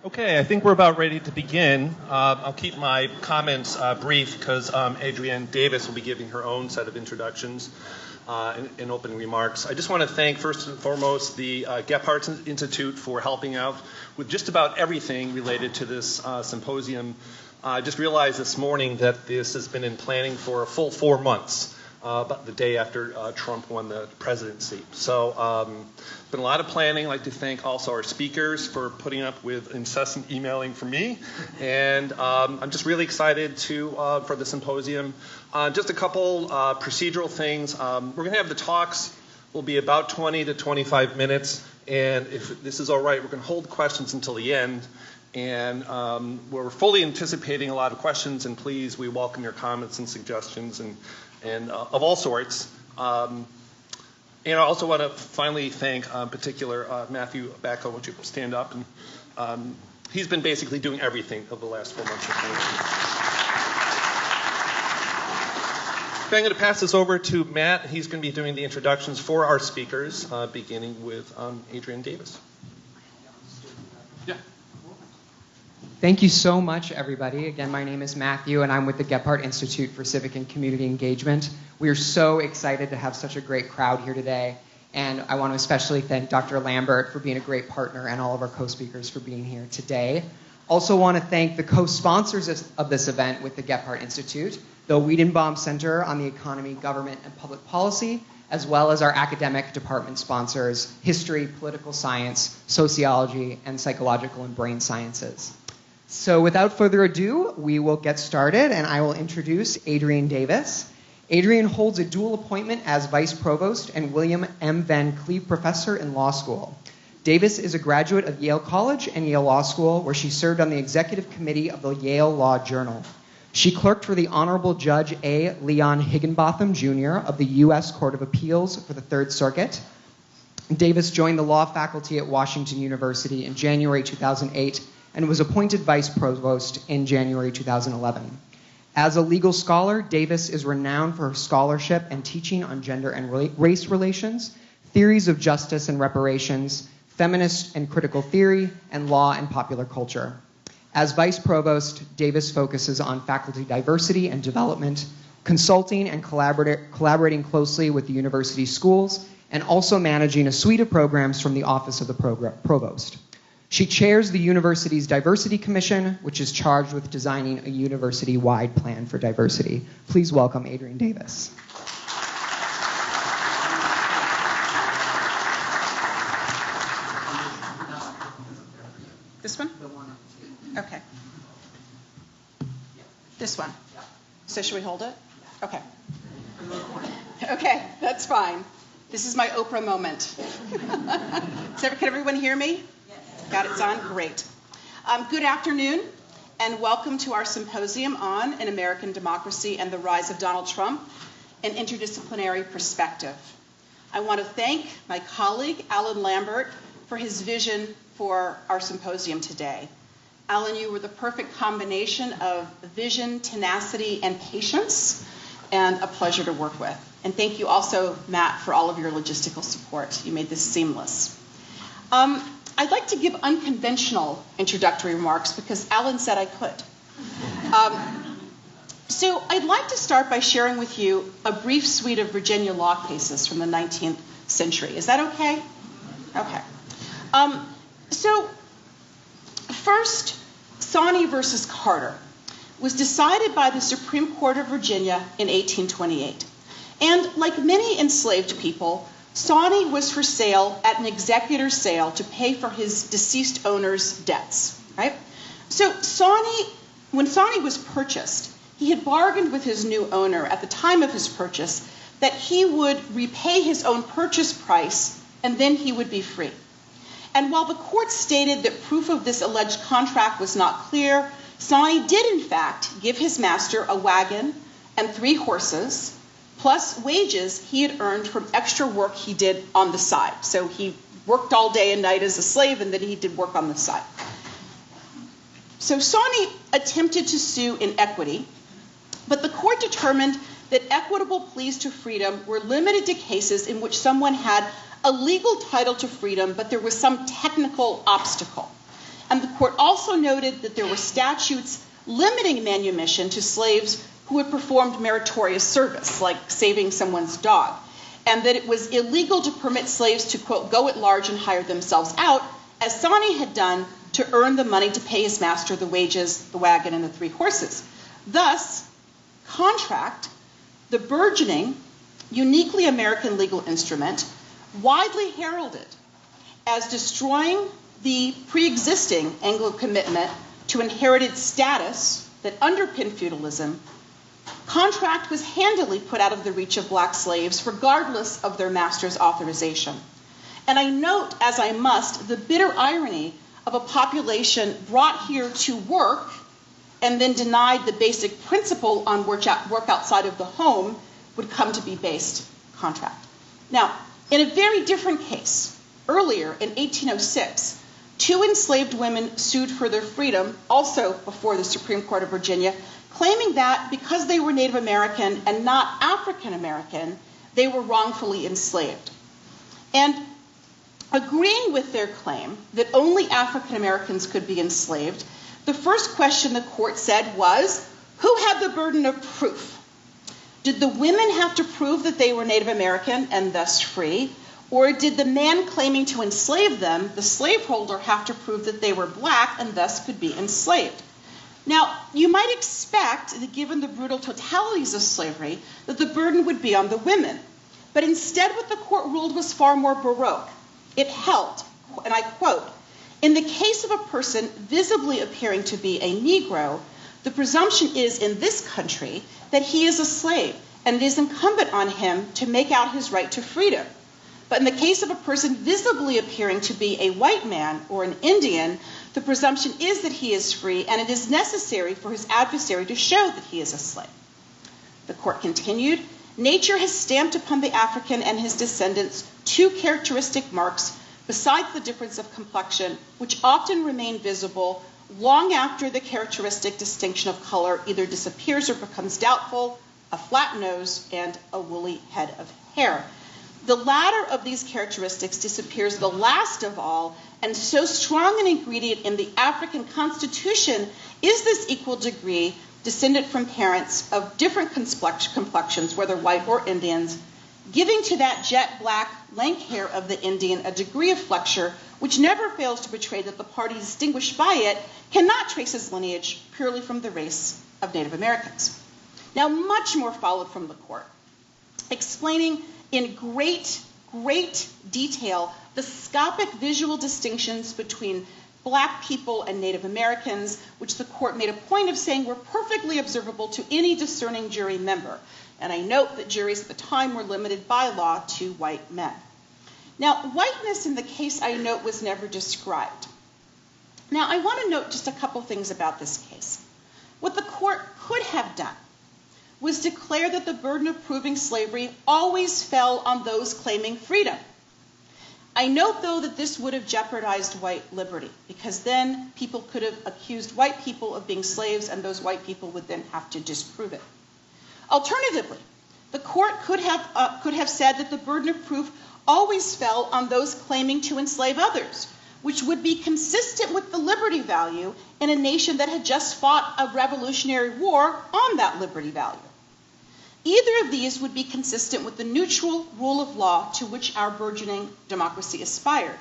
Okay, I think we're about ready to begin. I'll keep my comments brief because Adrienne Davis will be giving her own set of introductions and opening remarks. I just want to thank first and foremost the Gephardt Institute for helping out with just about everything related to this symposium. I just realized this morning that this has been in planning for a full 4 months. About the day after Trump won the presidency. So it's been a lot of planning. I'd like to thank also our speakers for putting up with incessant emailing from me. And I'm just really excited for the symposium. Just a couple procedural things. We're going to have the talks will be about 20 to 25 minutes. And if this is all right, we're going to hold questions until the end. And we're fully anticipating a lot of questions. And please, we welcome your comments and suggestions and of all sorts. And I also want to finally thank, in particular, Matthew Bacco. Would you stand up? And he's been basically doing everything over the last 4 months. Okay, I'm going to pass this over to Matt. He's going to be doing the introductions for our speakers, beginning with Adrienne Davis. Thank you so much, everybody. Again, my name is Matthew, and I'm with the Gephardt Institute for Civic and Community Engagement. We are so excited to have such a great crowd here today, and I want to especially thank Dr. Lambert for being a great partner and all of our co-speakers for being here today. Also want to thank the co-sponsors of this event with the Gephardt Institute, the Wiedenbaum Center on the Economy, Government, and Public Policy, as well as our academic department sponsors, History, Political Science, Sociology, and Psychological and Brain Sciences. So without further ado, we will get started, and I will introduce Adrienne Davis. Adrienne holds a dual appointment as Vice Provost and William M. Van Cleve Professor in Law School. Davis is a graduate of Yale College and Yale Law School, where she served on the executive committee of the Yale Law Journal. She clerked for the Honorable Judge A. Leon Higginbotham, Jr. of the U.S. Court of Appeals for the Third Circuit. Davis joined the law faculty at Washington University in January 2008 and was appointed Vice Provost in January 2011. As a legal scholar, Davis is renowned for her scholarship and teaching on gender and race relations, theories of justice and reparations, feminist and critical theory, and law and popular culture. As Vice Provost, Davis focuses on faculty diversity and development, consulting and collaborating closely with the university schools, and also managing a suite of programs from the Office of the Provost. She chairs the university's Diversity Commission, which is charged with designing a university-wide plan for diversity. Please welcome Adrienne Davis. This one? Okay. This one. So should we hold it? Okay. Okay, that's fine. This is my Oprah moment. Can everyone hear me? Got it, on? Great. Good afternoon, and welcome to our symposium on An American Democracy and the Rise of Donald Trump, an Interdisciplinary Perspective. I want to thank my colleague, Alan Lambert, for his vision for our symposium today. Alan, you were the perfect combination of vision, tenacity, and patience, and a pleasure to work with. And thank you also, Matt, for all of your logistical support. You made this seamless. I'd like to give unconventional introductory remarks because Alan said I could. So I'd like to start by sharing with you a brief suite of Virginia law cases from the 19th century. Is that okay? Okay. So first, Sawney versus Carter was decided by the Supreme Court of Virginia in 1828. And like many enslaved people, Sawney was for sale at an executor's sale to pay for his deceased owner's debts, right? So when Sawney was purchased, he had bargained with his new owner at the time of his purchase that he would repay his own purchase price and then he would be free. And while the court stated that proof of this alleged contract was not clear, Sawney did in fact give his master a wagon and 3 horses, plus wages he had earned from extra work he did on the side. So he worked all day and night as a slave, and then he did work on the side. So Sawney attempted to sue in equity, but the court determined that equitable pleas to freedom were limited to cases in which someone had a legal title to freedom, but there was some technical obstacle. And the court also noted that there were statutes limiting manumission to slaves who had performed meritorious service, like saving someone's dog, and that it was illegal to permit slaves to, quote, go at large and hire themselves out, as Sani had done, to earn the money to pay his master the wages, the wagon, and the 3 horses. Thus, contract, the burgeoning, uniquely American legal instrument, widely heralded as destroying the pre-existing Anglo commitment to inherited status that underpinned feudalism, contract was handily put out of the reach of black slaves regardless of their master's authorization. And I note, as I must, the bitter irony of a population brought here to work and then denied the basic principle on work outside of the home would come to be based contract. Now, in a very different case, earlier in 1806, 2 enslaved women sued for their freedom, also before the Supreme Court of Virginia, claiming that because they were Native American and not African American, they were wrongfully enslaved. And agreeing with their claim that only African Americans could be enslaved, the first question the court said was, who had the burden of proof? Did the women have to prove that they were Native American and thus free? Or did the man claiming to enslave them, the slaveholder, have to prove that they were black and thus could be enslaved? Now, you might expect that given the brutal totalities of slavery, that the burden would be on the women. But instead what the court ruled was far more baroque. It held, and I quote, in the case of a person visibly appearing to be a Negro, the presumption is in this country that he is a slave, and it is incumbent on him to make out his right to freedom. But in the case of a person visibly appearing to be a white man or an Indian, the presumption is that he is free, and it is necessary for his adversary to show that he is a slave. The court continued, nature has stamped upon the African and his descendants 2 characteristic marks besides the difference of complexion, which often remain visible long after the characteristic distinction of color either disappears or becomes doubtful: a flat nose and a woolly head of hair. The latter of these characteristics disappears the last of all, and so strong an ingredient in the African constitution is this equal degree descended from parents of different complexions, whether white or Indians, giving to that jet black lank hair of the Indian a degree of flexure which never fails to betray that the party distinguished by it cannot trace his lineage purely from the race of Native Americans. Now, much more followed from the court, explaining in great detail the scopic visual distinctions between black people and Native Americans, which the court made a point of saying were perfectly observable to any discerning jury member. And I note that juries at the time were limited by law to white men. Now, whiteness in the case, I note, was never described. Now, I want to note just a couple things about this case. What the court could have done was declare that the burden of proving slavery always fell on those claiming freedom. I note, though, that this would have jeopardized white liberty, because then people could have accused white people of being slaves, and those white people would then have to disprove it. Alternatively, the court could have said that the burden of proof always fell on those claiming to enslave others, which would be consistent with the liberty value in a nation that had just fought a revolutionary war on that liberty value. Either of these would be consistent with the neutral rule of law to which our burgeoning democracy aspired.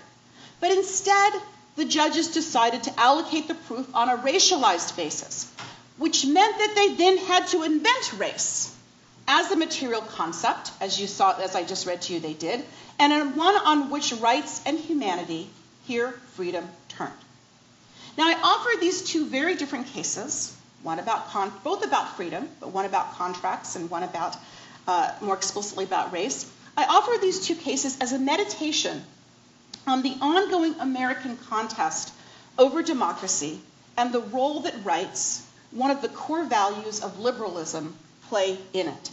But instead, the judges decided to allocate the proof on a racialized basis, which meant that they then had to invent race as a material concept, as you saw, as I just read to you they did, and one on which rights and humanity, here freedom, turned. Now, I offer these 2 very different cases, both about freedom, but one about contracts and one about, more explicitly about race. I offer these 2 cases as a meditation on the ongoing American contest over democracy and the role that rights, one of the core values of liberalism, play in it.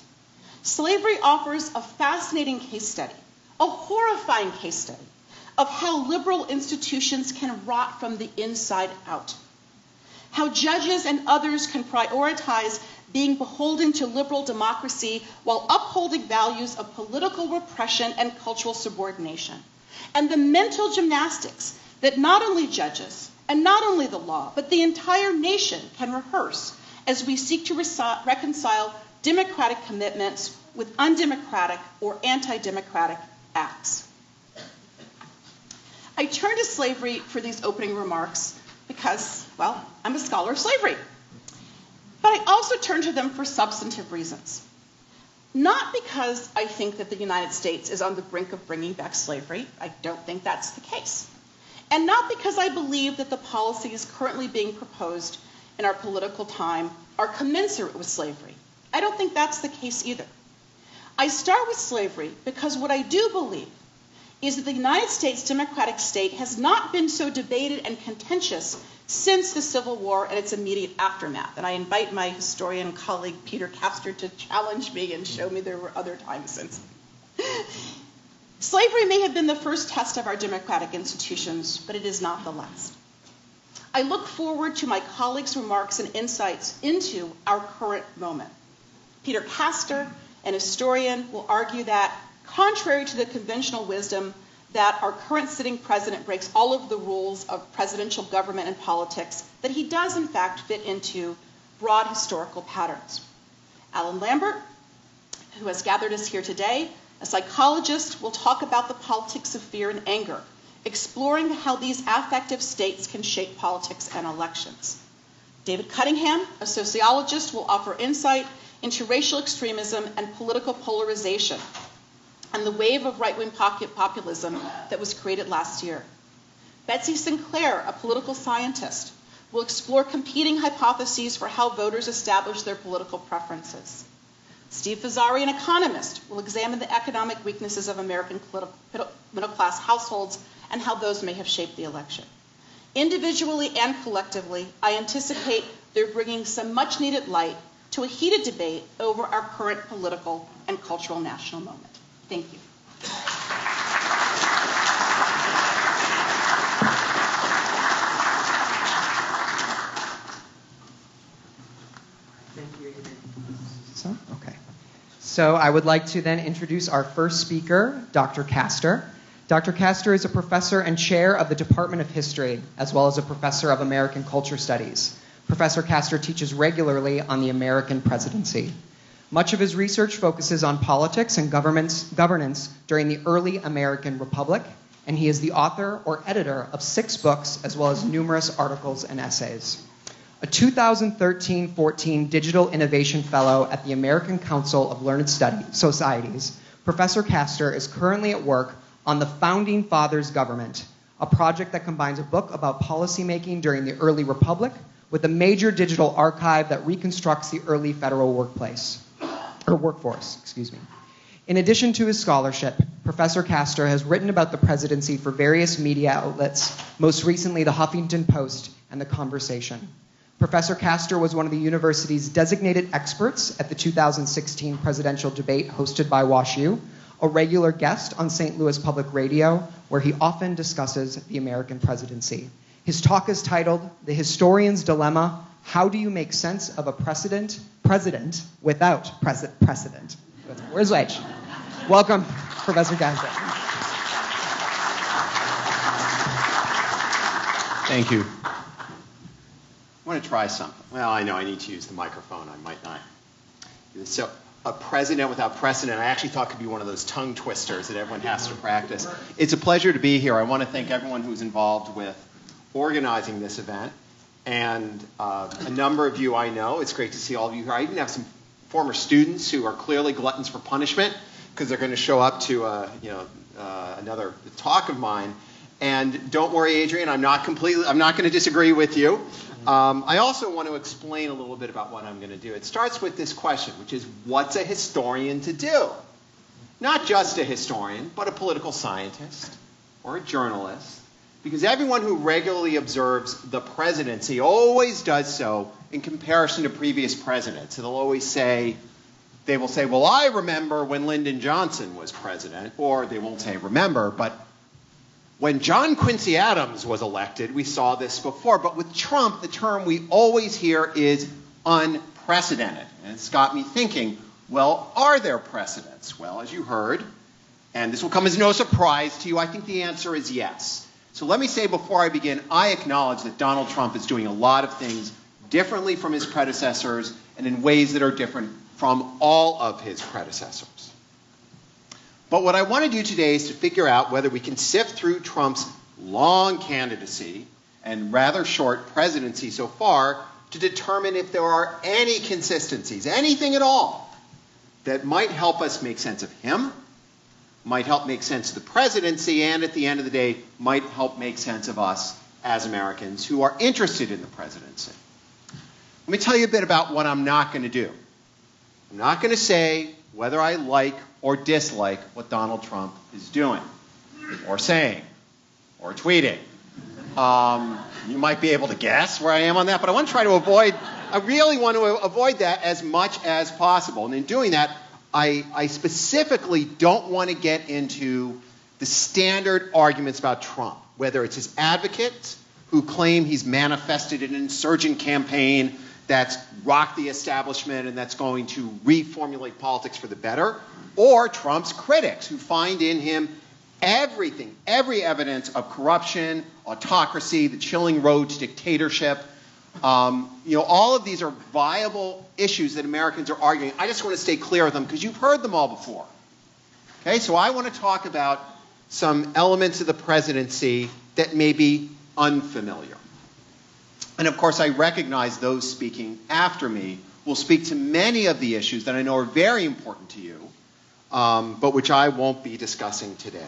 Slavery offers a fascinating case study, a horrifying case study, of how liberal institutions can rot from the inside out. How judges and others can prioritize being beholden to liberal democracy while upholding values of political repression and cultural subordination. And the mental gymnastics that not only judges And not only the law, but the entire nation can rehearse as we seek to reconcile democratic commitments with undemocratic or anti-democratic acts. I turn to slavery for these opening remarks because, well, I'm a scholar of slavery. But I also turn to them for substantive reasons. Not because I think that the United States is on the brink of bringing back slavery. I don't think that's the case. And not because I believe that the policies currently being proposed in our political time are commensurate with slavery. I don't think that's the case either. I start with slavery because what I do believe is that the United States democratic state has not been so debated and contentious since the Civil War and its immediate aftermath. And I invite my historian colleague Peter Castor to challenge me and show me there were other times since. Slavery may have been the first test of our democratic institutions, but it is not the last. I look forward to my colleagues' remarks and insights into our current moment. Peter Castor, an historian, will argue that, contrary to the conventional wisdom that our current sitting president breaks all of the rules of presidential government and politics, that he does in fact fit into broad historical patterns. Alan Lambert, who has gathered us here today, a psychologist, will talk about the politics of fear and anger, exploring how these affective states can shape politics and elections. David Cunningham, a sociologist, will offer insight into racial extremism and political polarization and the wave of right-wing populism that was created last year. Betsy Sinclair, a political scientist, will explore competing hypotheses for how voters establish their political preferences. Steve Fazzari, an economist, will examine the economic weaknesses of American middle-class households and how those may have shaped the election. Individually and collectively, I anticipate they're bringing some much-needed light to a heated debate over our current political and cultural national moment. Thank you. Thank you, Adrian. Okay. So I would like to then introduce our first speaker, Dr. Castor. Dr. Castor is a professor and chair of the Department of History, as well as a professor of American Culture Studies. Professor Castor teaches regularly on the American presidency. Much of his research focuses on politics and governance during the early American Republic, and he is the author or editor of 6 books, as well as numerous articles and essays. A 2013-14 Digital Innovation Fellow at the American Council of Learned Societies, Professor Castor is currently at work on the Founding Fathers Government, a project that combines a book about policymaking during the early Republic with a major digital archive that reconstructs the early federal workforce. In addition to his scholarship, Professor Castor has written about the presidency for various media outlets, most recently the Huffington Post and The Conversation. Professor Castor was one of the university's designated experts at the 2016 presidential debate hosted by WashU, a regular guest on St. Louis Public Radio, where he often discusses the American presidency. His talk is titled The Historian's Dilemma: How do you make sense of a president without precedent? Where's H? Welcome, Professor Castor. Thank you. I want to try something. Well, I know I need to use the microphone. I might not. So, a president without precedent, I actually thought could be one of those tongue twisters that everyone has to practice. It's a pleasure to be here. I want to thank everyone who's involved with organizing this event. And a number of you I know. It's great to see all of you here. I even have some former students who are clearly gluttons for punishment because they're going to show up to another talk of mine. And don't worry, Adrian, I'm not going to disagree with you. I also want to explain a little bit about what I'm going to do. It starts with this question, which is, what's a historian to do? Not just a historian, but a political scientist or a journalist. Because everyone who regularly observes the presidency always does so in comparison to previous presidents. So they will say, well, I remember when Lyndon Johnson was president. Or they won't say remember, but when John Quincy Adams was elected, we saw this before. But with Trump, the term we always hear is unprecedented. And it's got me thinking, well, are there precedents? Well, as you heard, and this will come as no surprise to you, I think the answer is yes. So let me say before I begin, I acknowledge that Donald Trump is doing a lot of things differently from his predecessors and in ways that are different from all of his predecessors. But what I want to do today is to figure out whether we can sift through Trump's long candidacy and rather short presidency so far to determine if there are any consistencies, anything at all, that might help us make sense of him, might help make sense of the presidency, and at the end of the day, might help make sense of us as Americans who are interested in the presidency. Let me tell you a bit about what I'm not going to do. I'm not going to say whether I like or dislike what Donald Trump is doing, or saying, or tweeting. You might be able to guess where I am on that, but I really want to avoid that as much as possible. And in doing that, I specifically don't want to get into the standard arguments about Trump, whether it's his advocates who claim he's manifested an insurgent campaign that's rocked the establishment and that's going to reformulate politics for the better, or Trump's critics who find in him everything, every evidence of corruption, autocracy, the chilling road to dictatorship. All of these are viable issues that Americans are arguing. I just want to stay clear of them because you've heard them all before. Okay, so I want to talk about some elements of the presidency that may be unfamiliar. And of course, I recognize those speaking after me will speak to many of the issues that I know are very important to you, but which I won't be discussing today.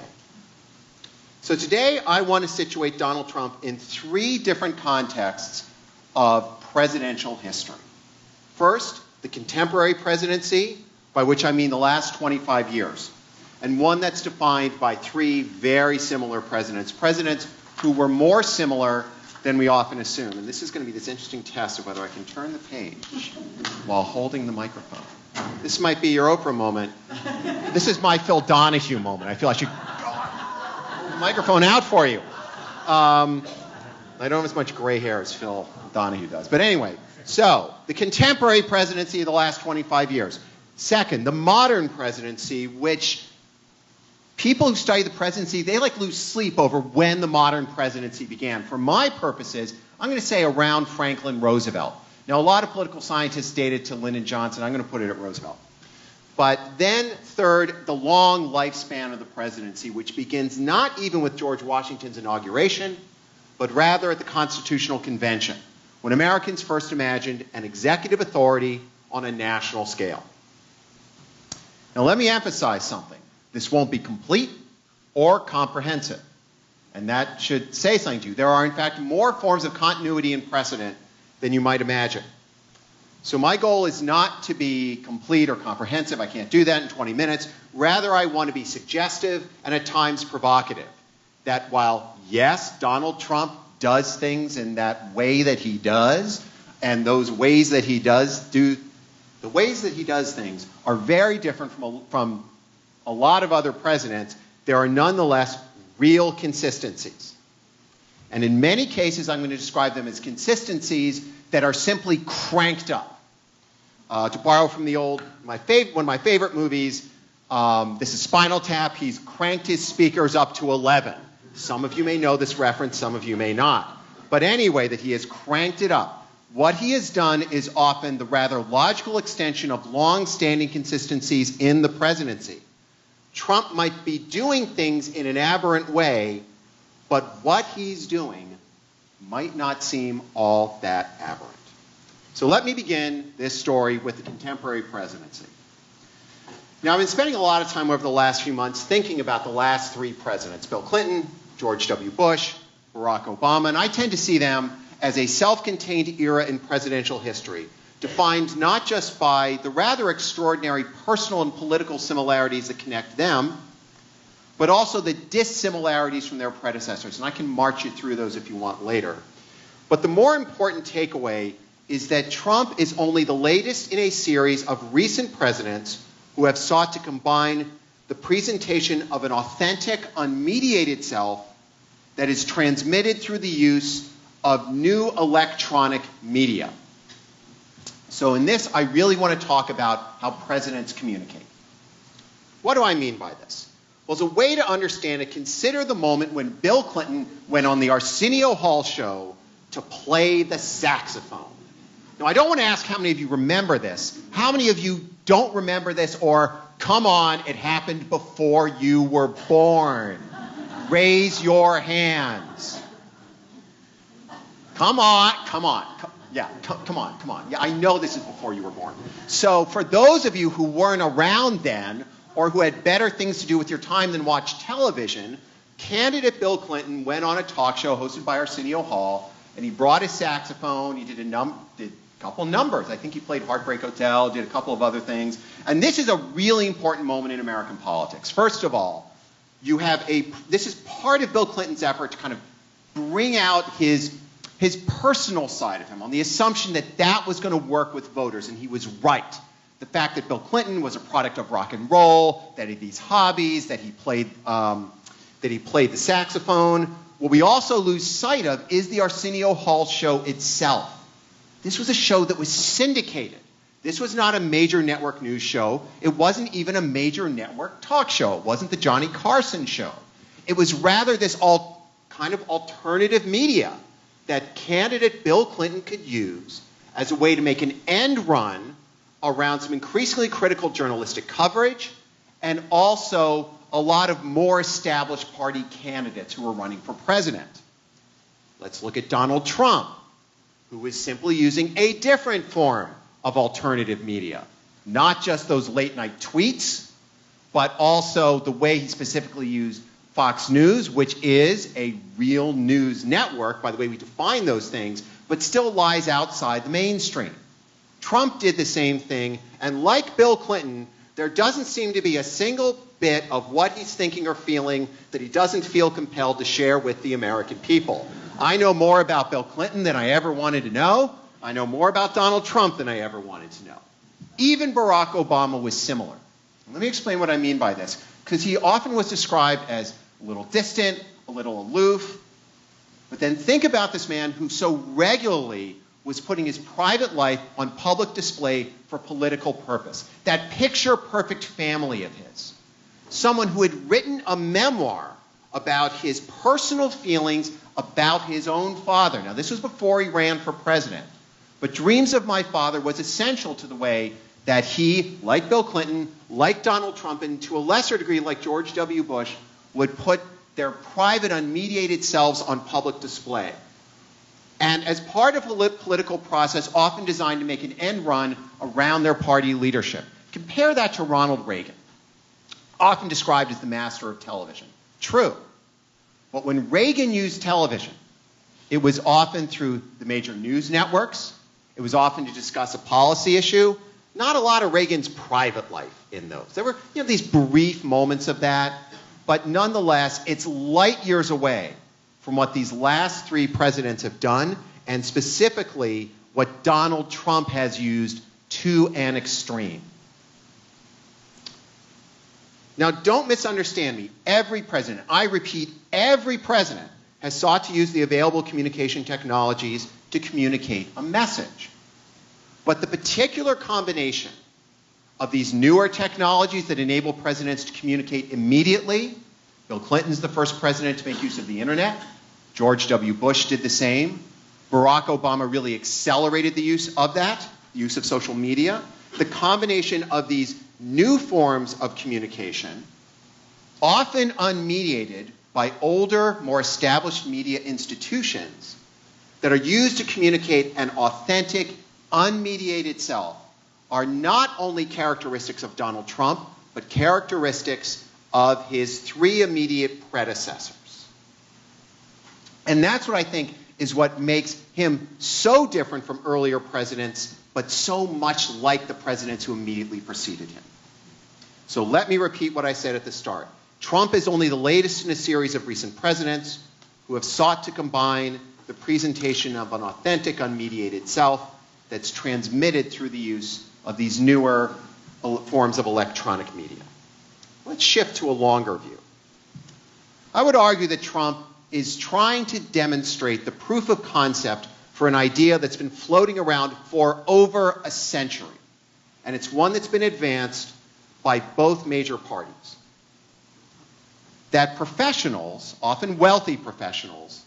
So today, I want to situate Donald Trump in three different contexts of presidential history. First, the contemporary presidency, by which I mean the last 25 years, and one that's defined by three very similar presidents who were more similar than we often assume. And this is going to be this interesting test of whether I can turn the page while holding the microphone. This might be your Oprah moment. This is my Phil Donahue moment. I feel I should hold the microphone out for you. I don't have as much gray hair as Phil Donahue does. But anyway, so the contemporary presidency of the last 25 years. Second, the modern presidency, which people who study the presidency, they lose sleep over when the modern presidency began. For my purposes, I'm going to say around Franklin Roosevelt. Now, a lot of political scientists date it to Lyndon Johnson. I'm going to put it at Roosevelt. But then third, the long lifespan of the presidency, which begins not even with George Washington's inauguration, but rather at the Constitutional Convention, when Americans first imagined an executive authority on a national scale. Now, let me emphasize something. This won't be complete or comprehensive. And that should say something to you. There are, in fact, more forms of continuity and precedent than you might imagine. So my goal is not to be complete or comprehensive. I can't do that in 20 minutes. Rather, I want to be suggestive and at times provocative. That while, yes, Donald Trump does things in that way that he does, and those ways that he does things are very different from a lot of other presidents, there are nonetheless real consistencies. And in many cases, I'm going to describe them as consistencies that are simply cranked up. To borrow from one of my favorite movies, this is Spinal Tap. He's cranked his speakers up to 11. Some of you may know this reference, some of you may not. But anyway, that he has cranked it up. What he has done is often the rather logical extension of long-standing consistencies in the presidency. Trump might be doing things in an aberrant way, but what he's doing might not seem all that aberrant. So let me begin this story with the contemporary presidency. Now, I've been spending a lot of time over the last few months thinking about the last three presidents, Bill Clinton, George W. Bush, Barack Obama, and I tend to see them as a self-contained era in presidential history, defined not just by the rather extraordinary personal and political similarities that connect them, but also the dissimilarities from their predecessors. And I can march you through those if you want later. But the more important takeaway is that Trump is only the latest in a series of recent presidents who have sought to combine the presentation of an authentic, unmediated self that is transmitted through the use of new electronic media. So in this, I really want to talk about how presidents communicate. What do I mean by this? Well, as a way to understand it, consider the moment when Bill Clinton went on the Arsenio Hall show to play the saxophone. Now, I don't want to ask how many of you remember this. How many of you don't remember this, or, come on, it happened before you were born? Raise your hands. Come on. Come on. Yeah, come on. Yeah, I know this is before you were born. So for those of you who weren't around then, or who had better things to do with your time than watch television, candidate Bill Clinton went on a talk show hosted by Arsenio Hall, and he brought his saxophone. He did a couple numbers. I think he played Heartbreak Hotel, did a couple of other things. And this is a really important moment in American politics. First of all, this is part of Bill Clinton's effort to kind of bring out his personal side of him, on the assumption that that was going to work with voters, and he was right. The fact that Bill Clinton was a product of rock and roll, that he had these hobbies, that he played the saxophone. What we also lose sight of is the Arsenio Hall show itself. This was a show that was syndicated. This was not a major network news show. It wasn't even a major network talk show. It wasn't the Johnny Carson show. It was rather this kind of alternative media that candidate Bill Clinton could use as a way to make an end run around some increasingly critical journalistic coverage, and also a lot of more established party candidates who were running for president. Let's look at Donald Trump, who was simply using a different form of alternative media. Not just those late night tweets, but also the way he specifically used Fox News, which is a real news network, by the way we define those things, but still lies outside the mainstream. Trump did the same thing, and like Bill Clinton, there doesn't seem to be a single bit of what he's thinking or feeling that he doesn't feel compelled to share with the American people. I know more about Bill Clinton than I ever wanted to know. I know more about Donald Trump than I ever wanted to know. Even Barack Obama was similar. Let me explain what I mean by this, because he often was described as a little distant, a little aloof. But then think about this man who so regularly was putting his private life on public display for political purpose. That picture-perfect family of his. Someone who had written a memoir about his personal feelings about his own father. Now, this was before he ran for president. But Dreams of My Father was essential to the way that he, like Bill Clinton, like Donald Trump, and to a lesser degree like George W. Bush, would put their private, unmediated selves on public display. And as part of a political process often designed to make an end run around their party leadership. Compare that to Ronald Reagan, often described as the master of television. True. But when Reagan used television, it was often through the major news networks. It was often to discuss a policy issue. Not a lot of Reagan's private life in those. There were these brief moments of that, but nonetheless, it's light years away from what these last three presidents have done, and specifically what Donald Trump has used to an extreme. Now, don't misunderstand me. Every president, I repeat, every president has sought to use the available communication technologies to communicate a message. But the particular combination of these newer technologies that enable presidents to communicate immediately, Bill Clinton's the first president to make use of the internet. George W. Bush did the same. Barack Obama really accelerated the use of that, the use of social media. The combination of these new forms of communication, often unmediated by older, more established media institutions that are used to communicate an authentic, unmediated self, are not only characteristics of Donald Trump, but characteristics of his three immediate predecessors. And that's what I think is what makes him so different from earlier presidents, but so much like the presidents who immediately preceded him. So let me repeat what I said at the start. Trump is only the latest in a series of recent presidents who have sought to combine the presentation of an authentic, unmediated self that's transmitted through the use of these newer forms of electronic media. Let's shift to a longer view. I would argue that Trump is trying to demonstrate the proof of concept for an idea that's been floating around for over a century. And it's one that's been advanced by both major parties. that professionals, often wealthy professionals,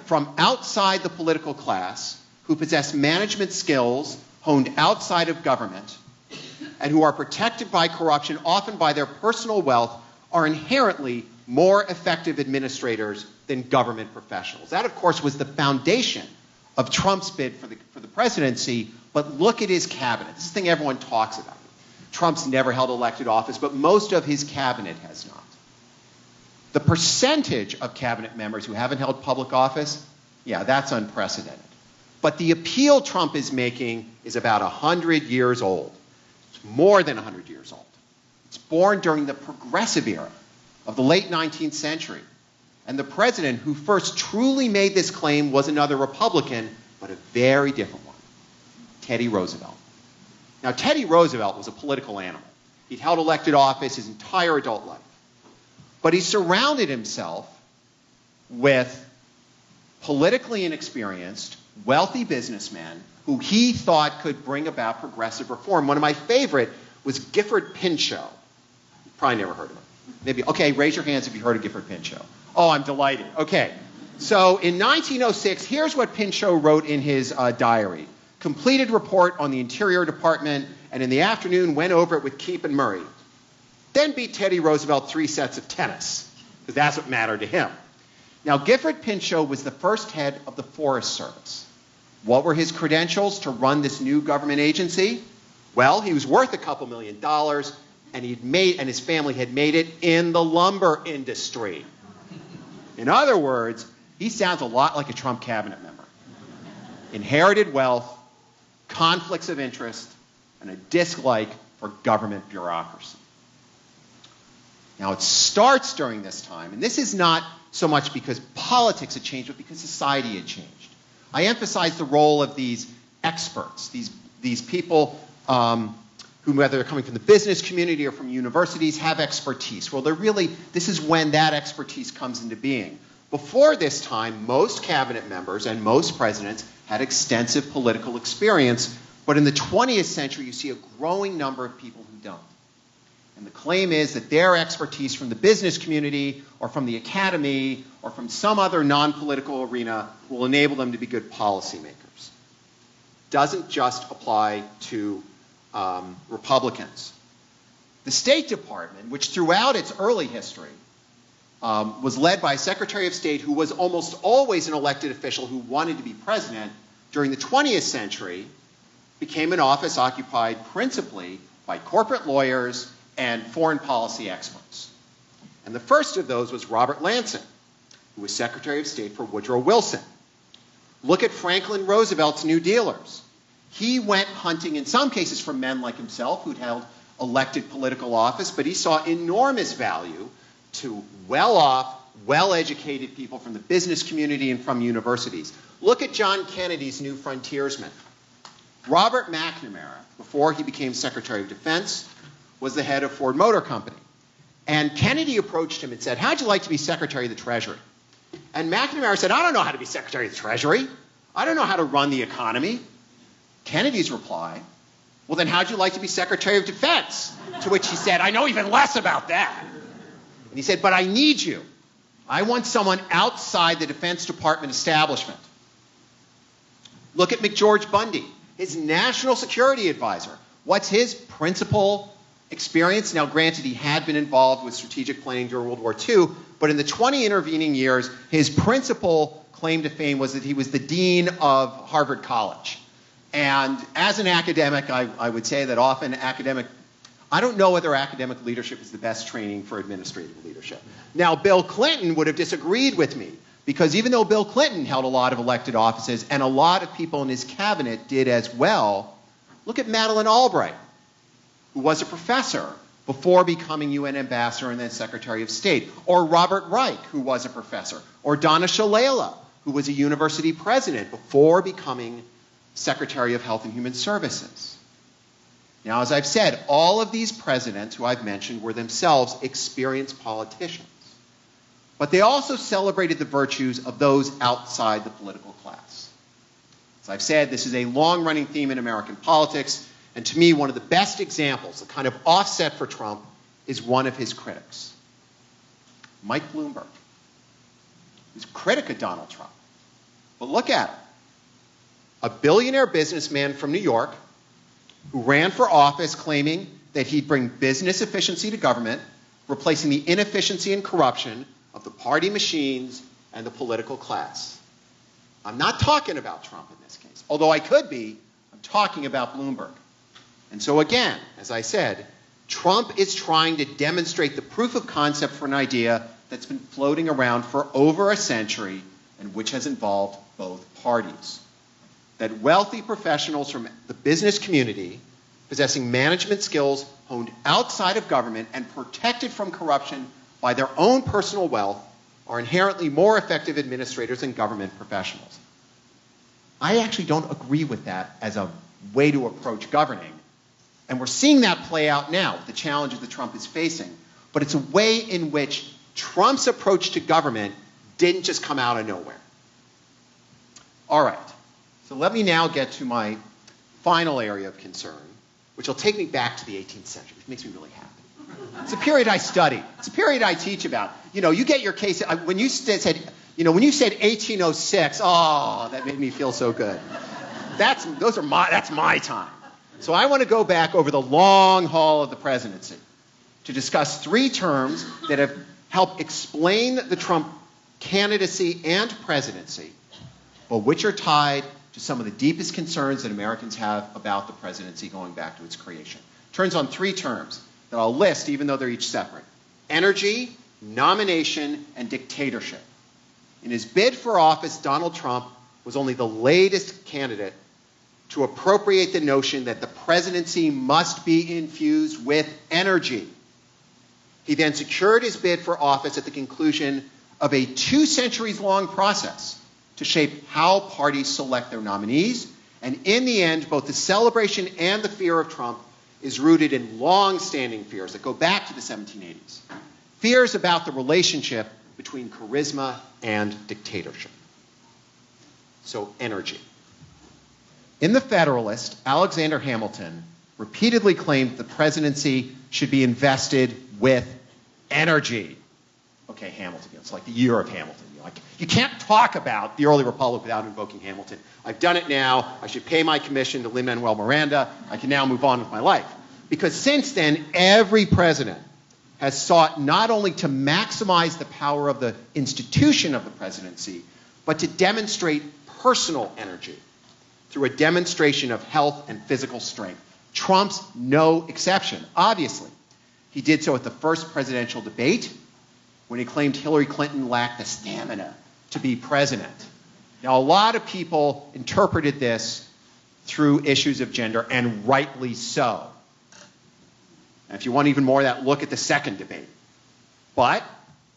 from outside the political class, who possess management skills honed outside of government, and who are protected by corruption, often by their personal wealth, are inherently more effective administrators than government professionals. That, of course, was the foundation of Trump's bid for the presidency, but look at his cabinet. This is the thing everyone talks about. Trump's never held elected office, but most of his cabinet has not. The percentage of cabinet members who haven't held public office, yeah, that's unprecedented. But the appeal Trump is making is about 100 years old. It's more than 100 years old. It's born during the progressive era of the late 19th century. And the president who first truly made this claim was another Republican, but a very different one, Teddy Roosevelt. Now, Teddy Roosevelt was a political animal. He'd held elected office his entire adult life. But he surrounded himself with politically inexperienced, wealthy businessmen who he thought could bring about progressive reform. One of my favorite was Gifford Pinchot. You've probably never heard of him. Maybe, okay, raise your hands if you've heard of Gifford Pinchot. Oh, I'm delighted. Okay, so in 1906, here's what Pinchot wrote in his diary. Completed report on the Interior Department, and in the afternoon went over it with Keep and Murray. Then beat Teddy Roosevelt 3 sets of tennis, because that's what mattered to him. Now, Gifford Pinchot was the first head of the Forest Service. What were his credentials to run this new government agency? Well, he was worth a couple $1 million, and his family had made it in the lumber industry. In other words, he sounds a lot like a Trump cabinet member. Inherited wealth, conflicts of interest, and a dislike for government bureaucracy. Now, it starts during this time, and this is not so much because politics had changed, but because society had changed. I emphasize the role of these experts, these people who, whether they're coming from the business community or from universities, have expertise. Well, this is when that expertise comes into being. Before this time, most cabinet members and most presidents had extensive political experience, but in the 20th century, you see a growing number of people who don't. And the claim is that their expertise from the business community or from the academy or from some other non-political arena will enable them to be good policymakers. Doesn't just apply to Republicans. The State Department, which throughout its early history was led by a Secretary of State who was almost always an elected official who wanted to be president, during the 20th century became an office occupied principally by corporate lawyers and foreign policy experts. And the first of those was Robert Lansing, who was Secretary of State for Woodrow Wilson. Look at Franklin Roosevelt's New Dealers. He went hunting, in some cases, for men like himself who'd held elected political office, but he saw enormous value to well-off, well-educated people from the business community and from universities. Look at John Kennedy's New Frontiersmen. Robert McNamara, before he became Secretary of Defense, was the head of Ford Motor Company. And Kennedy approached him and said, how'd you like to be Secretary of the Treasury? And McNamara said, I don't know how to be Secretary of the Treasury. I don't know how to run the economy. Kennedy's reply, well, then how'd you like to be Secretary of Defense? To which he said, I know even less about that. And he said, but I need you. I want someone outside the Defense Department establishment. Look at McGeorge Bundy, his national security advisor. What's his principal experience? Now, granted, he had been involved with strategic planning during World War II, but in the 20 intervening years, his principal claim to fame was that he was the dean of Harvard College. And as an academic, I would say that often I don't know whether academic leadership is the best training for administrative leadership. Now, Bill Clinton would have disagreed with me, because even though Bill Clinton held a lot of elected offices, and a lot of people in his cabinet did as well, look at Madeleine Albright, who was a professor before becoming UN ambassador and then Secretary of State, or Robert Reich, who was a professor, or Donna Shalala, who was a university president before becoming Secretary of Health and Human Services. Now, as I've said, all of these presidents who I've mentioned were themselves experienced politicians, but they also celebrated the virtues of those outside the political class. As I've said, this is a long-running theme in American politics, and to me, one of the best examples, the kind of offset for Trump, is one of his critics. Mike Bloomberg, who's a critic of Donald Trump. But look at him. A billionaire businessman from New York who ran for office claiming that he'd bring business efficiency to government, replacing the inefficiency and corruption of the party machines and the political class. I'm not talking about Trump in this case, although I could be. I'm talking about Bloomberg. And so again, as I said, Trump is trying to demonstrate the proof of concept for an idea that's been floating around for over a century and which has involved both parties. That wealthy professionals from the business community, possessing management skills honed outside of government and protected from corruption by their own personal wealth, are inherently more effective administrators than government professionals. I actually don't agree with that as a way to approach governing. And we're seeing that play out now with the challenges that Trump is facing. But it's a way in which Trump's approach to government didn't just come out of nowhere. All right. So let me now get to my final area of concern, which will take me back to the 18th century, which makes me really happy. It's a period I study. It's a period I teach about. You know, you get your case, when you said 1806, oh, that made me feel so good. That's my time. So I want to go back over the long haul of the presidency to discuss three terms that have helped explain the Trump candidacy and presidency, but which are tied to some of the deepest concerns that Americans have about the presidency going back to its creation. Turns on three terms that I'll list even though they're each separate: energy, nomination, and dictatorship. In his bid for office, Donald Trump was only the latest candidate to appropriate the notion that the presidency must be infused with energy. He then secured his bid for office at the conclusion of a 2 centuries-long process to shape how parties select their nominees. And in the end, both the celebration and the fear of Trump is rooted in long-standing fears that go back to the 1780s. Fears about the relationship between charisma and dictatorship. So, energy. In The Federalist, Alexander Hamilton repeatedly claimed the presidency should be invested with energy. Okay, Hamilton, it's like the year of Hamilton. You can't talk about the early republic without invoking Hamilton. I've done it now. I should pay my commission to Lin-Manuel Miranda. I can now move on with my life. Because since then, every president has sought not only to maximize the power of the institution of the presidency, but to demonstrate personal energy through a demonstration of health and physical strength. Trump's no exception, obviously. He did so at the first presidential debate when he claimed Hillary Clinton lacked the stamina to be president. Now, a lot of people interpreted this through issues of gender, and rightly so. And if you want even more of that, look at the second debate. But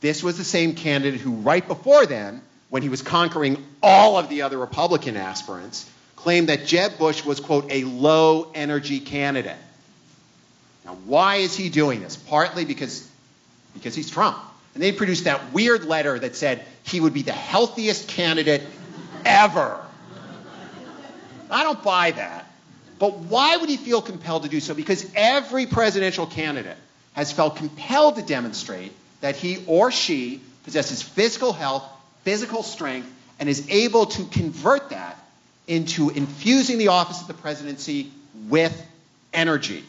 this was the same candidate who, right before then, when he was conquering all of the other Republican aspirants, claimed that Jeb Bush was, quote, a low-energy candidate. Now, why is he doing this? Partly because he's Trump. And they produced that weird letter that said he would be the healthiest candidate ever. I don't buy that. But why would he feel compelled to do so? Because every presidential candidate has felt compelled to demonstrate that he or she possesses physical health, physical strength, and is able to convert that into infusing the office of the presidency with energy.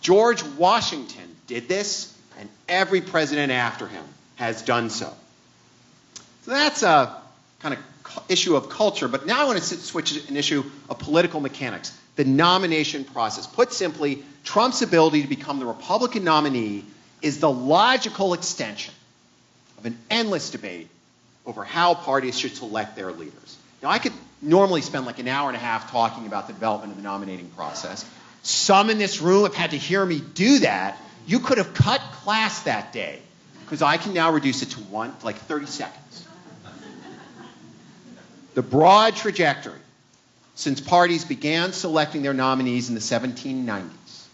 George Washington did this, and every president after him has done so. So that's a kind of issue of culture, but now I want to switch to an issue of political mechanics, the nomination process. Put simply, Trump's ability to become the Republican nominee is the logical extension of an endless debate over how parties should select their leaders. Now, I could normally spend like an hour and a half talking about the development of the nominating process. Some in this room have had to hear me do that. You could have cut class that day, because I can now reduce it to like 30 seconds. The broad trajectory since parties began selecting their nominees in the 1790s.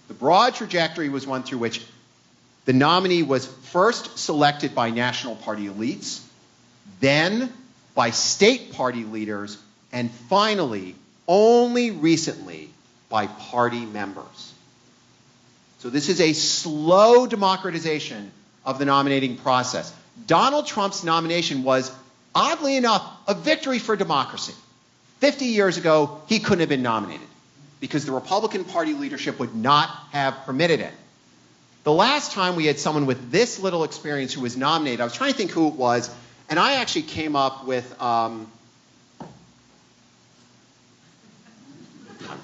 The broad trajectory was one through which the nominee was first selected by national party elites, then by state party leaders, and finally, only recently, by party members. So this is a slow democratization of the nominating process. Donald Trump's nomination was, oddly enough, a victory for democracy. 50 years ago, he couldn't have been nominated because the Republican Party leadership would not have permitted it. The last time we had someone with this little experience who was nominated, I was trying to think who it was, and I actually came up with, I'm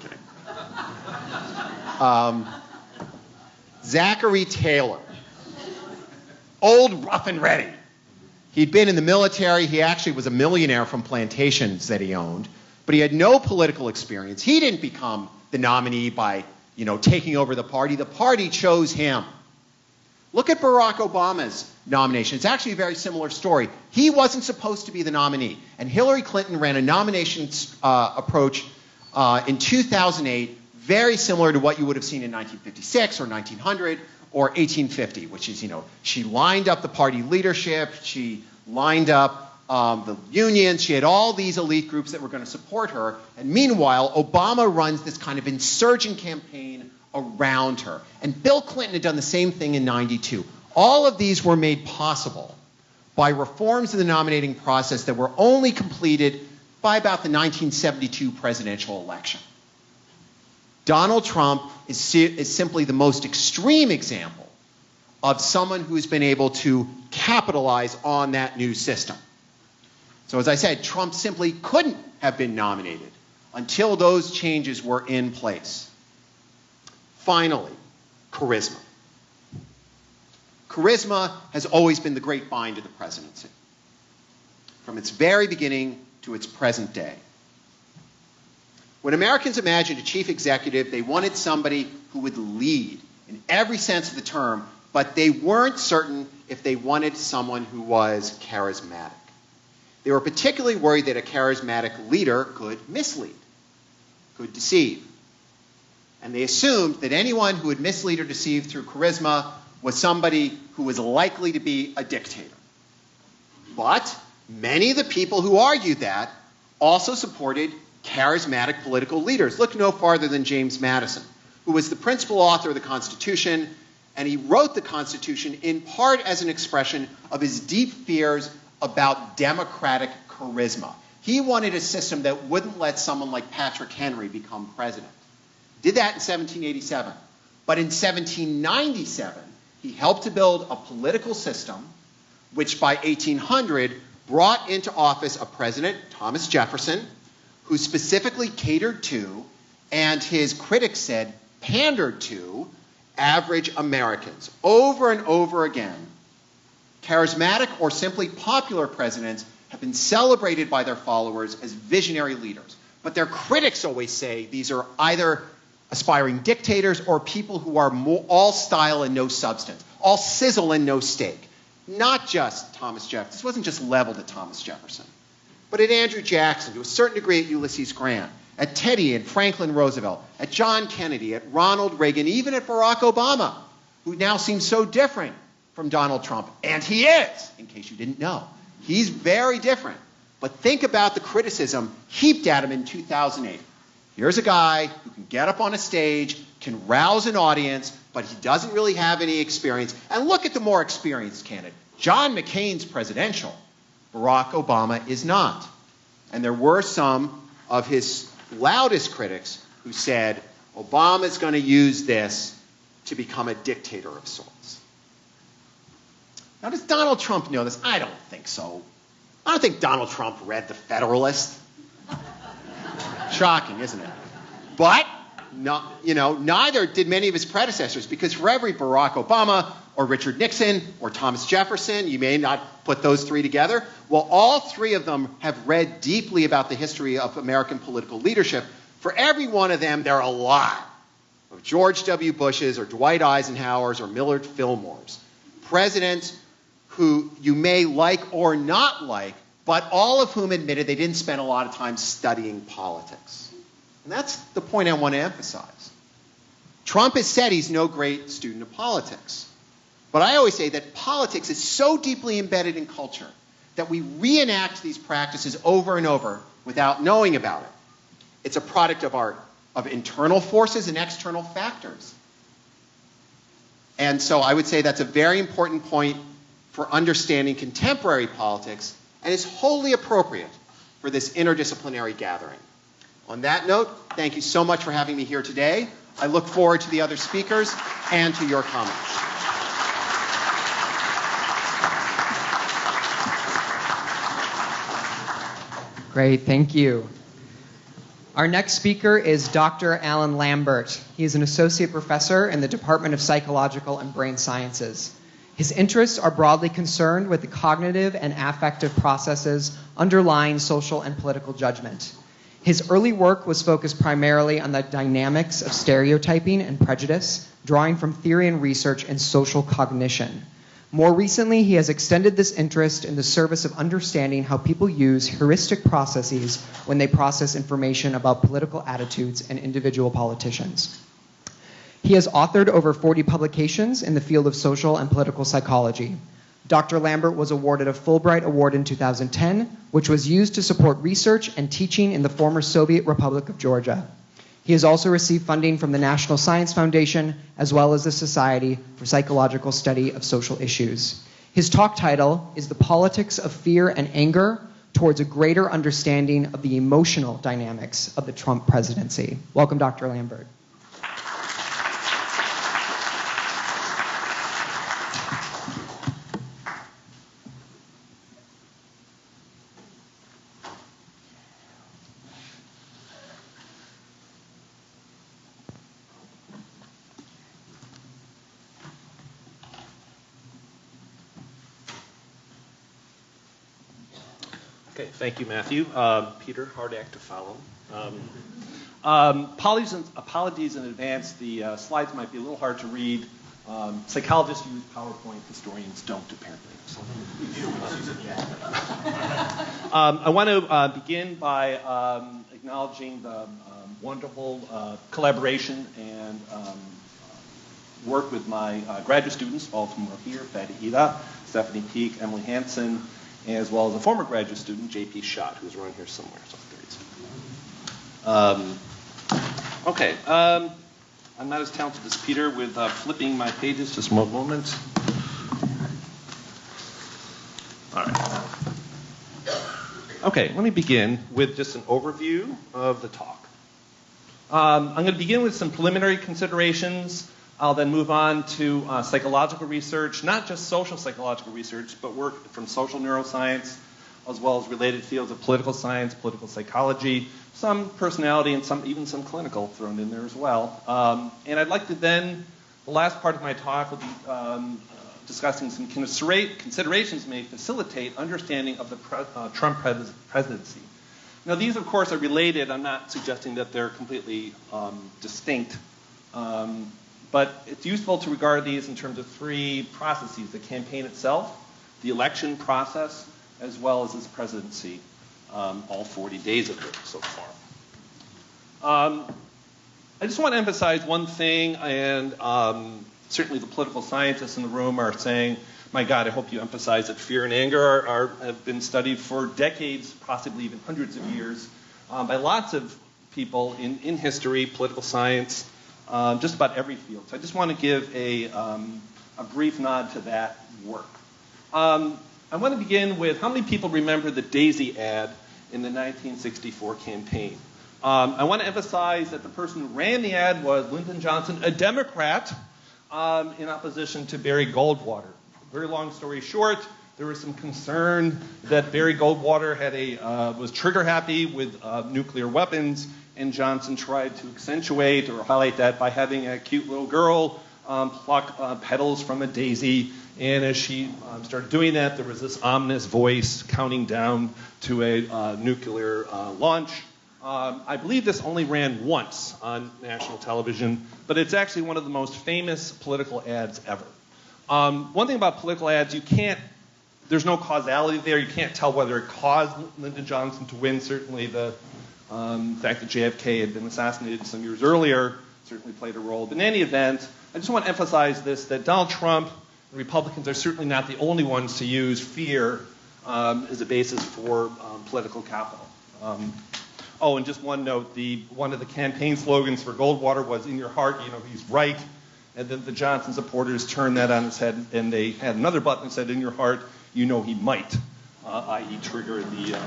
kidding. Zachary Taylor. Old rough and ready. He'd been in the military. He actually was a millionaire from plantations that he owned, but he had no political experience. He didn't become the nominee by, taking over the party. The party chose him. Look at Barack Obama's nomination. It's actually a very similar story. He wasn't supposed to be the nominee, and Hillary Clinton ran a nomination approach in 2008, very similar to what you would have seen in 1956 or 1900 or 1850, which is, she lined up the party leadership, she lined up the unions, she had all these elite groups that were going to support her, and meanwhile, Obama runs this kind of insurgent campaign around her. And Bill Clinton had done the same thing in '92. All of these were made possible by reforms in the nominating process that were only completed by about the 1972 presidential election. Donald Trump is simply the most extreme example of someone who's been able to capitalize on that new system. So as I said, Trump simply couldn't have been nominated until those changes were in place. Finally, charisma. Charisma has always been the great bind of the presidency, from its very beginning to its present day. When Americans imagined a chief executive, they wanted somebody who would lead in every sense of the term, but they weren't certain if they wanted someone who was charismatic. They were particularly worried that a charismatic leader could mislead, could deceive. And they assumed that anyone who would mislead or deceive through charisma was somebody who was likely to be a dictator. But many of the people who argued that also supported charismatic political leaders. Look no farther than James Madison, who was the principal author of the Constitution, and he wrote the Constitution in part as an expression of his deep fears about democratic charisma. He wanted a system that wouldn't let someone like Patrick Henry become president. Did that in 1787. But in 1797, he helped to build a political system which by 1800 brought into office a president, Thomas Jefferson, who specifically catered to, and his critics said pandered to, average Americans. Over and over again, charismatic or simply popular presidents have been celebrated by their followers as visionary leaders. But their critics always say these are either aspiring dictators or people who are all style and no substance, all sizzle and no steak. Not just Thomas Jefferson. This wasn't just leveled at Thomas Jefferson, but at Andrew Jackson, to a certain degree at Ulysses Grant, at Teddy and Franklin Roosevelt, at John Kennedy, at Ronald Reagan, even at Barack Obama, who now seems so different from Donald Trump. And he is, in case you didn't know. He's very different. But think about the criticism heaped at him in 2008. Here's a guy who can get up on a stage, can rouse an audience, but he doesn't really have any experience. And look at the more experienced candidate. John McCain's presidential. Barack Obama is not. And there were some of his loudest critics who said, Obama's going to use this to become a dictator of sorts. Now, does Donald Trump know this? I don't think so. I don't think Donald Trump read The Federalist. Shocking, isn't it? But, neither did many of his predecessors, because for every Barack Obama or Richard Nixon or Thomas Jefferson, you may not put those three together, well, all three of them have read deeply about the history of American political leadership. For every one of them, there are a lot of George W. Bush's or Dwight Eisenhower's or Millard Fillmore's, presidents who you may like or not like, but all of whom admitted they didn't spend a lot of time studying politics. And that's the point I want to emphasize. Trump has said he's no great student of politics. But I always say that politics is so deeply embedded in culture that we reenact these practices over and over without knowing about it. It's a product of internal forces and external factors. And so I would say that's a very important point for understanding contemporary politics, and is wholly appropriate for this interdisciplinary gathering. On that note, thank you so much for having me here today. I look forward to the other speakers and to your comments. Great, thank you. Our next speaker is Dr. Alan Lambert. He is an associate professor in the Department of Psychological and Brain Sciences. His interests are broadly concerned with the cognitive and affective processes underlying social and political judgment. His early work was focused primarily on the dynamics of stereotyping and prejudice, drawing from theory and research in social cognition. More recently, he has extended this interest in the service of understanding how people use heuristic processes when they process information about political attitudes and individual politicians. He has authored over 40 publications in the field of social and political psychology. Dr. Lambert was awarded a Fulbright Award in 2010, which was used to support research and teaching in the former Soviet Republic of Georgia. He has also received funding from the National Science Foundation, as well as the Society for Psychological Study of Social Issues. His talk title is The Politics of Fear and Anger Towards a Greater Understanding of the Emotional Dynamics of the Trump Presidency. Welcome, Dr. Lambert. Okay, thank you, Matthew. Peter, hard act to follow. Apologies in advance. The slides might be a little hard to read. Psychologists use PowerPoint, historians don't, apparently. So, I want to begin by acknowledging the wonderful collaboration and work with my graduate students, all of whom are here: Fatty Ida, Stephanie Peak, Emily Hansen, as well as a former graduate student, J.P. Schott, who's around here somewhere. So okay, I'm not as talented as Peter with flipping my pages. Just one moment. All right. Okay, let me begin with just an overview of the talk. I'm going to begin with some preliminary considerations. I'll then move on to psychological research, not just social psychological research, but work from social neuroscience, as well as related fields of political science, political psychology, some personality, and even some clinical thrown in there as well. And I'd like to then, the last part of my talk will be discussing some considerations may facilitate understanding of the Trump presidency. Now, these, of course, are related. I'm not suggesting that they're completely distinct. But it's useful to regard these in terms of three processes: the campaign itself, the election process, as well as his presidency, all 40 days of it so far. I just want to emphasize one thing, and certainly the political scientists in the room are saying, my God, I hope you emphasize that fear and anger have been studied for decades, possibly even hundreds of years, by lots of people in history, political science, just about every field. So I just want to give a brief nod to that work. I want to begin with how many people remember the Daisy ad in the 1964 campaign? I want to emphasize that the person who ran the ad was Lyndon Johnson, a Democrat, in opposition to Barry Goldwater. Very long story short, there was some concern that Barry Goldwater was trigger happy with nuclear weapons, and Johnson tried to accentuate or highlight that by having a cute little girl pluck petals from a daisy. And as she started doing that, there was this ominous voice counting down to a nuclear launch. I believe this only ran once on national television, but it's actually one of the most famous political ads ever. One thing about political ads, there's no causality there. You can't tell whether it caused Lyndon Johnson to win. Certainly the fact that JFK had been assassinated some years earlier certainly played a role. But in any event, I just want to emphasize this, that Donald Trump and Republicans are certainly not the only ones to use fear as a basis for political capital. And just one note, one of the campaign slogans for Goldwater was, "In your heart, you know he's right." And then the Johnson supporters turned that on its head, and they had another button that said, in your heart, you know he might, i.e. trigger the...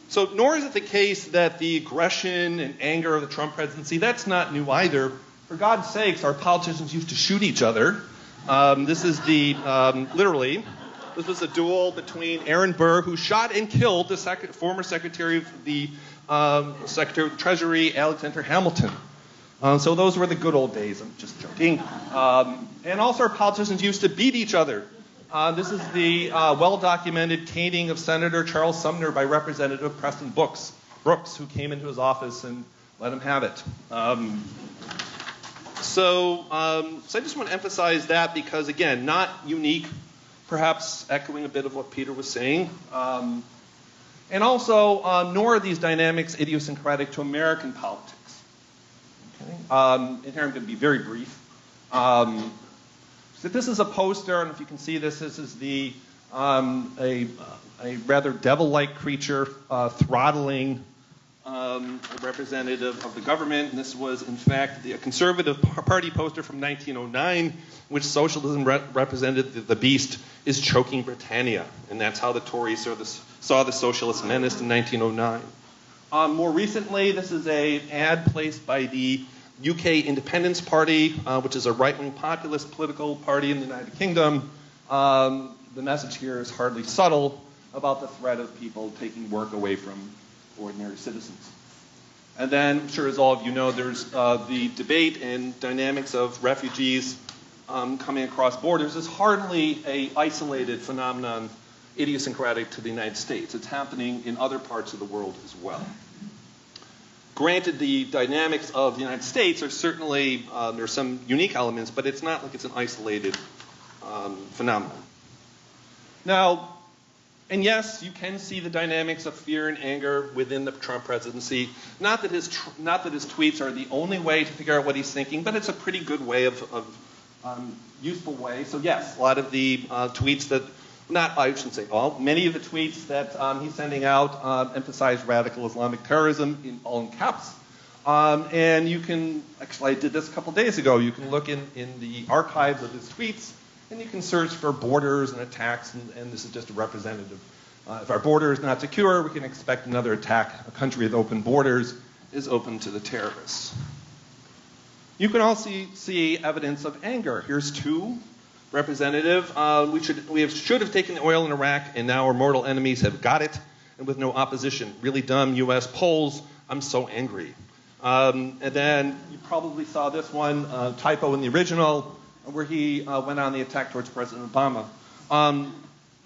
So nor is it the case that the aggression and anger of the Trump presidency, that's not new either. For God's sakes, our politicians used to shoot each other. This is literally, this was a duel between Aaron Burr, who shot and killed the former Secretary of the Treasury, Alexander Hamilton. So those were the good old days. I'm just joking. And also our politicians used to beat each other. This is the well-documented caning of Senator Charles Sumner by Representative Preston Brooks, who came into his office and let him have it. So I just want to emphasize that because, again, not unique, perhaps echoing a bit of what Peter was saying. And also, nor are these dynamics idiosyncratic to American politics. Okay? And here I'm going to be very brief. So this is a poster, and if you can see this, this is a rather devil-like creature throttling a representative of the government. And this was, in fact, a Conservative Party poster from 1909, which socialism represented the beast is choking Britannia. And that's how the Tories saw the socialist menace in 1909. More recently, this is an ad placed by the UK Independence Party, which is a right-wing populist political party in the United Kingdom. The message here is hardly subtle about the threat of people taking work away from ordinary citizens. And then, I'm sure as all of you know, there's the debate and dynamics of refugees coming across borders is hardly an isolated phenomenon idiosyncratic to the United States. It's happening in other parts of the world as well. Granted, the dynamics of the United States are certainly, there's some unique elements, but it's not like it's an isolated phenomenon. Now, and yes, you can see the dynamics of fear and anger within the Trump presidency. Not that his tweets are the only way to figure out what he's thinking, but it's a pretty good way of useful way. So yes, a lot of the tweets that, I shouldn't say all, many of the tweets that he's sending out emphasize radical Islamic terrorism all in caps. And you can, actually I did this a couple days ago, you can look in the archives of his tweets and you can search for borders and attacks, and this is just a representative. If our border is not secure, we can expect another attack. A country with open borders is open to the terrorists. You can also see evidence of anger. Here's two. Representative, we should have taken the oil in Iraq, and now our mortal enemies have got it, and with no opposition. Really dumb U.S. polls. I'm so angry. And then you probably saw this one, typo in the original, where he went on the attack towards President Obama.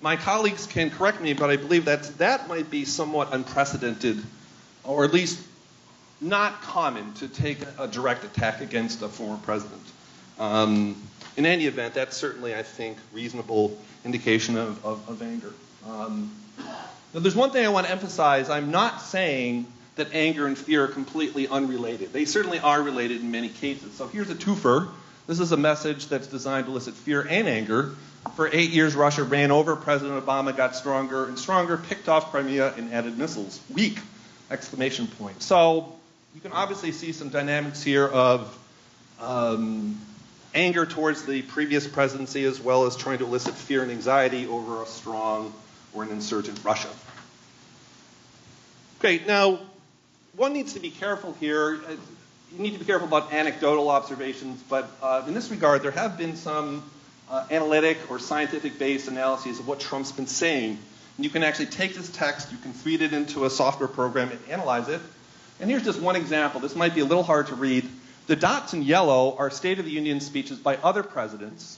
My colleagues can correct me, but I believe that might be somewhat unprecedented, or at least not common to take a direct attack against a former president. In any event, that's certainly, I think, reasonable indication of anger. Now, there's one thing I want to emphasize. I'm not saying that anger and fear are completely unrelated. They certainly are related in many cases. So here's a twofer. This is a message that's designed to elicit fear and anger. For 8 years, Russia ran over President Obama, got stronger and stronger, picked off Crimea, and added missiles. Weak! Exclamation point. So you can obviously see some dynamics here of anger towards the previous presidency, as well as trying to elicit fear and anxiety over a strong or an insurgent Russia. Okay, now, one needs to be careful here. You need to be careful about anecdotal observations, but in this regard, there have been some analytic or scientific-based analyses of what Trump's been saying. And you can actually take this text, you can feed it into a software program and analyze it. And here's just one example. This might be a little hard to read. The dots in yellow are State of the Union speeches by other presidents,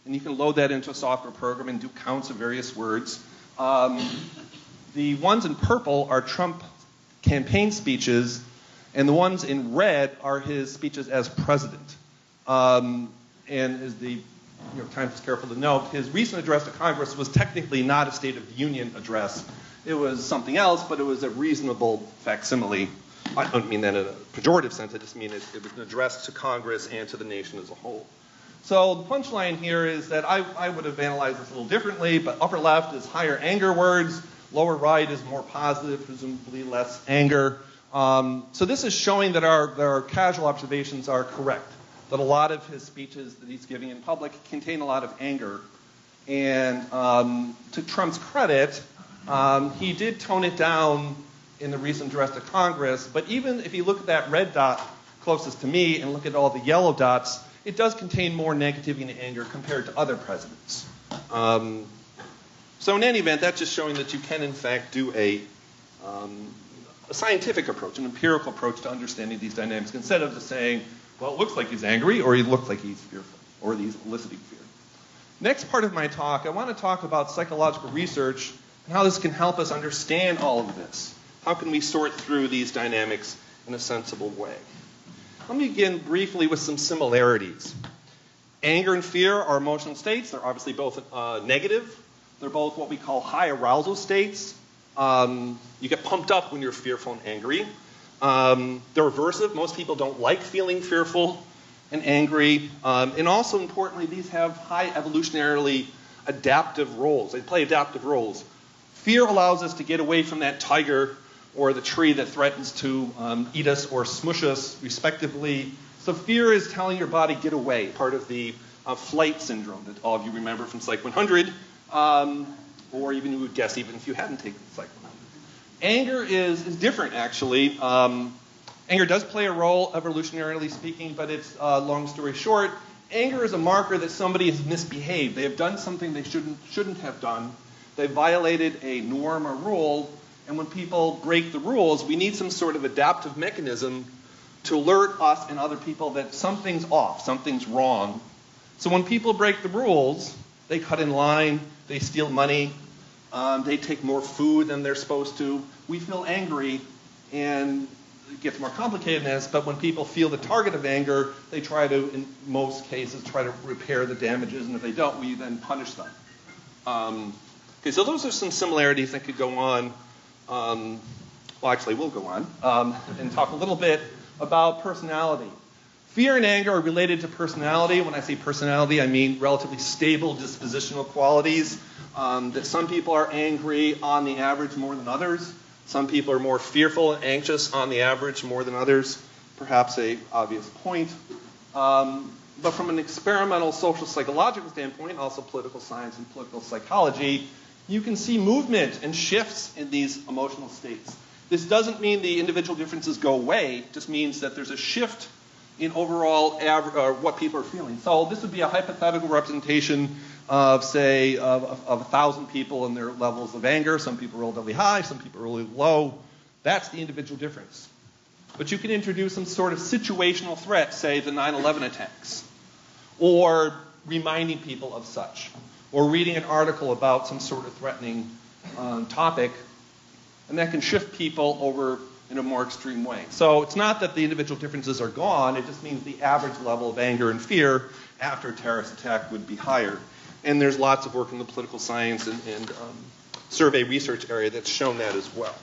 and you can load that into a software program and do counts of various words. The ones in purple are Trump campaign speeches, and the ones in red are his speeches as president. And as the New York Times is careful to note, his recent address to Congress was technically not a State of the Union address. It was something else, but it was a reasonable facsimile. I don't mean that in a pejorative sense. I just mean it was an address to Congress and to the nation as a whole. So the punchline here is that I would have analyzed this a little differently, but upper left is higher anger words, lower right is more positive, presumably less anger. So this is showing that our casual observations are correct, that a lot of his speeches that he's giving in public contain a lot of anger. And to Trump's credit, he did tone it down in the recent address to Congress, but even if you look at that red dot closest to me and look at all the yellow dots, it does contain more negativity and anger compared to other presidents. So in any event, that's just showing that you can, in fact, do a scientific approach, an empirical approach to understanding these dynamics, instead of just saying, well, it looks like he's angry, or he looks like he's fearful, or he's eliciting fear. Next part of my talk, I want to talk about psychological research and how this can help us understand all of this. How can we sort through these dynamics in a sensible way? Let me begin briefly with some similarities. Anger and fear are emotional states. They're obviously both negative. They're both what we call high arousal states. You get pumped up when you're fearful and angry. They're aversive. Most people don't like feeling fearful and angry. And also, importantly, these have high evolutionarily adaptive roles. They play adaptive roles. Fear allows us to get away from that tiger or the tree that threatens to eat us or smush us, respectively. So fear is telling your body, get away, part of the flight syndrome that all of you remember from Psych 100, or even you would guess even if you hadn't taken Psych 100. Anger is different, actually. Anger does play a role, evolutionarily speaking, but it's, long story short, anger is a marker that somebody has misbehaved. They have done something they shouldn't have done. They've violated a norm or rule, and when people break the rules, we need some sort of adaptive mechanism to alert us and other people that something's off, something's wrong. So when people break the rules, they cut in line, they steal money, they take more food than they're supposed to. We feel angry, and it gets more complicated than this, but when people feel the target of anger, they try to, in most cases, try to repair the damages, and if they don't, we then punish them. Okay, so those are some similarities that could go on. Well, actually, we'll go on and talk a little bit about personality. Fear and anger are related to personality. When I say personality, I mean relatively stable dispositional qualities. That some people are angry on the average more than others. Some people are more fearful and anxious on the average more than others. Perhaps an obvious point. But from an experimental social psychological standpoint, also political science and political psychology, you can see movement and shifts in these emotional states. This doesn't mean the individual differences go away. It just means that there's a shift in overall what people are feeling. So this would be a hypothetical representation of, say, of 1,000 people and their levels of anger. Some people are relatively high, some people are really low. That's the individual difference. But you can introduce some sort of situational threat, say the 9/11 attacks, or reminding people of such, or reading an article about some sort of threatening topic, and that can shift people over in a more extreme way. So it's not that the individual differences are gone, it just means the average level of anger and fear after a terrorist attack would be higher. And there's lots of work in the political science and survey research area that's shown that as well.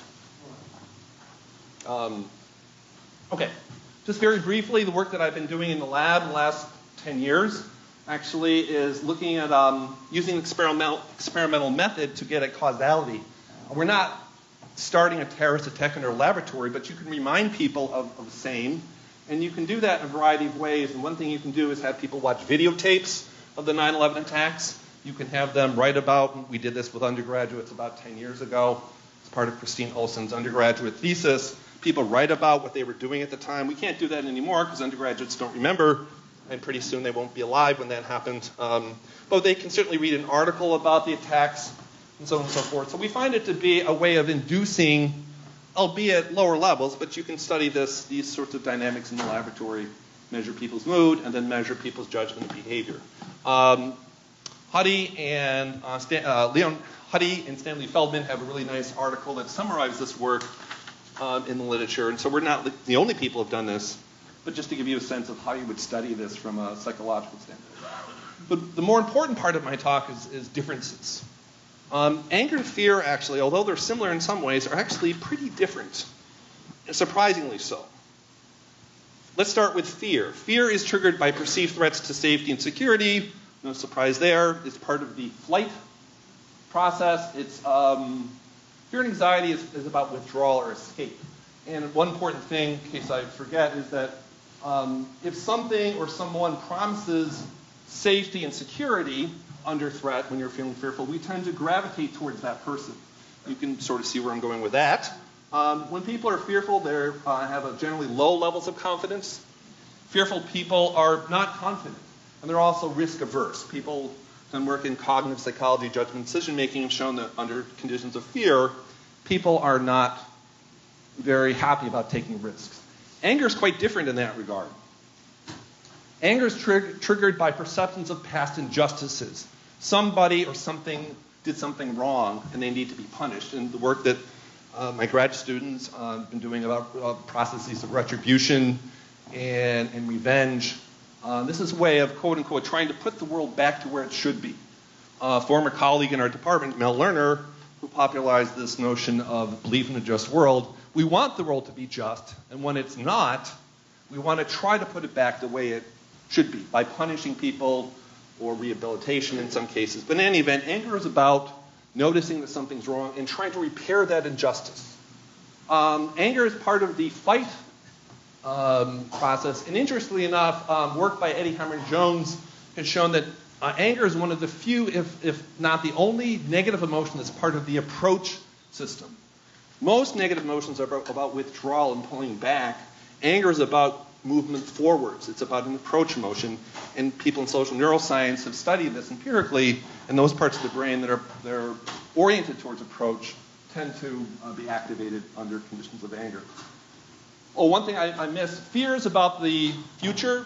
Okay, just very briefly, the work that I've been doing in the lab in the last 10 years actually is looking at using an experimental method to get at causality. We're not starting a terrorist attack in our laboratory, but you can remind people of the same, and you can do that in a variety of ways. And one thing you can do is have people watch videotapes of the 9/11 attacks. You can have them write about, we did this with undergraduates about 10 years ago, as part of Christine Olson's undergraduate thesis. People write about what they were doing at the time. We can't do that anymore because undergraduates don't remember, and pretty soon they won't be alive when that happened. But they can certainly read an article about the attacks and so on and so forth. So we find it to be a way of inducing, albeit lower levels, but you can study these sorts of dynamics in the laboratory, measure people's mood, and then measure people's judgment and behavior. Huddy and Leon Huddy and Stanley Feldman have a really nice article that summarizes this work in the literature. And so we're not the only people who have done this, but just to give you a sense of how you would study this from a psychological standpoint. But the more important part of my talk is differences. Anger and fear, actually, although they're similar in some ways, are actually pretty different, surprisingly so. Let's start with fear. Fear is triggered by perceived threats to safety and security. No surprise there. It's part of the flight process. Fear and anxiety is about withdrawal or escape. And one important thing, in case I forget, is that if something or someone promises safety and security under threat when you're feeling fearful, we tend to gravitate towards that person. You can sort of see where I'm going with that. When people are fearful, they have generally low levels of confidence. Fearful people are not confident, and they're also risk averse. People who work in cognitive psychology, judgment, decision making have shown that under conditions of fear, people are not very happy about taking risks. Anger is quite different in that regard. Anger is triggered by perceptions of past injustices. Somebody or something did something wrong and they need to be punished. And the work that my grad students have been doing about processes of retribution and revenge, this is a way of, quote unquote, trying to put the world back to where it should be. A former colleague in our department, Mel Lerner, who popularized this notion of belief in a just world, we want the world to be just, and when it's not, we want to try to put it back the way it should be, by punishing people or rehabilitation in some cases. But in any event, anger is about noticing that something's wrong and trying to repair that injustice. Anger is part of the fight process, and interestingly enough, work by Eddie Hammer-Jones has shown that anger is one of the few, if not the only, negative emotion that's part of the approach system. Most negative emotions are about withdrawal and pulling back. Anger is about movement forwards. It's about an approach emotion. And people in social neuroscience have studied this empirically, and those parts of the brain that are oriented towards approach tend to be activated under conditions of anger. Oh, one thing I missed, fear is about the future.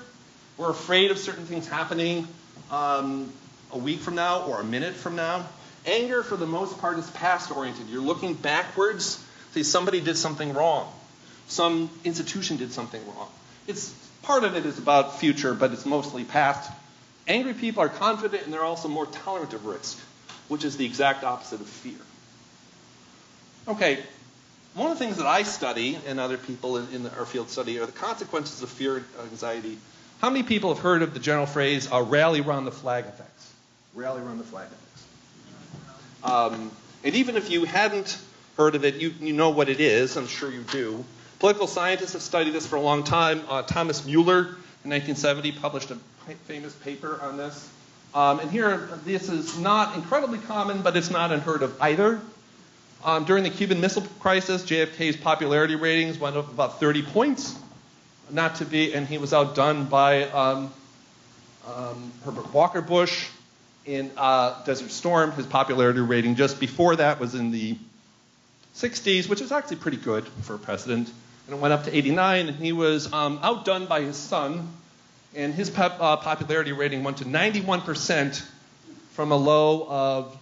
We're afraid of certain things happening a week from now or a minute from now. Anger, for the most part, is past-oriented. You're looking backwards. See, somebody did something wrong. Some institution did something wrong. Part of it is about future, but it's mostly past. Angry people are confident, and they're also more tolerant of risk, which is the exact opposite of fear. Okay, one of the things that I study, and other people in our field study, are the consequences of fear and anxiety. How many people have heard of the general phrase, rally around the flag effects? Rally around the flag effects. And even if you hadn't heard of it, you know what it is. I'm sure you do. Political scientists have studied this for a long time. Thomas Mueller in 1970 published a famous paper on this. And here, this is not incredibly common, but it's not unheard of either. During the Cuban Missile Crisis, JFK's popularity ratings went up about 30 points. And he was outdone by Herbert Walker Bush. In Desert Storm, his popularity rating just before that was in the 60s, which is actually pretty good for a president. And it went up to 89, and he was outdone by his son. And his popularity rating went to 91% from a low of,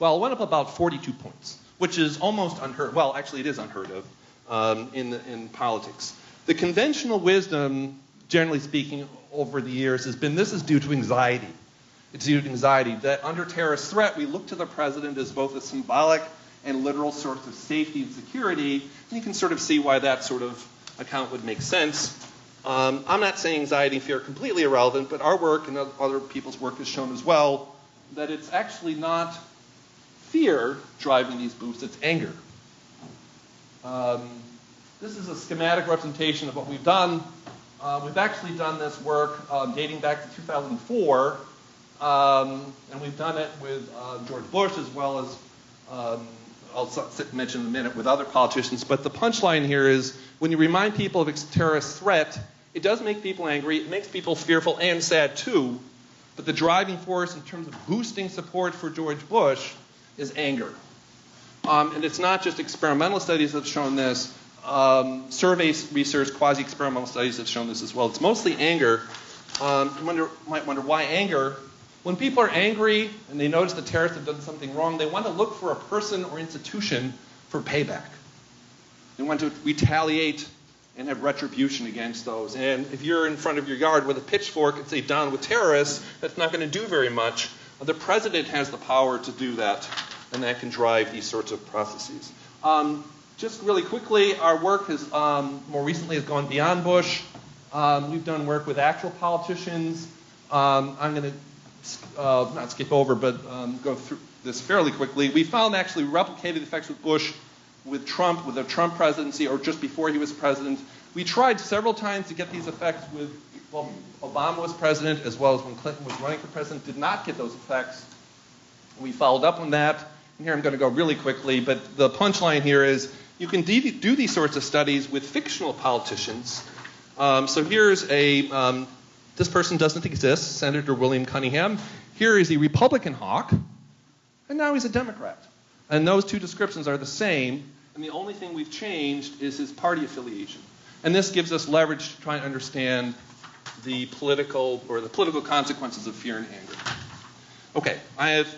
it went up about 42 points, which is almost unheard. Well, actually, it is unheard of in politics. The conventional wisdom, generally speaking, over the years has been this is due to anxiety. It's due to anxiety that under terrorist threat, we look to the president as both a symbolic and literal source of safety and security. And you can sort of see why that sort of account would make sense. I'm not saying anxiety and fear are completely irrelevant, but our work and other people's work has shown as well that it's actually not fear driving these boosts, it's anger. This is a schematic representation of what we've done. We've actually done this work dating back to 2004, and we've done it with George Bush as well as, I'll mention in a minute, with other politicians. But the punchline here is when you remind people of a terrorist threat, it does make people angry, it makes people fearful and sad too, but the driving force in terms of boosting support for George Bush is anger. And it's not just experimental studies that have shown this. Survey research, quasi-experimental studies have shown this as well. It's mostly anger. You might wonder why anger. When people are angry and they notice the terrorists have done something wrong, they want to look for a person or institution for payback. They want to retaliate and have retribution against those. And if you're in front of your yard with a pitchfork and say down with terrorists, that's not going to do very much. The president has the power to do that, and that can drive these sorts of processes. Just really quickly, our work has more recently has gone beyond Bush. We've done work with actual politicians. I'm going to not skip over, but go through this fairly quickly. We found actually replicated effects with Bush with Trump, with the Trump presidency, or just before he was president. We tried several times to get these effects with, well, Obama was president, as well as when Clinton was running for president, did not get those effects. We followed up on that. And here I'm going to go really quickly, but the punchline here is you can do these sorts of studies with fictional politicians. So here's this person doesn't exist, Senator William Cunningham. Here is a Republican hawk, and now he's a Democrat. And those two descriptions are the same, and the only thing we've changed is his party affiliation. And this gives us leverage to try and understand the political consequences of fear and anger. Okay, I have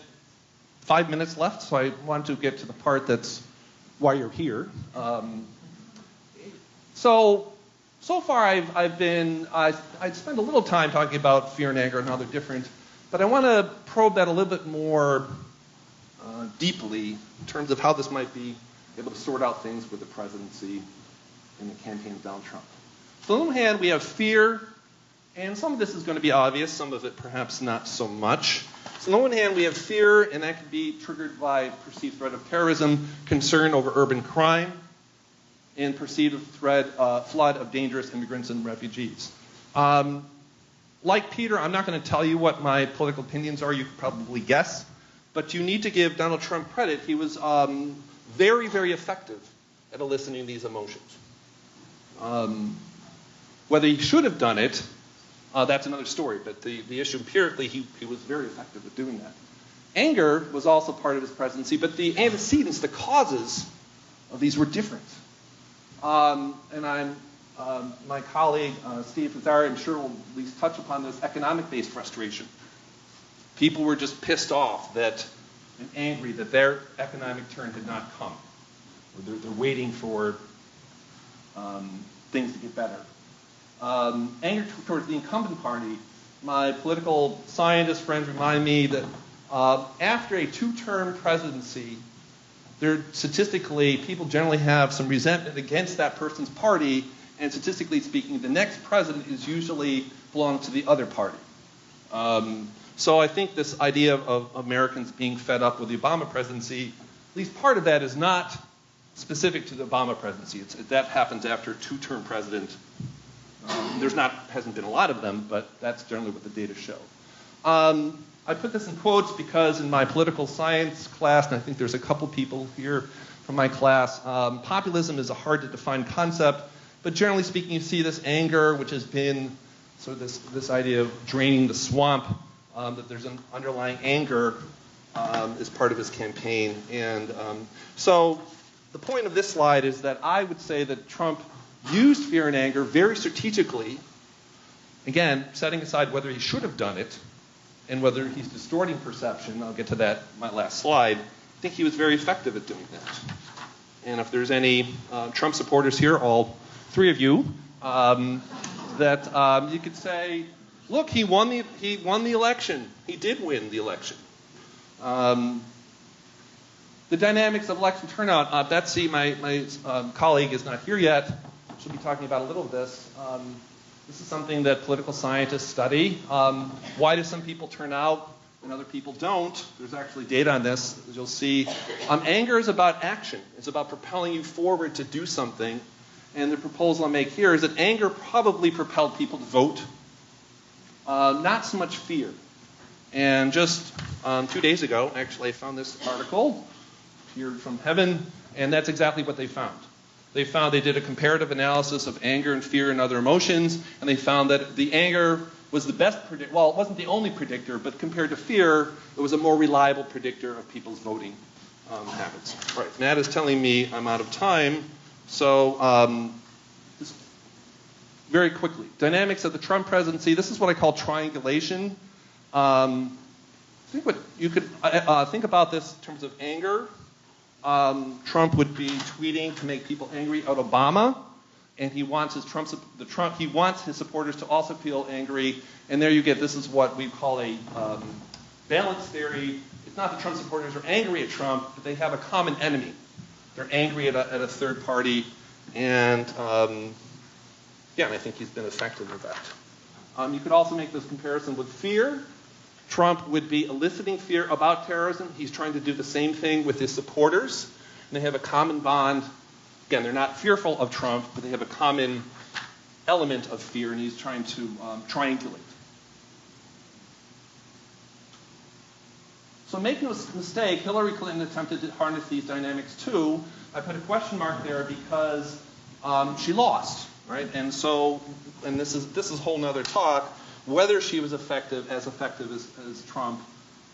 5 minutes left, so I want to get to the part that's why you're here. So far I spent a little time talking about fear and anger and how they're different, but I want to probe that a little bit more deeply in terms of how this might be able to sort out things with the presidency and the campaign of Donald Trump. So on the one hand, we have fear, and some of this is going to be obvious, some of it perhaps not so much. So on the one hand, we have fear, and that can be triggered by perceived threat of terrorism, concern over urban crime, and perceived flood of dangerous immigrants and refugees. Like Peter, I'm not going to tell you what my political opinions are. You can probably guess. But you need to give Donald Trump credit. He was very, very effective at eliciting these emotions. Whether he should have done it, that's another story. But the issue empirically, he was very effective at doing that. Anger was also part of his presidency, but the antecedents, the causes of these were different. And my colleague, Steve Fazzari, I'm sure will at least touch upon this economic-based frustration. People were just pissed off and angry that their economic turn had not come. Or they're waiting for things to get better. Anger towards the incumbent party. My political scientist friends remind me that after a two-term presidency, statistically, people generally have some resentment against that person's party, and statistically speaking, the next president is usually belongs to the other party. So I think this idea of Americans being fed up with the Obama presidency, at least part of that is not specific to the Obama presidency. That happens after a two-term president. Hasn't been a lot of them, but that's generally what the data show. I put this in quotes because in my political science class, and I think there's a couple people here from my class, populism is a hard to define concept, but generally speaking, you see this anger, which has been sort of this idea of draining the swamp, that there's an underlying anger as part of his campaign. And so the point of this slide is that I would say that Trump used fear and anger very strategically, again, setting aside whether he should have done it and whether he's distorting perception. I'll get to that in my last slide. I think he was very effective at doing that. And if there's any Trump supporters here, all three of you, that you could say, look, he won the election. He did win the election. The dynamics of election turnout. Betsy, my colleague, is not here yet. She'll be talking about a little of this. This is something that political scientists study. Why do some people turn out and other people don't? There's actually data on this, as you'll see. Anger is about action. It's about propelling you forward to do something. And the proposal I make here is that anger probably propelled people to vote, not so much fear. And just 2 days ago, actually, I found this article here from Heaven, and that's exactly what they found. They did a comparative analysis of anger and fear and other emotions, and they found that the anger was the best predictor. Well, it wasn't the only predictor, but compared to fear, it was a more reliable predictor of people's voting habits. All right, Matt is telling me I'm out of time, so just very quickly. Dynamics of the Trump presidency. This is what I call triangulation. I think what you could think about this in terms of anger. Trump would be tweeting to make people angry at Obama, and he wants his supporters to also feel angry. And there you get, this is what we call a balance theory. It's not that Trump supporters are angry at Trump, but they have a common enemy. They're angry at a third party, and and I think he's been effective with that. You could also make this comparison with fear. Trump would be eliciting fear about terrorism. He's trying to do the same thing with his supporters. and they have a common bond. Again, they're not fearful of Trump, but they have a common element of fear, and he's trying to triangulate. So make no mistake, Hillary Clinton attempted to harness these dynamics too. I put a question mark there because she lost, right? And so, and this is a whole nother talk, whether she was as effective as Trump.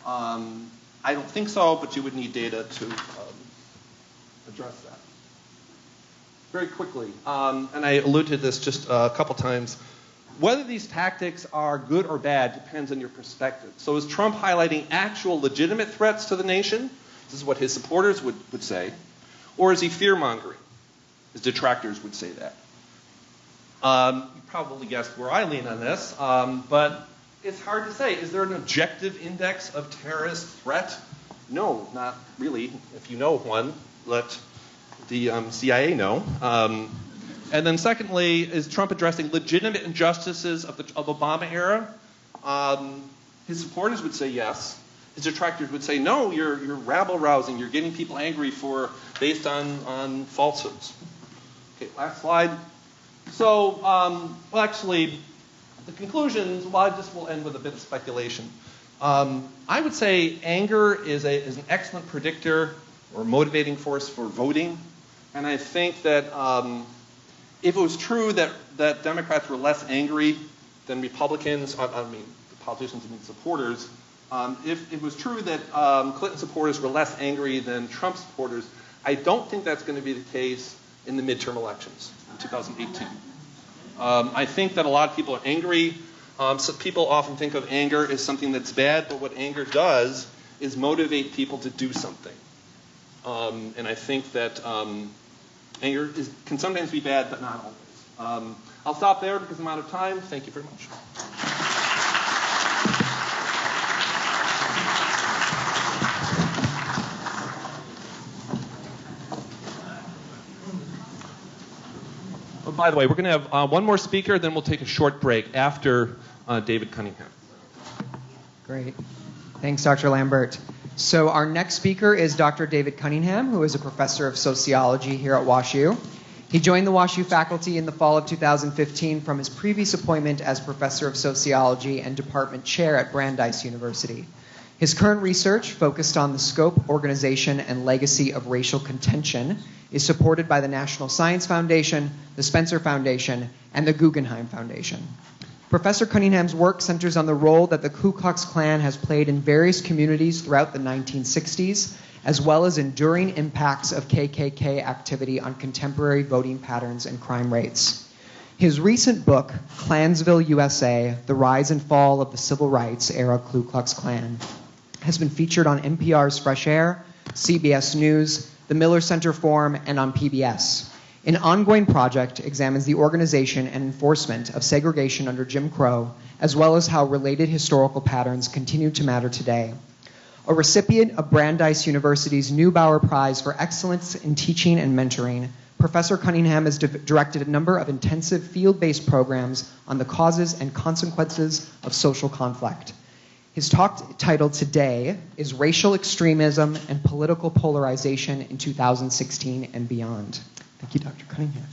I don't think so, but you would need data to address that. Very quickly, and I alluded to this just a couple times, whether these tactics are good or bad depends on your perspective. So is Trump highlighting actual legitimate threats to the nation? This is what his supporters would say. Or is he fear-mongering? His detractors would say that. You probably guessed where I lean on this, but it's hard to say. Is there an objective index of terrorist threat? No, not really. If you know one, let the CIA know. And then secondly, is Trump addressing legitimate injustices of Obama era? His supporters would say yes. His detractors would say, no, you're rabble-rousing. You're getting people angry based on falsehoods. Okay, last slide. So, well, actually, the conclusions, well, I just will end with a bit of speculation. I would say anger is an excellent predictor or motivating force for voting. And I think that if it was true that Democrats were less angry than Republicans, the politicians, supporters, if it was true that Clinton supporters were less angry than Trump supporters, I don't think that's going to be the case in the midterm elections in 2018. I think that a lot of people are angry. So people often think of anger as something that's bad, but what anger does is motivate people to do something. And I think that anger can sometimes be bad, but not always. I'll stop there because I'm out of time. Thank you very much. Oh, by the way, we're going to have one more speaker, then we'll take a short break after David Cunningham. Great. Thanks, Dr. Lambert. So our next speaker is Dr. David Cunningham, who is a professor of sociology here at WashU. He joined the WashU faculty in the fall of 2015 from his previous appointment as professor of sociology and department chair at Brandeis University. His current research, focused on the scope, organization, and legacy of racial contention, is supported by the National Science Foundation, the Spencer Foundation, and the Guggenheim Foundation. Professor Cunningham's work centers on the role that the Ku Klux Klan has played in various communities throughout the 1960s, as well as enduring impacts of KKK activity on contemporary voting patterns and crime rates. His recent book, Klansville, USA, The Rise and Fall of the Civil Rights Era Ku Klux Klan, has been featured on NPR's Fresh Air, CBS News, the Miller Center Forum, and on PBS. An ongoing project examines the organization and enforcement of segregation under Jim Crow, as well as how related historical patterns continue to matter today. A recipient of Brandeis University's Neubauer Prize for Excellence in Teaching and Mentoring, Professor Cunningham has directed a number of intensive field-based programs on the causes and consequences of social conflict. His talk titled today is Racial Extremism and Political Polarization in 2016 and Beyond. Thank you, Dr. Cunningham.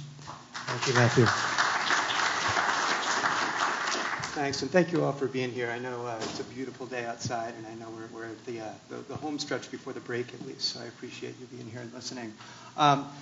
Thank you, Matthew. Thanks, and thank you all for being here. I know it's a beautiful day outside, and I know we're at the home stretch before the break at least, so I appreciate you being here and listening.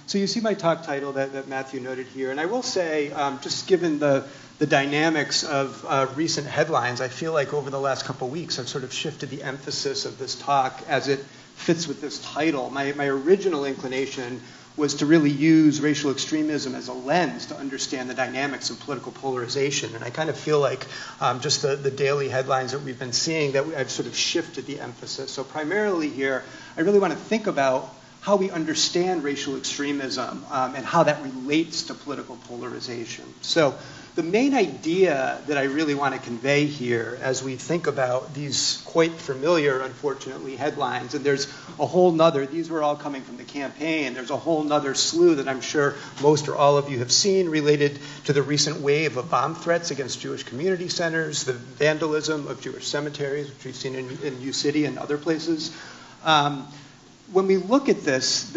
So you see my talk title that Matthew noted here, and I will say, just given the dynamics of recent headlines, I feel like over the last couple of weeks I've sort of shifted the emphasis of this talk as it fits with this title. My original inclination was to really use racial extremism as a lens to understand the dynamics of political polarization. And I kind of feel like just the daily headlines that we've been seeing, that I've sort of shifted the emphasis. So primarily here, I really want to think about how we understand racial extremism and how that relates to political polarization. So the main idea that I really want to convey here as we think about these quite familiar, unfortunately, headlines, and there's a whole nother, these were all coming from the campaign, there's a whole nother slew that I'm sure most or all of you have seen related to the recent wave of bomb threats against Jewish community centers, the vandalism of Jewish cemeteries, which we've seen in U City and other places. When we look at this,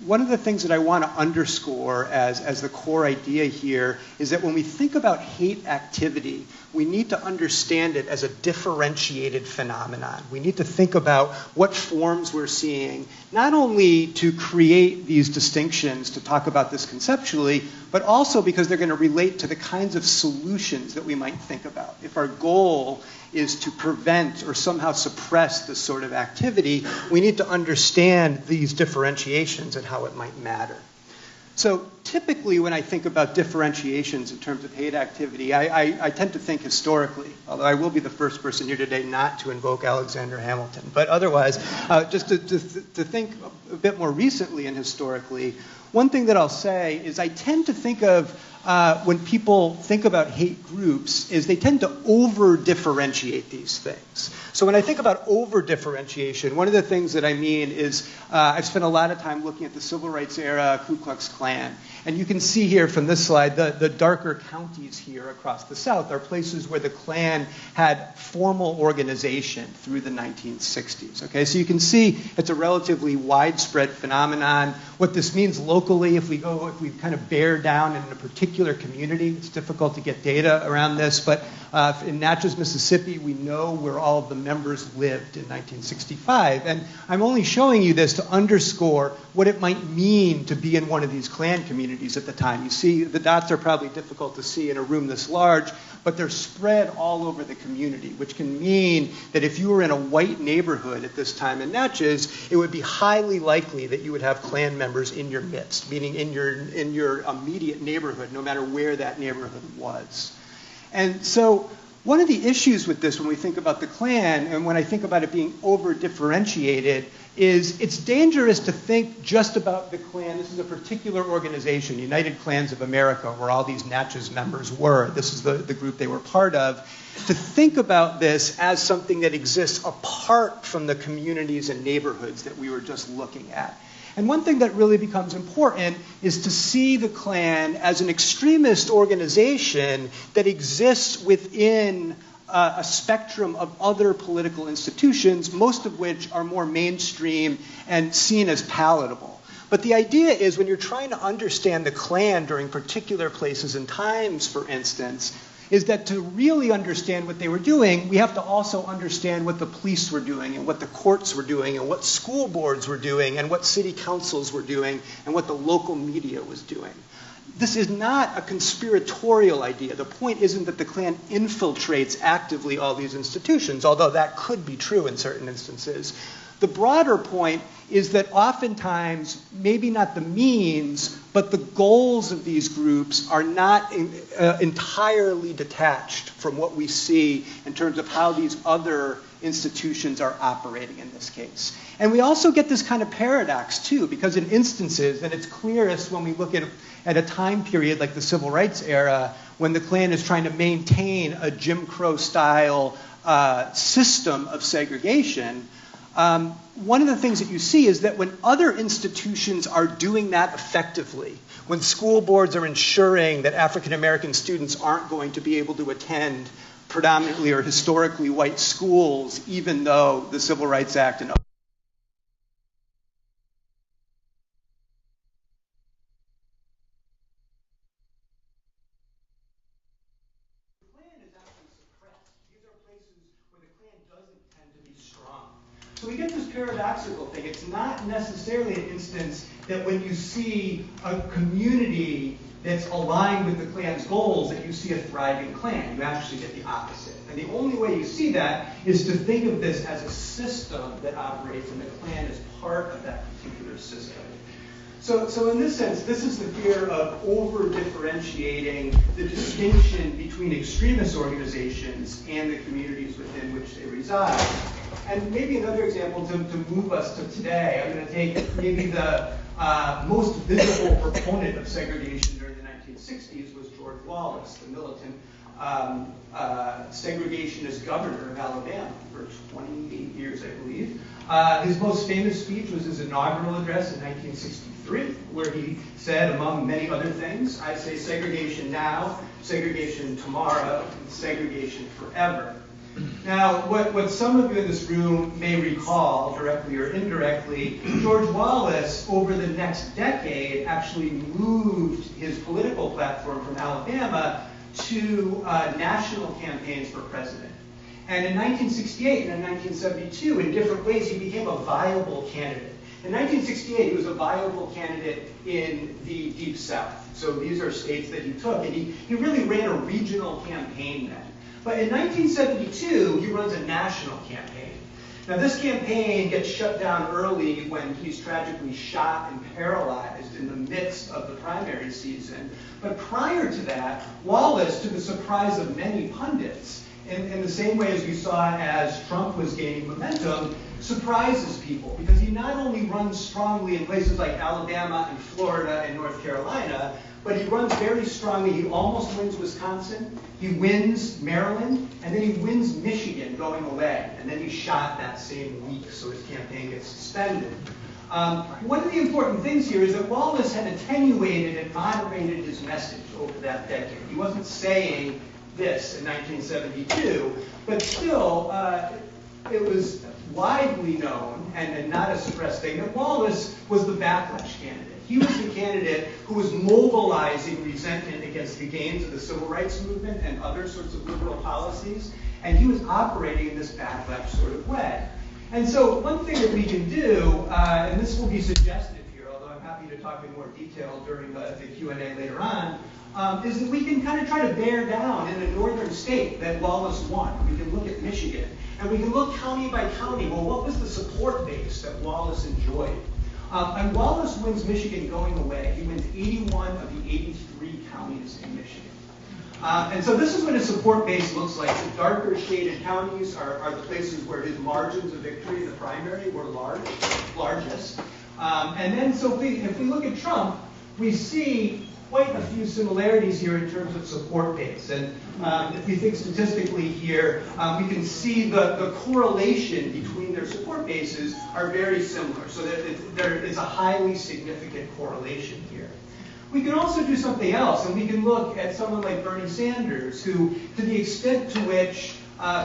one of the things that I want to underscore as the core idea here is that when we think about hate activity, we need to understand it as a differentiated phenomenon. We need to think about what forms we're seeing, not only to create these distinctions, to talk about this conceptually, but also because they're going to relate to the kinds of solutions that we might think about. If our goal is to prevent or somehow suppress this sort of activity, we need to understand these differentiations and how it might matter. So typically when I think about differentiations in terms of hate activity, I tend to think historically, although I will be the first person here today not to invoke Alexander Hamilton. But otherwise, just to think a bit more recently and historically, one thing that I'll say is I tend to think of when people think about hate groups is they tend to over-differentiate these things. So when I think about over-differentiation, one of the things that I mean is I've spent a lot of time looking at the Civil Rights era Ku Klux Klan. And you can see here from this slide, the darker counties here across the South are places where the Klan had formal organization through the 1960s. Okay, so you can see it's a relatively widespread phenomenon. What this means locally, if we kind of bear down in a particular community, it's difficult to get data around this, but in Natchez, Mississippi, we know where all of the members lived in 1965. And I'm only showing you this to underscore what it might mean to be in one of these Klan communities at the time. You see, the dots are probably difficult to see in a room this large, but they're spread all over the community, which can mean that if you were in a white neighborhood at this time in Natchez, it would be highly likely that you would have Klan members in your midst, meaning in your immediate neighborhood, no matter where that neighborhood was. And so one of the issues with this when we think about the Klan and when I think about it being over-differentiated is it's dangerous to think just about the Klan. This is a particular organization, United Klans of America, where all these Natchez members were. This is the group they were part of. To think about this as something that exists apart from the communities and neighborhoods that we were just looking at. And one thing that really becomes important is to see the Klan as an extremist organization that exists within a spectrum of other political institutions, most of which are more mainstream and seen as palatable. But the idea is when you're trying to understand the Klan during particular places and times, for instance, is that to really understand what they were doing, we have to also understand what the police were doing and what the courts were doing and what school boards were doing and what city councils were doing and what the local media was doing. This is not a conspiratorial idea. The point isn't that the Klan infiltrates actively all these institutions, although that could be true in certain instances. The broader point is that oftentimes, maybe not the means, but the goals of these groups are not entirely detached from what we see in terms of how these other institutions are operating in this case. And we also get this kind of paradox, too, because in instances, and it's clearest when we look at a time period like the Civil Rights era, when the Klan is trying to maintain a Jim Crow-style system of segregation, one of the things that you see is that when other institutions are doing that effectively, when school boards are ensuring that African American students aren't going to be able to attend predominantly or historically white schools, even though the Civil Rights Act and so we get this paradoxical thing. It's not necessarily an instance that when you see a community that's aligned with the Klan's goals that you see a thriving Klan. You actually get the opposite. And the only way you see that is to think of this as a system that operates, and the Klan is part of that particular system. So in this sense, this is the fear of over-differentiating the distinction between extremist organizations and the communities within which they reside. And maybe another example to move us to today, I'm going to take maybe the most visible proponent of segregation during the 1960s was George Wallace, the militant segregationist governor of Alabama for 28 years, I believe. His most famous speech was his inaugural address in 1963, where he said, among many other things, I say segregation now, segregation tomorrow, and segregation forever. Now, what some of you in this room may recall, directly or indirectly, George Wallace, over the next decade, actually moved his political platform from Alabama to national campaigns for president. And in 1968 and in 1972, in different ways, he became a viable candidate. In 1968, he was a viable candidate in the Deep South. So these are states that he took, and he really ran a regional campaign then. But in 1972, he runs a national campaign. Now this campaign gets shut down early when he's tragically shot and paralyzed in the midst of the primary season. But prior to that, Wallace, to the surprise of many pundits, in the same way as we saw as Trump was gaining momentum, surprises people because he not only runs strongly in places like Alabama and Florida and North Carolina, but he runs very strongly. He almost wins Wisconsin, he wins Maryland, and then he wins Michigan going away. And then he's shot that same week, so his campaign gets suspended. One of the important things here is that Wallace had attenuated and moderated his message over that decade. He wasn't saying this in 1972, but still, it was widely known and not a suppressed thing that Wallace was the backlash candidate. He was the candidate who was mobilizing resentment against the gains of the civil rights movement and other sorts of liberal policies, and he was operating in this backlash sort of way. And so one thing that we can do, and this will be suggestive here, although I'm happy to talk in more detail during the Q&A later on, is that we can kind of try to bear down in a northern state that Wallace won. We can look at Michigan, and we can look county by county. Well, what was the support base that Wallace enjoyed? And Wallace wins Michigan going away. He wins 81 of the 83 counties in Michigan. And so this is what his support base looks like. The darker shaded counties are the places where his margins of victory in the primary were largest. And then so if we look at Trump, we see quite a few similarities here in terms of support base. And if we think statistically here, we can see the correlation between their support bases are very similar. So that there is a highly significant correlation here. We can also do something else, and we can look at someone like Bernie Sanders, who, to the extent to which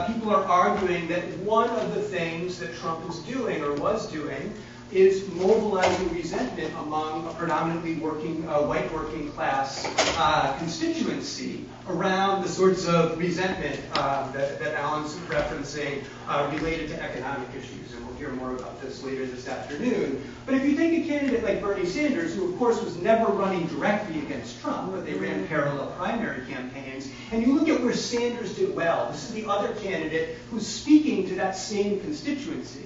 people are arguing that one of the things that Trump is doing or was doing is mobilizing resentment among a predominantly white working class constituency around the sorts of resentment that Alan's referencing related to economic issues. And we'll hear more about this later this afternoon. But if you take a candidate like Bernie Sanders, who of course was never running directly against Trump, but they ran parallel primary campaigns, and you look at where Sanders did well, this is the other candidate who's speaking to that same constituency.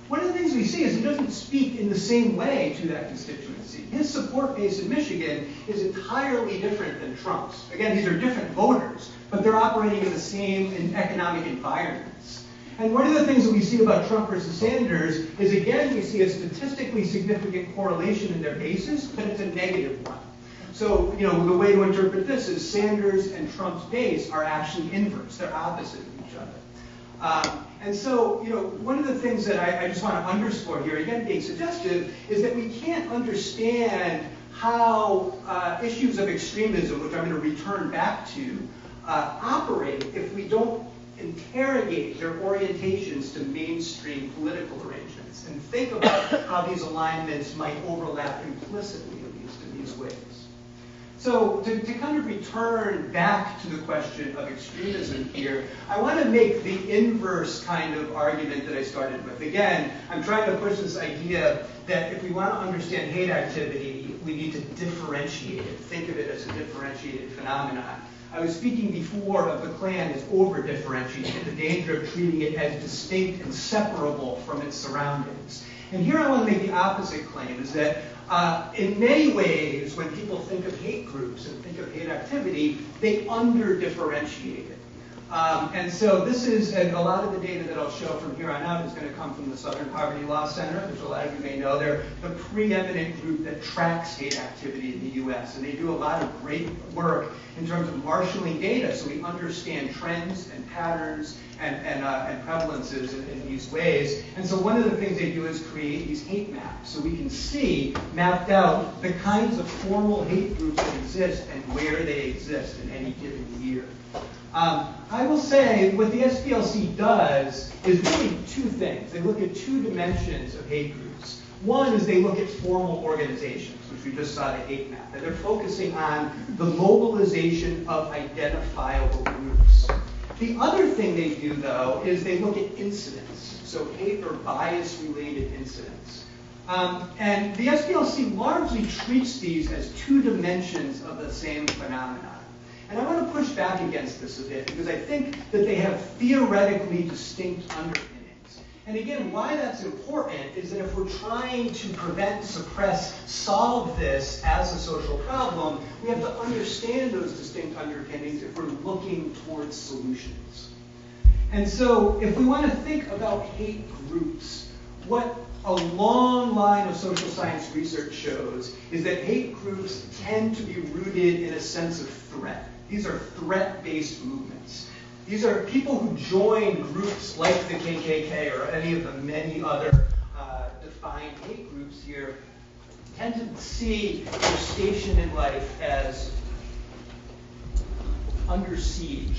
One of the things we see is he doesn't speak in the same way to that constituency. His support base in Michigan is entirely different than Trump's. Again, these are different voters, but they're operating in the same economic environments. And one of the things that we see about Trump versus Sanders is, again, we see a statistically significant correlation in their bases, but it's a negative one. So, the way to interpret this is Sanders and Trump's base are actually inverse. They're opposite of each other. And so, one of the things that I just want to underscore here, again being suggestive, is that we can't understand how issues of extremism, which I'm going to return back to, operate if we don't interrogate their orientations to mainstream political arrangements and think about how these alignments might overlap implicitly, at least in these ways. So to kind of return back to the question of extremism here, I want to make the inverse kind of argument that I started with. Again, I'm trying to push this idea that if we want to understand hate activity, we need to differentiate it, think of it as a differentiated phenomenon. I was speaking before of the Klan as over-differentiated, the danger of treating it as distinct and separable from its surroundings. And here I want to make the opposite claim, is that in many ways, when people think of hate groups and think of hate activity, they under-differentiate it. And so this is, and a lot of the data that I'll show from here on out is going to come from the Southern Poverty Law Center, which a lot of you may know. They're the preeminent group that tracks hate activity in the U.S. And they do a lot of great work in terms of marshaling data so we understand trends and patterns and prevalences in these ways. And so one of the things they do is create these hate maps so we can see, mapped out, the kinds of formal hate groups that exist and where they exist in any given year. I will say what the SPLC does is really two things. They look at two dimensions of hate groups. One is they look at formal organizations, which we just saw the hate map, and they're focusing on the mobilization of identifiable groups. The other thing they do, though, is they look at incidents, so hate or bias-related incidents. And the SPLC largely treats these as two dimensions of the same phenomenon. And I want to push back against this a bit because I think that they have theoretically distinct underpinnings. And again, why that's important is that if we're trying to prevent, suppress, solve this as a social problem, we have to understand those distinct underpinnings if we're looking towards solutions. And so if we want to think about hate groups, what a long line of social science research shows is that hate groups tend to be rooted in a sense of threat. These are threat-based movements. These are people who join groups like the KKK or any of the many other defined hate groups here, tend to see their station in life as under siege,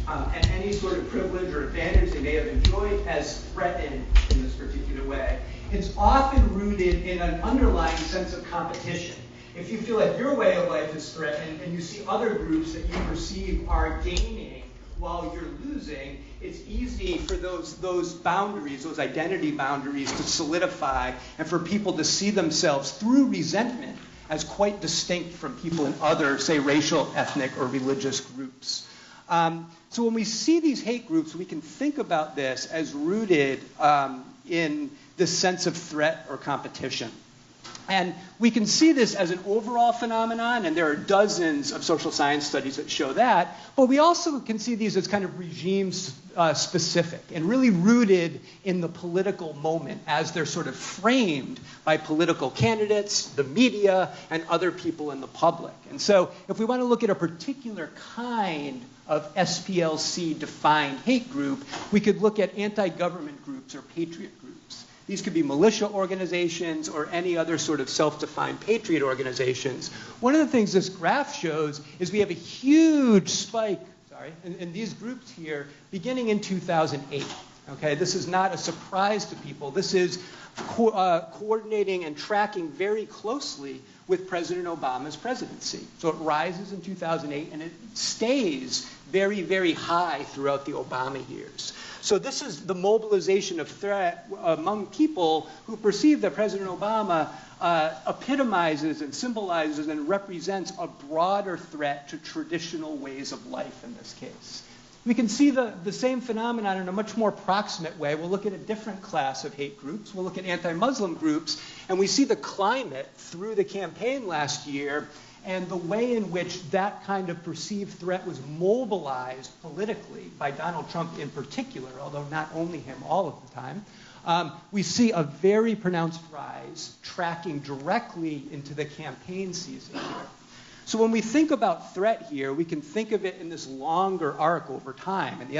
and any sort of privilege or advantage they may have enjoyed as threatened in this particular way. It's often rooted in an underlying sense of competition. If you feel like your way of life is threatened and you see other groups that you perceive are gaining while you're losing, it's easy for those boundaries, those identity boundaries, to solidify and for people to see themselves through resentment as quite distinct from people in other, say, racial, ethnic, or religious groups. So when we see these hate groups, we can think about this as rooted in this sense of threat or competition. And we can see this as an overall phenomenon, and there are dozens of social science studies that show that, but we also can see these as kind of regime-specific and really rooted in the political moment as they're sort of framed by political candidates, the media, and other people in the public. And so if we want to look at a particular kind of SPLC-defined hate group, we could look at anti-government groups or patriot groups. These could be militia organizations or any other sort of self-defined patriot organizations. One of the things this graph shows is we have a huge spike, in these groups here beginning in 2008. Okay, this is not a surprise to people. This is coordinating and tracking very closely with President Obama's presidency. So it rises in 2008 and it stays very, very high throughout the Obama years. So this is the mobilization of threat among people who perceive that President Obama epitomizes and symbolizes and represents a broader threat to traditional ways of life in this case. We can see the same phenomenon in a much more proximate way. We'll look at a different class of hate groups. We'll look at anti-Muslim groups, and we see the climate through the campaign last year and the way in which that kind of perceived threat was mobilized politically by Donald Trump in particular, although not only him all of the time. We see a very pronounced rise tracking directly into the campaign season here. So when we think about threat here, we can think of it in this longer arc over time. And the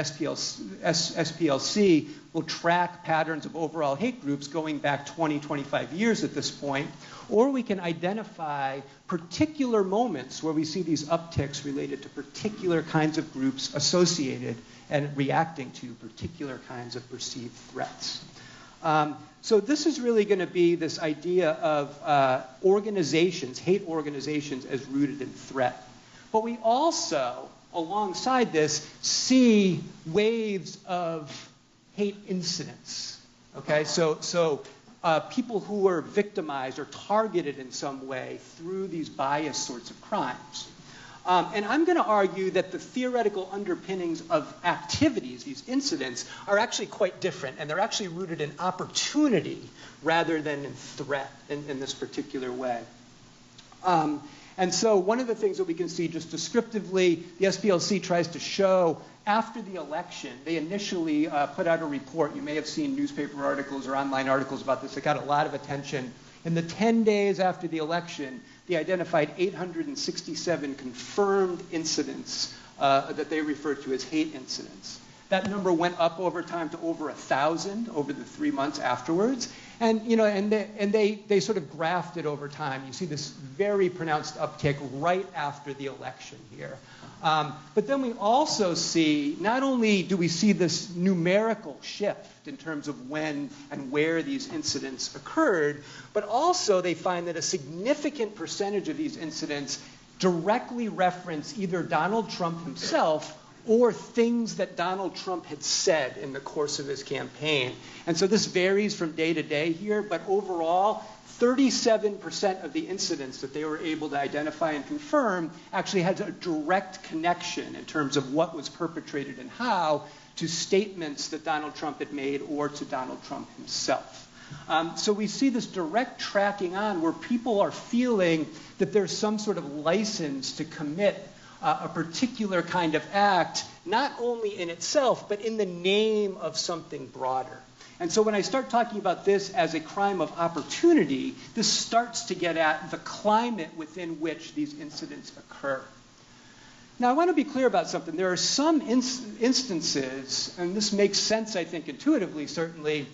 SPLC will track patterns of overall hate groups going back 20, 25 years at this point. Or we can identify particular moments where we see these upticks related to particular kinds of groups associated and reacting to particular kinds of perceived threats. So this is really going to be this idea of organizations, hate organizations, as rooted in threat. But we also, alongside this, see waves of hate incidents. Okay, so people who are victimized or targeted in some way through these biased sorts of crimes. And I'm going to argue that the theoretical underpinnings of activities, these incidents, are actually quite different, and they're actually rooted in opportunity rather than in threat in this particular way. And so one of the things that we can see just descriptively, the SPLC tries to show after the election, they initially put out a report. You may have seen newspaper articles or online articles about this that got a lot of attention. In the 10 days after the election, they identified 867 confirmed incidents that they refer to as hate incidents. That number went up over time to over 1,000 over the 3 months afterwards. And, you know, and they sort of graphed it over time. You see this very pronounced uptick right after the election here. But then we also see, not only do we see this numerical shift in terms of when and where these incidents occurred, but also they find that a significant percentage of these incidents directly reference either Donald Trump himself or things that Donald Trump had said in the course of his campaign. And so this varies from day to day here, but overall, 37% of the incidents that they were able to identify and confirm actually had a direct connection in terms of what was perpetrated and how to statements that Donald Trump had made or to Donald Trump himself. So we see this direct tracking on where people are feeling that there's some sort of license to commit a particular kind of act, not only in itself, but in the name of something broader. And so when I start talking about this as a crime of opportunity, this starts to get at the climate within which these incidents occur. Now, I want to be clear about something. There are some instances, and this makes sense, I think, intuitively, certainly,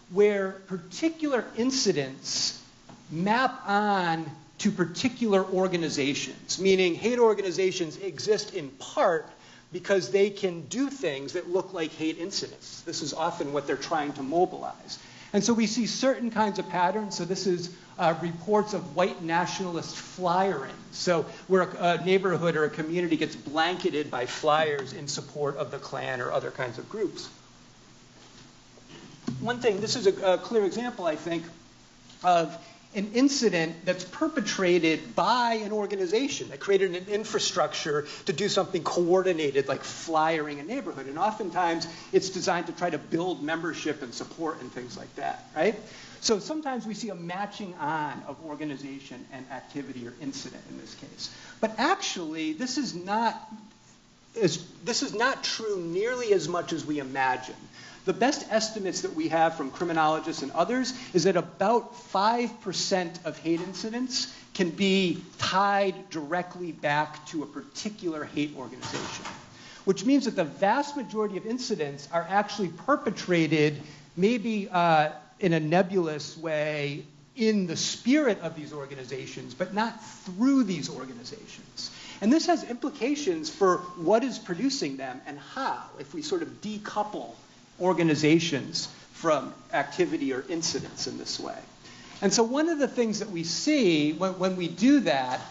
where particular incidents map on to particular organizations, meaning hate organizations exist in part because they can do things that look like hate incidents. This is often what they're trying to mobilize. And so we see certain kinds of patterns. So this is reports of white nationalist flyering. So where a neighborhood or a community gets blanketed by flyers in support of the Klan or other kinds of groups. One thing, this is a clear example, I think, of an incident that's perpetrated by an organization that created an infrastructure to do something coordinated like flyering a neighborhood. And oftentimes it's designed to try to build membership and support and things like that, right? So sometimes we see a matching on of organization and activity or incident in this case. But actually, this is not true nearly as much as we imagine. The best estimates that we have from criminologists and others is that about 5% of hate incidents can be tied directly back to a particular hate organization, which means that the vast majority of incidents are actually perpetrated maybe in a nebulous way in the spirit of these organizations, but not through these organizations. And this has implications for what is producing them and how, if we sort of decouple organizations from activity or incidents in this way. And so one of the things that we see when we do that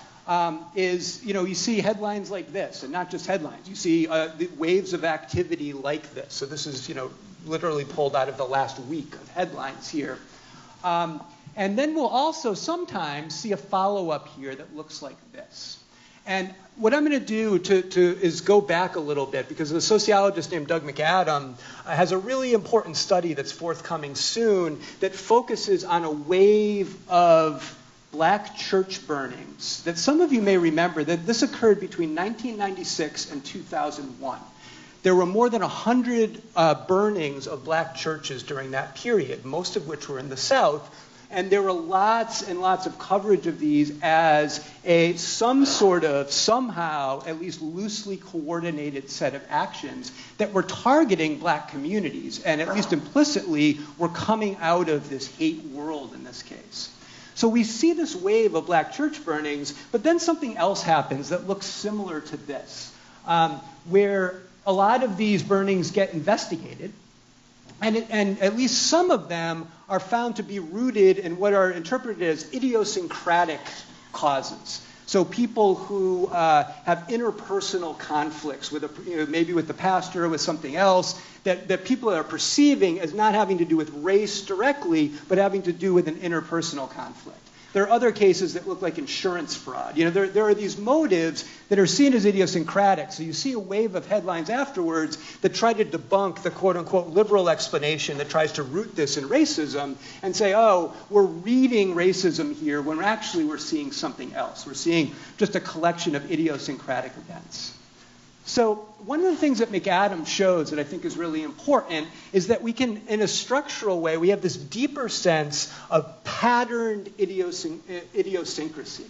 is, you know, you see headlines like this, and not just headlines. You see the waves of activity like this. So this is, you know, literally pulled out of the last week of headlines here. And then we'll also sometimes see a follow-up here that looks like this. And what I'm going to do is go back a little bit, because a sociologist named Doug McAdam has a really important study that's forthcoming soon that focuses on a wave of black church burnings that some of you may remember that this occurred between 1996 and 2001. There were more than 100 burnings of black churches during that period, most of which were in the South. And there were lots and lots of coverage of these as some sort of, somehow, at least loosely coordinated set of actions that were targeting black communities, and at least implicitly were coming out of this hate world in this case. So we see this wave of black church burnings, but then something else happens that looks similar to this, where a lot of these burnings get investigated, and at least some of them are found to be rooted in what are interpreted as idiosyncratic causes. So people who have interpersonal conflicts with maybe with the pastor or with something else that people are perceiving as not having to do with race directly, but having to do with an interpersonal conflict. There are other cases that look like insurance fraud. You know, there are these motives that are seen as idiosyncratic. So you see a wave of headlines afterwards that try to debunk the quote-unquote liberal explanation that tries to root this in racism and say, oh, we're reading racism here when actually we're seeing something else. We're seeing just a collection of idiosyncratic events. So one of the things that McAdam shows that I think is really important is that we can, in a structural way, we have this deeper sense of patterned idiosyncrasy.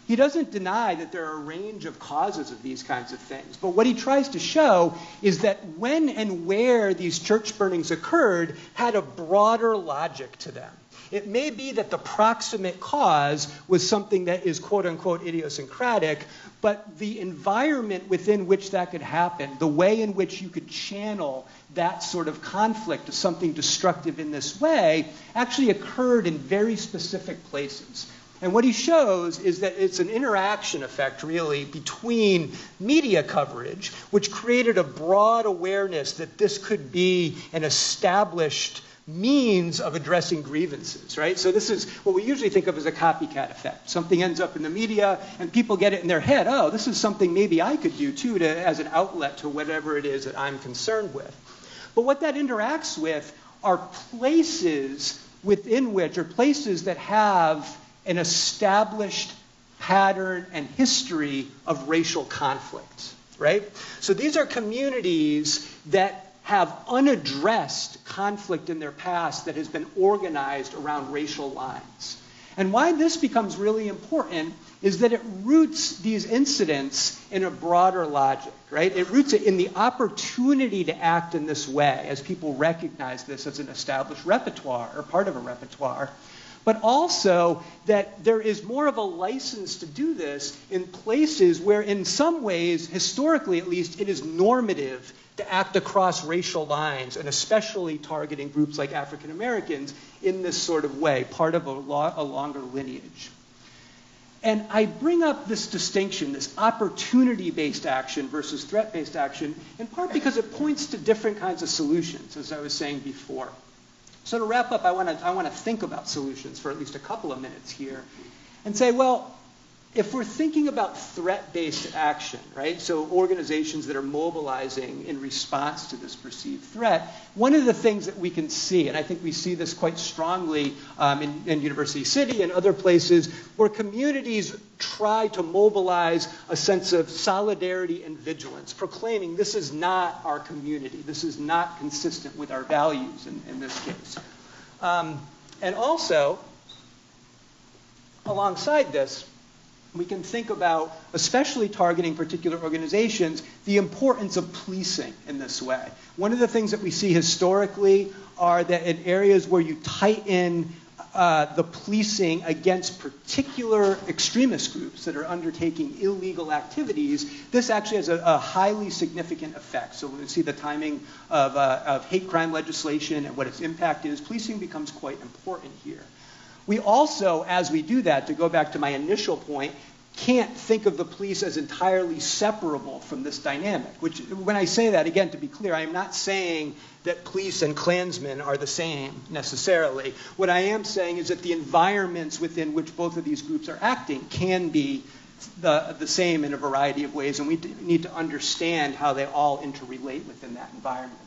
He doesn't deny that there are a range of causes of these kinds of things, but what he tries to show is that when and where these church burnings occurred had a broader logic to them. It may be that the proximate cause was something that is quote-unquote idiosyncratic, but the environment within which that could happen, the way in which you could channel that sort of conflict to something destructive in this way, actually occurred in very specific places. And what he shows is that it's an interaction effect, really, between media coverage, which created a broad awareness that this could be an established means of addressing grievances, right? So this is what we usually think of as a copycat effect. Something ends up in the media, and people get it in their head, oh, this is something maybe I could do, too, as an outlet to whatever it is that I'm concerned with. But what that interacts with are places within which, or places that have an established pattern and history of racial conflict, right? So these are communities that have unaddressed conflict in their past that has been organized around racial lines. And why this becomes really important is that it roots these incidents in a broader logic, right? It roots it in the opportunity to act in this way as people recognize this as an established repertoire or part of a repertoire. But also that there is more of a license to do this in places where in some ways, historically at least, it is normative to act across racial lines, and especially targeting groups like African Americans in this sort of way, part of a longer lineage. And I bring up this distinction, this opportunity-based action versus threat-based action, in part because it points to different kinds of solutions, as I was saying before. So to wrap up, I want to think about solutions for at least a couple of minutes here and say, well, if we're thinking about threat-based action, right, so organizations that are mobilizing in response to this perceived threat, one of the things that we can see, and I think we see this quite strongly in University City and other places, where communities try to mobilize a sense of solidarity and vigilance, proclaiming this is not our community, this is not consistent with our values in this case. And also, alongside this, we can think about, especially targeting particular organizations, the importance of policing in this way. One of the things that we see historically are that in areas where you tighten the policing against particular extremist groups that are undertaking illegal activities, this actually has a highly significant effect. So when we see the timing of hate crime legislation and what its impact is, policing becomes quite important here. We also, as we do that, to go back to my initial point, can't think of the police as entirely separable from this dynamic. Which, when I say that, again, to be clear, I am not saying that police and Klansmen are the same necessarily. What I am saying is that the environments within which both of these groups are acting can be the same in a variety of ways, and we need to understand how they all interrelate within that environment.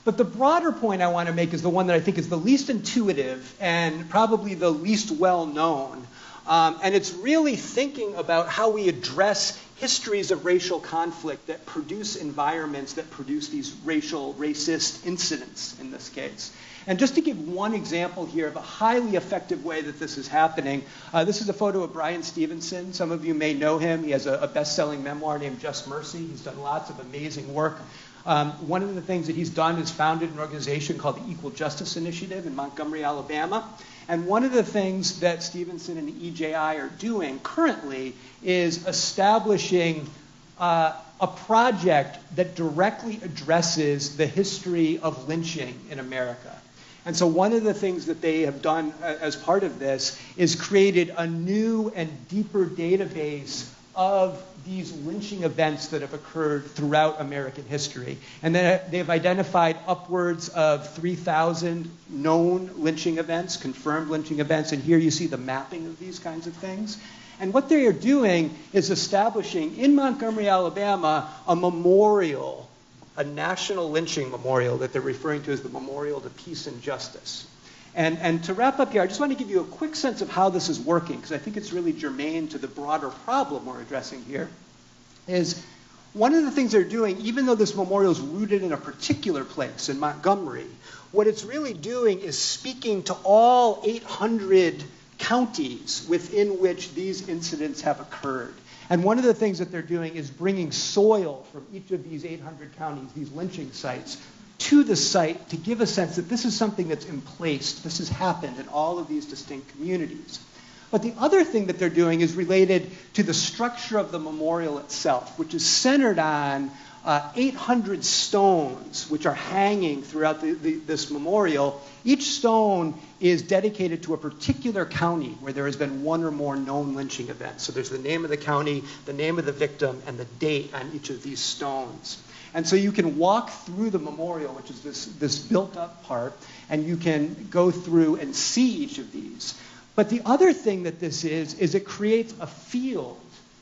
But the broader point I want to make is the one that I think is the least intuitive and probably the least well-known. And it's really thinking about how we address histories of racial conflict that produce environments that produce these racist incidents in this case. And just to give one example here of a highly effective way that this is happening, this is a photo of Brian Stevenson. Some of you may know him. He has a best-selling memoir named Just Mercy. He's done lots of amazing work. One of the things that he's done is founded an organization called the Equal Justice Initiative in Montgomery, Alabama. And one of the things that Stevenson and the EJI are doing currently is establishing a project that directly addresses the history of lynching in America. And so one of the things that they have done as part of this is created a new and deeper database of these lynching events that have occurred throughout American history. And then they've identified upwards of 3,000 known lynching events, confirmed lynching events, and here you see the mapping of these kinds of things. And what they are doing is establishing in Montgomery, Alabama, a memorial, a national lynching memorial that they're referring to as the Memorial to Peace and Justice. And to wrap up here, I just want to give you a quick sense of how this is working, because I think it's really germane to the broader problem we're addressing here, is one of the things they're doing, even though this memorial is rooted in a particular place in Montgomery, what it's really doing is speaking to all 800 counties within which these incidents have occurred. And one of the things that they're doing is bringing soil from each of these 800 counties, these lynching sites, to the site to give a sense that this is something that's in place. This has happened in all of these distinct communities. But the other thing that they're doing is related to the structure of the memorial itself, which is centered on 800 stones which are hanging throughout this memorial. Each stone is dedicated to a particular county where there has been one or more known lynching events. So there's the name of the county, the name of the victim, and the date on each of these stones. And so you can walk through the memorial, which is this built-up part, and you can go through and see each of these. But the other thing that this is it creates a field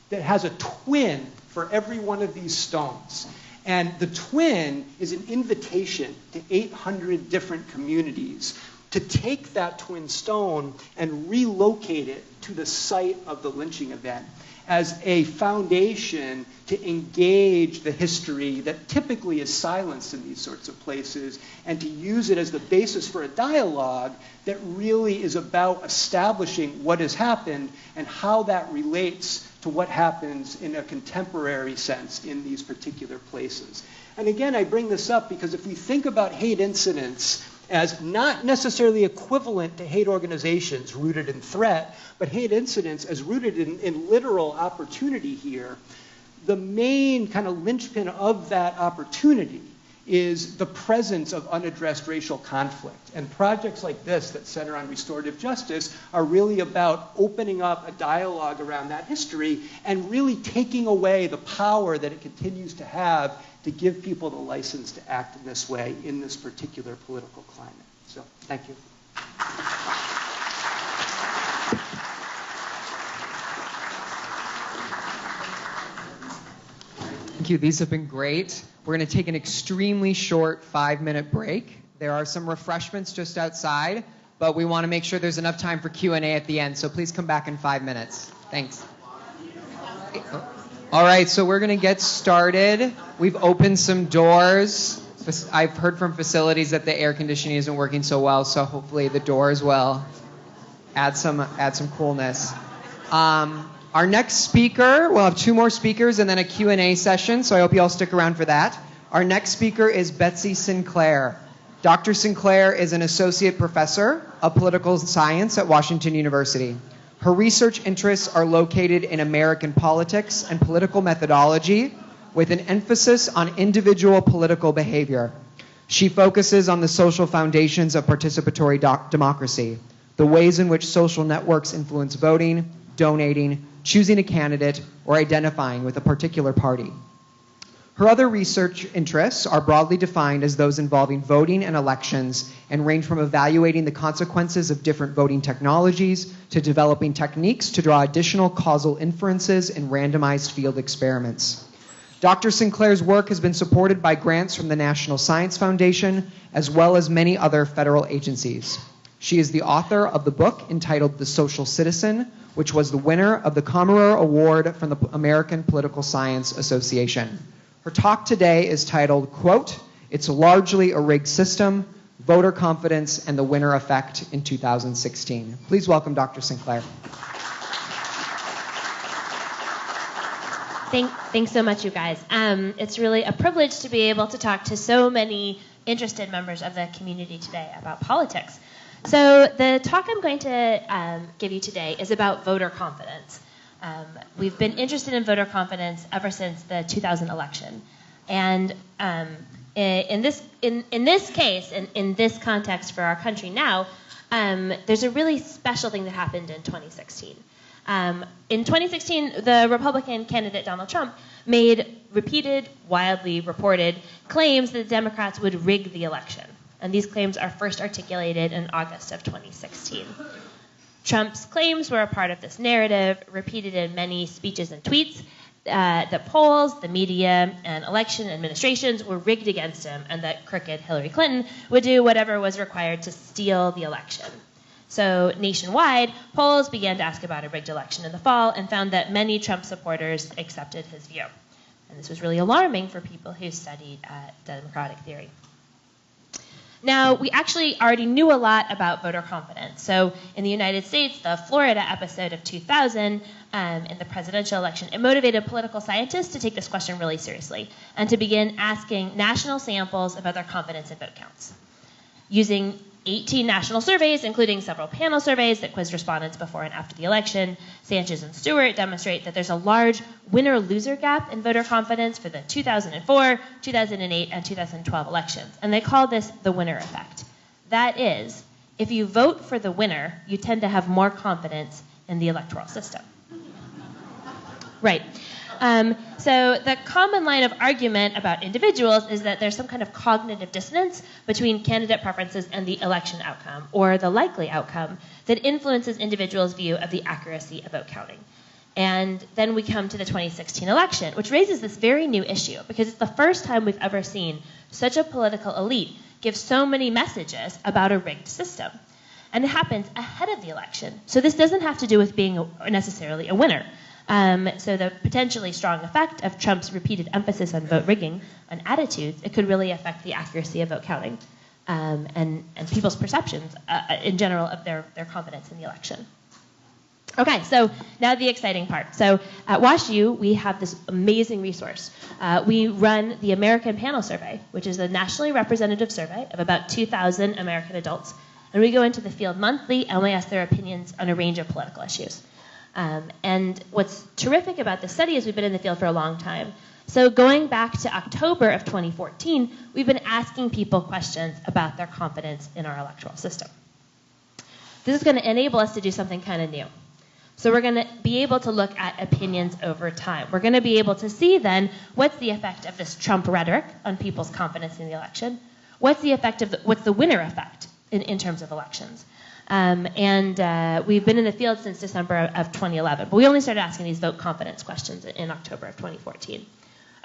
that has a twin for every one of these stones. And the twin is an invitation to 800 different communities to take that twin stone and relocate it to the site of the lynching event as a foundation to engage the history that typically is silenced in these sorts of places, and to use it as the basis for a dialogue that really is about establishing what has happened and how that relates to what happens in a contemporary sense in these particular places. And again, I bring this up because if we think about hate incidents as not necessarily equivalent to hate organizations rooted in threat, but hate incidents as rooted in literal opportunity here, the main kind of linchpin of that opportunity is the presence of unaddressed racial conflict. And projects like this that center on restorative justice are really about opening up a dialogue around that history and really taking away the power that it continues to have to give people the license to act in this way in this particular political climate. So, thank you. Thank you. These have been great. We're going to take an extremely short 5-minute break. There are some refreshments just outside, but we want to make sure there's enough time for Q&A at the end, so please come back in 5 minutes. Thanks. All right, so we're going to get started. We've opened some doors. I've heard from facilities that the air conditioning isn't working so well, so hopefully the doors will add some coolness. Our next speaker, we'll have 2 more speakers and then a Q&A session, so I hope you all stick around for that. Our next speaker is Betsy Sinclair. Dr. Sinclair is an associate professor of political science at Washington University. Her research interests are located in American politics and political methodology, with an emphasis on individual political behavior. She focuses on the social foundations of participatory democracy, the ways in which social networks influence voting, donating, choosing a candidate, or identifying with a particular party. Her other research interests are broadly defined as those involving voting and elections and range from evaluating the consequences of different voting technologies to developing techniques to draw additional causal inferences in randomized field experiments. Dr. Sinclair's work has been supported by grants from the National Science Foundation as well as many other federal agencies. She is the author of the book entitled The Social Citizen, which was the winner of the Commerer Award from the American Political Science Association. Her talk today is titled, quote, "It's largely a rigged system, voter confidence and the winner effect in 2016. Please welcome Dr. Sinclair. Thanks so much, you guys. It's really a privilege to be able to talk to so many interested members of the community today about politics. So the talk I'm going to give you today is about voter confidence. We've been interested in voter confidence ever since the 2000 election. And in this case, in this context for our country now, there's a really special thing that happened in 2016. In 2016, the Republican candidate Donald Trump made repeated, widely reported claims that the Democrats would rig the election. And these claims are first articulated in August of 2016. Trump's claims were a part of this narrative, repeated in many speeches and tweets, that polls, the media, and election administrations were rigged against him, and that crooked Hillary Clinton would do whatever was required to steal the election. So nationwide, polls began to ask about a rigged election in the fall and found that many Trump supporters accepted his view. And this was really alarming for people who studied democratic theory. Now, we actually already knew a lot about voter confidence. So in the United States, the Florida episode of 2000, in the presidential election, it motivated political scientists to take this question really seriously and to begin asking national samples about their confidence in vote counts. Using 18 national surveys, including several panel surveys that quizzed respondents before and after the election, Sanchez and Stewart demonstrate that there's a large winner-loser gap in voter confidence for the 2004, 2008, and 2012 elections. And they call this the winner effect. That is, if you vote for the winner, you tend to have more confidence in the electoral system. Right. So the common line of argument about individuals is that there's some kind of cognitive dissonance between candidate preferences and the election outcome, or the likely outcome, that influences individuals' view of the accuracy of vote counting. And then we come to the 2016 election, which raises this very new issue, because it's the first time we've ever seen such a political elite give so many messages about a rigged system. And it happens ahead of the election. So this doesn't have to do with being necessarily a winner. So the potentially strong effect of Trump's repeated emphasis on vote rigging, on attitudes, it could really affect the accuracy of vote counting and people's perceptions in general of their confidence in the election. Okay, so now the exciting part. So at WashU, we have this amazing resource. We run the American Panel Survey, which is a nationally representative survey of about 2,000 American adults. And we go into the field monthly and we ask their opinions on a range of political issues. And what's terrific about this study is we've been in the field for a long time. So going back to October of 2014, we've been asking people questions about their confidence in our electoral system. This is going to enable us to do something kind of new. So we're going to be able to look at opinions over time. We're going to be able to see then what's the effect of this Trump rhetoric on people's confidence in the election. What's the effect of what's the winner effect in terms of elections? We've been in the field since December of 2011, but we only started asking these vote confidence questions in October of 2014.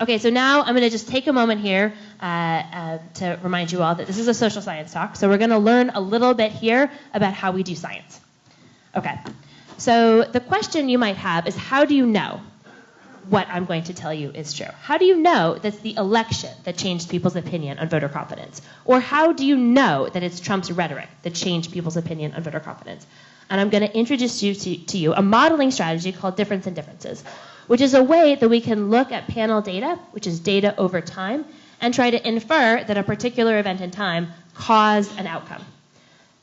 Okay, so now I'm going to just take a moment here to remind you all that this is a social science talk, so we're going to learn a little bit here about how we do science. Okay, so the question you might have is, how do you know what I'm going to tell you is true? How do you know that's the election that changed people's opinion on voter confidence? Or how do you know that it's Trump's rhetoric that changed people's opinion on voter confidence? And I'm going to introduce to you a modeling strategy called difference in differences, which is a way that we can look at panel data, which is data over time, and try to infer that a particular event in time caused an outcome.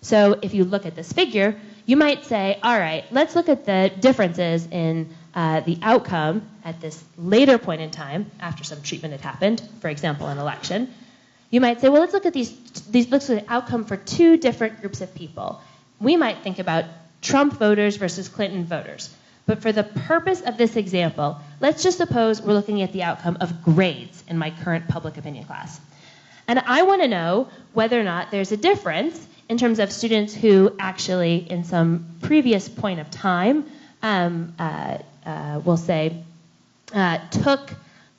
So if you look at this figure, you might say, all right, let's look at the differences in the outcome at this later point in time, after some treatment had happened, for example, an election. You might say, well, let's look at these looks at the outcome for two different groups of people. We might think about Trump voters versus Clinton voters. But for the purpose of this example, let's just suppose we're looking at the outcome of grades in my current public opinion class. And I want to know whether or not there's a difference in terms of students who actually, in some previous point of time, we'll say, took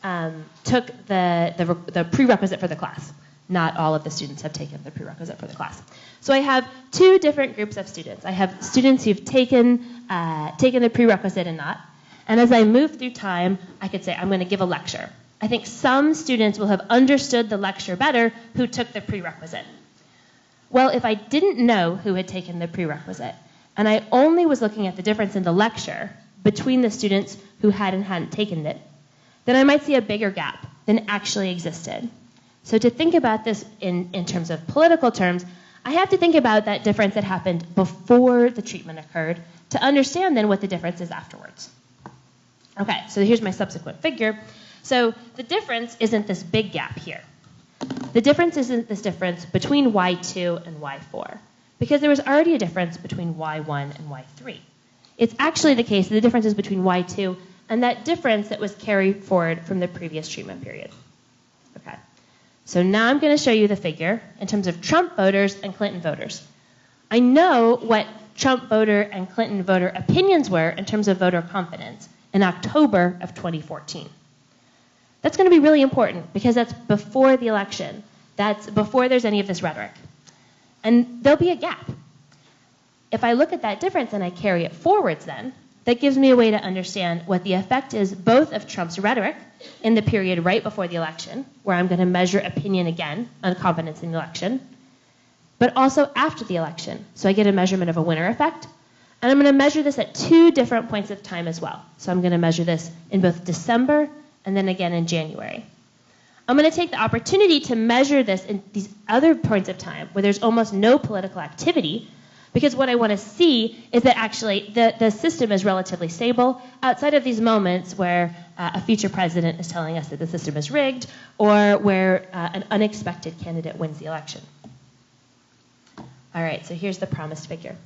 the prerequisite for the class. Not all of the students have taken the prerequisite for the class. So I have two different groups of students. I have students who've taken the prerequisite and not. And as I move through time, I could say I'm going to give a lecture. I think some students will have understood the lecture better who took the prerequisite. Well, if I didn't know who had taken the prerequisite, and I only was looking at the difference in the lecture between the students who had and hadn't taken it, then I might see a bigger gap than actually existed. So to think about this in terms of political terms, I have to think about that difference that happened before the treatment occurred to understand then what the difference is afterwards. Okay, so here's my subsequent figure. So the difference isn't this big gap here. The difference isn't this difference between Y2 and Y4, because there was already a difference between Y1 and Y3. It's actually the case that the difference is between Y2 and that difference that was carried forward from the previous treatment period. Okay. So now I'm going to show you the figure in terms of Trump voters and Clinton voters. I know what Trump voter and Clinton voter opinions were in terms of voter confidence in October of 2014. That's going to be really important because that's before the election. That's before there's any of this rhetoric. And there'll be a gap. If I look at that difference and I carry it forwards then, that gives me a way to understand what the effect is both of Trump's rhetoric in the period right before the election, where I'm going to measure opinion again on confidence in the election, but also after the election. So I get a measurement of a winner effect. And I'm going to measure this at 2 different points of time as well. So I'm going to measure this in both December and then again in January. I'm going to take the opportunity to measure this in these other points of time where there's almost no political activity, because what I want to see is that actually the system is relatively stable outside of these moments where a future president is telling us that the system is rigged, or where an unexpected candidate wins the election. All right, so here's the promised figure.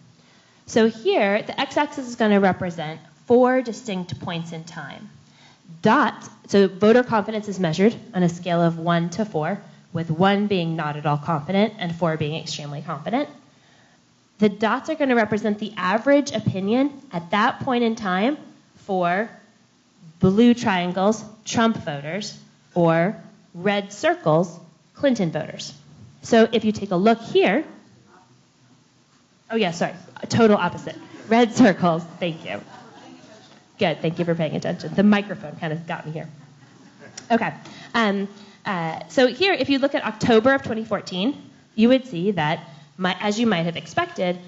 So here, the x-axis is going to represent 4 distinct points in time. Dots, so voter confidence is measured on a scale of 1 to 4, with 1 being not at all confident and 4 being extremely confident. The dots are going to represent the average opinion at that point in time for blue triangles, Trump voters, or red circles, Clinton voters. So if you take a look here, oh yeah, sorry, total opposite. Red circles, thank you. Good, thank you for paying attention. The microphone kind of got me here. Okay, so here, if you look at October of 2014, you would see that, as you might have expected,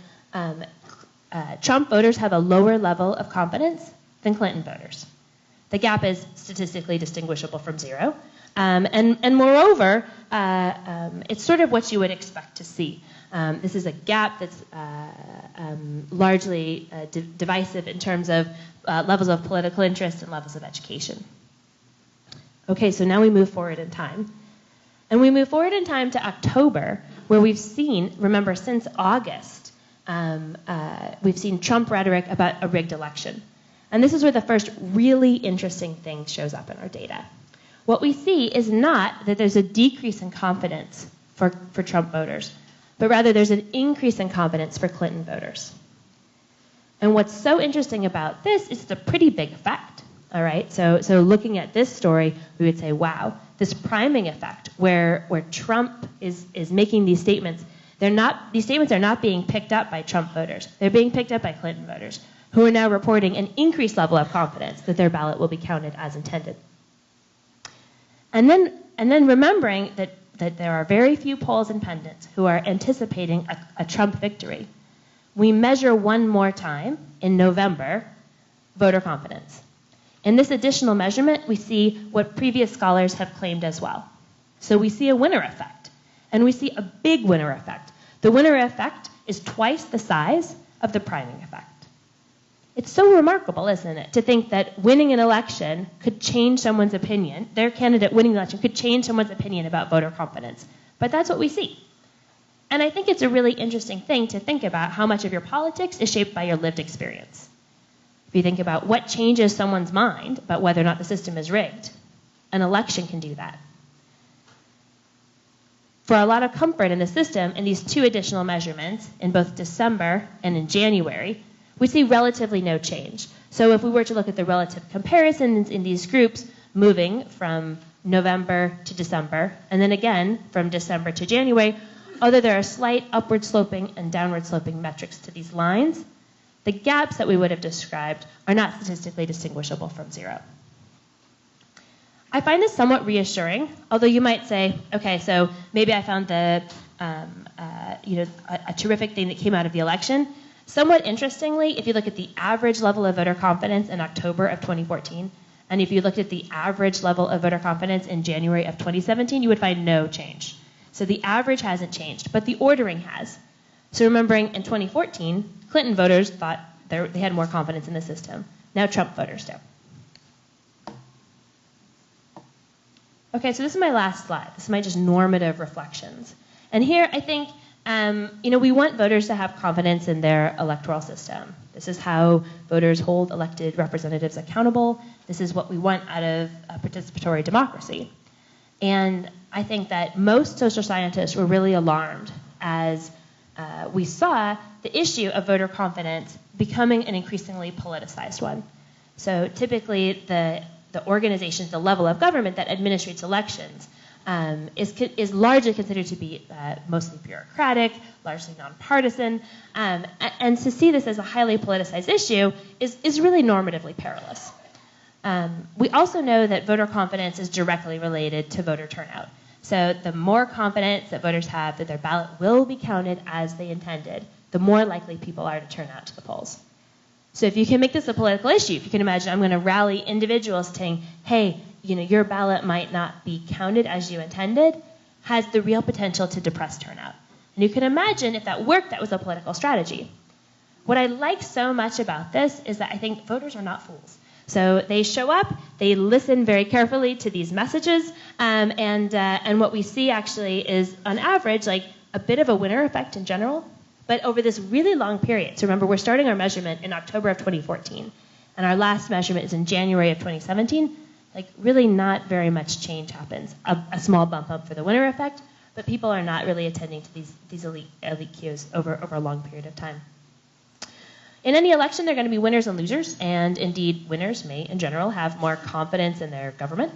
Trump voters have a lower level of confidence than Clinton voters. The gap is statistically distinguishable from 0. And moreover, it's sort of what you would expect to see. This is a gap that's largely divisive in terms of levels of political interest and levels of education. Okay, so now we move forward in time. And we move forward in time to October, where we've seen, remember, since August, we've seen Trump rhetoric about a rigged election. And this is where the first really interesting thing shows up in our data. What we see is not that there's a decrease in confidence for Trump voters, but rather there's an increase in confidence for Clinton voters. And what's so interesting about this is it's a pretty big effect, all right? So looking at this story, we would say, wow, this priming effect where Trump is making these statements, these statements are not being picked up by Trump voters. They're being picked up by Clinton voters, who are now reporting an increased level of confidence that their ballot will be counted as intended. And then remembering that there are very few polls and pundits who are anticipating a Trump victory, we measure one more time in November voter confidence. In this additional measurement, we see what previous scholars have claimed as well. So we see a winner effect, and we see a big winner effect. The winner effect is twice the size of the priming effect. It's so remarkable, isn't it, to think that winning an election could change someone's opinion. Their candidate winning the election could change someone's opinion about voter confidence. But that's what we see. And I think it's a really interesting thing to think about how much of your politics is shaped by your lived experience. If you think about what changes someone's mind about whether or not the system is rigged, an election can do that. For a lot of comfort in the system, in these 2 additional measurements, in both December and in January, we see relatively no change. So if we were to look at the relative comparisons in these groups, moving from November to December, and then again from December to January, although there are slight upward sloping and downward sloping metrics to these lines, the gaps that we would have described are not statistically distinguishable from 0. I find this somewhat reassuring, although you might say, okay, so maybe I found a terrific thing that came out of the election. Somewhat interestingly, if you look at the average level of voter confidence in October of 2014, and if you looked at the average level of voter confidence in January of 2017, you would find no change. So the average hasn't changed, but the ordering has. So remembering in 2014, Clinton voters thought they had more confidence in the system. Now Trump voters do. Okay, so this is my last slide. This is my just normative reflections. And here I think we want voters to have confidence in their electoral system. This is how voters hold elected representatives accountable. This is what we want out of a participatory democracy. And I think that most social scientists were really alarmed as we saw the issue of voter confidence becoming an increasingly politicized one. So typically the organizations, the level of government that administrates elections is largely considered to be mostly bureaucratic, largely nonpartisan, and to see this as a highly politicized issue is really normatively perilous. We also know that voter confidence is directly related to voter turnout. So the more confidence that voters have that their ballot will be counted as they intended, the more likely people are to turn out to the polls. So if you can make this a political issue, if you can imagine I'm going to rally individuals saying, hey, your ballot might not be counted as you intended, has the real potential to depress turnout. And you can imagine if that worked, that was a political strategy. What I like so much about this is that I think voters are not fools. So they show up, they listen very carefully to these messages, and what we see actually is, on average, like a bit of a winner effect in general, but over this really long period. So remember, we're starting our measurement in October of 2014, and our last measurement is in January of 2017. Like, really not very much change happens. A small bump up for the winner effect, but people are not really attending to these elite cues over a long period of time. In any election, there are going to be winners and losers, and indeed, winners may, in general, have more confidence in their government.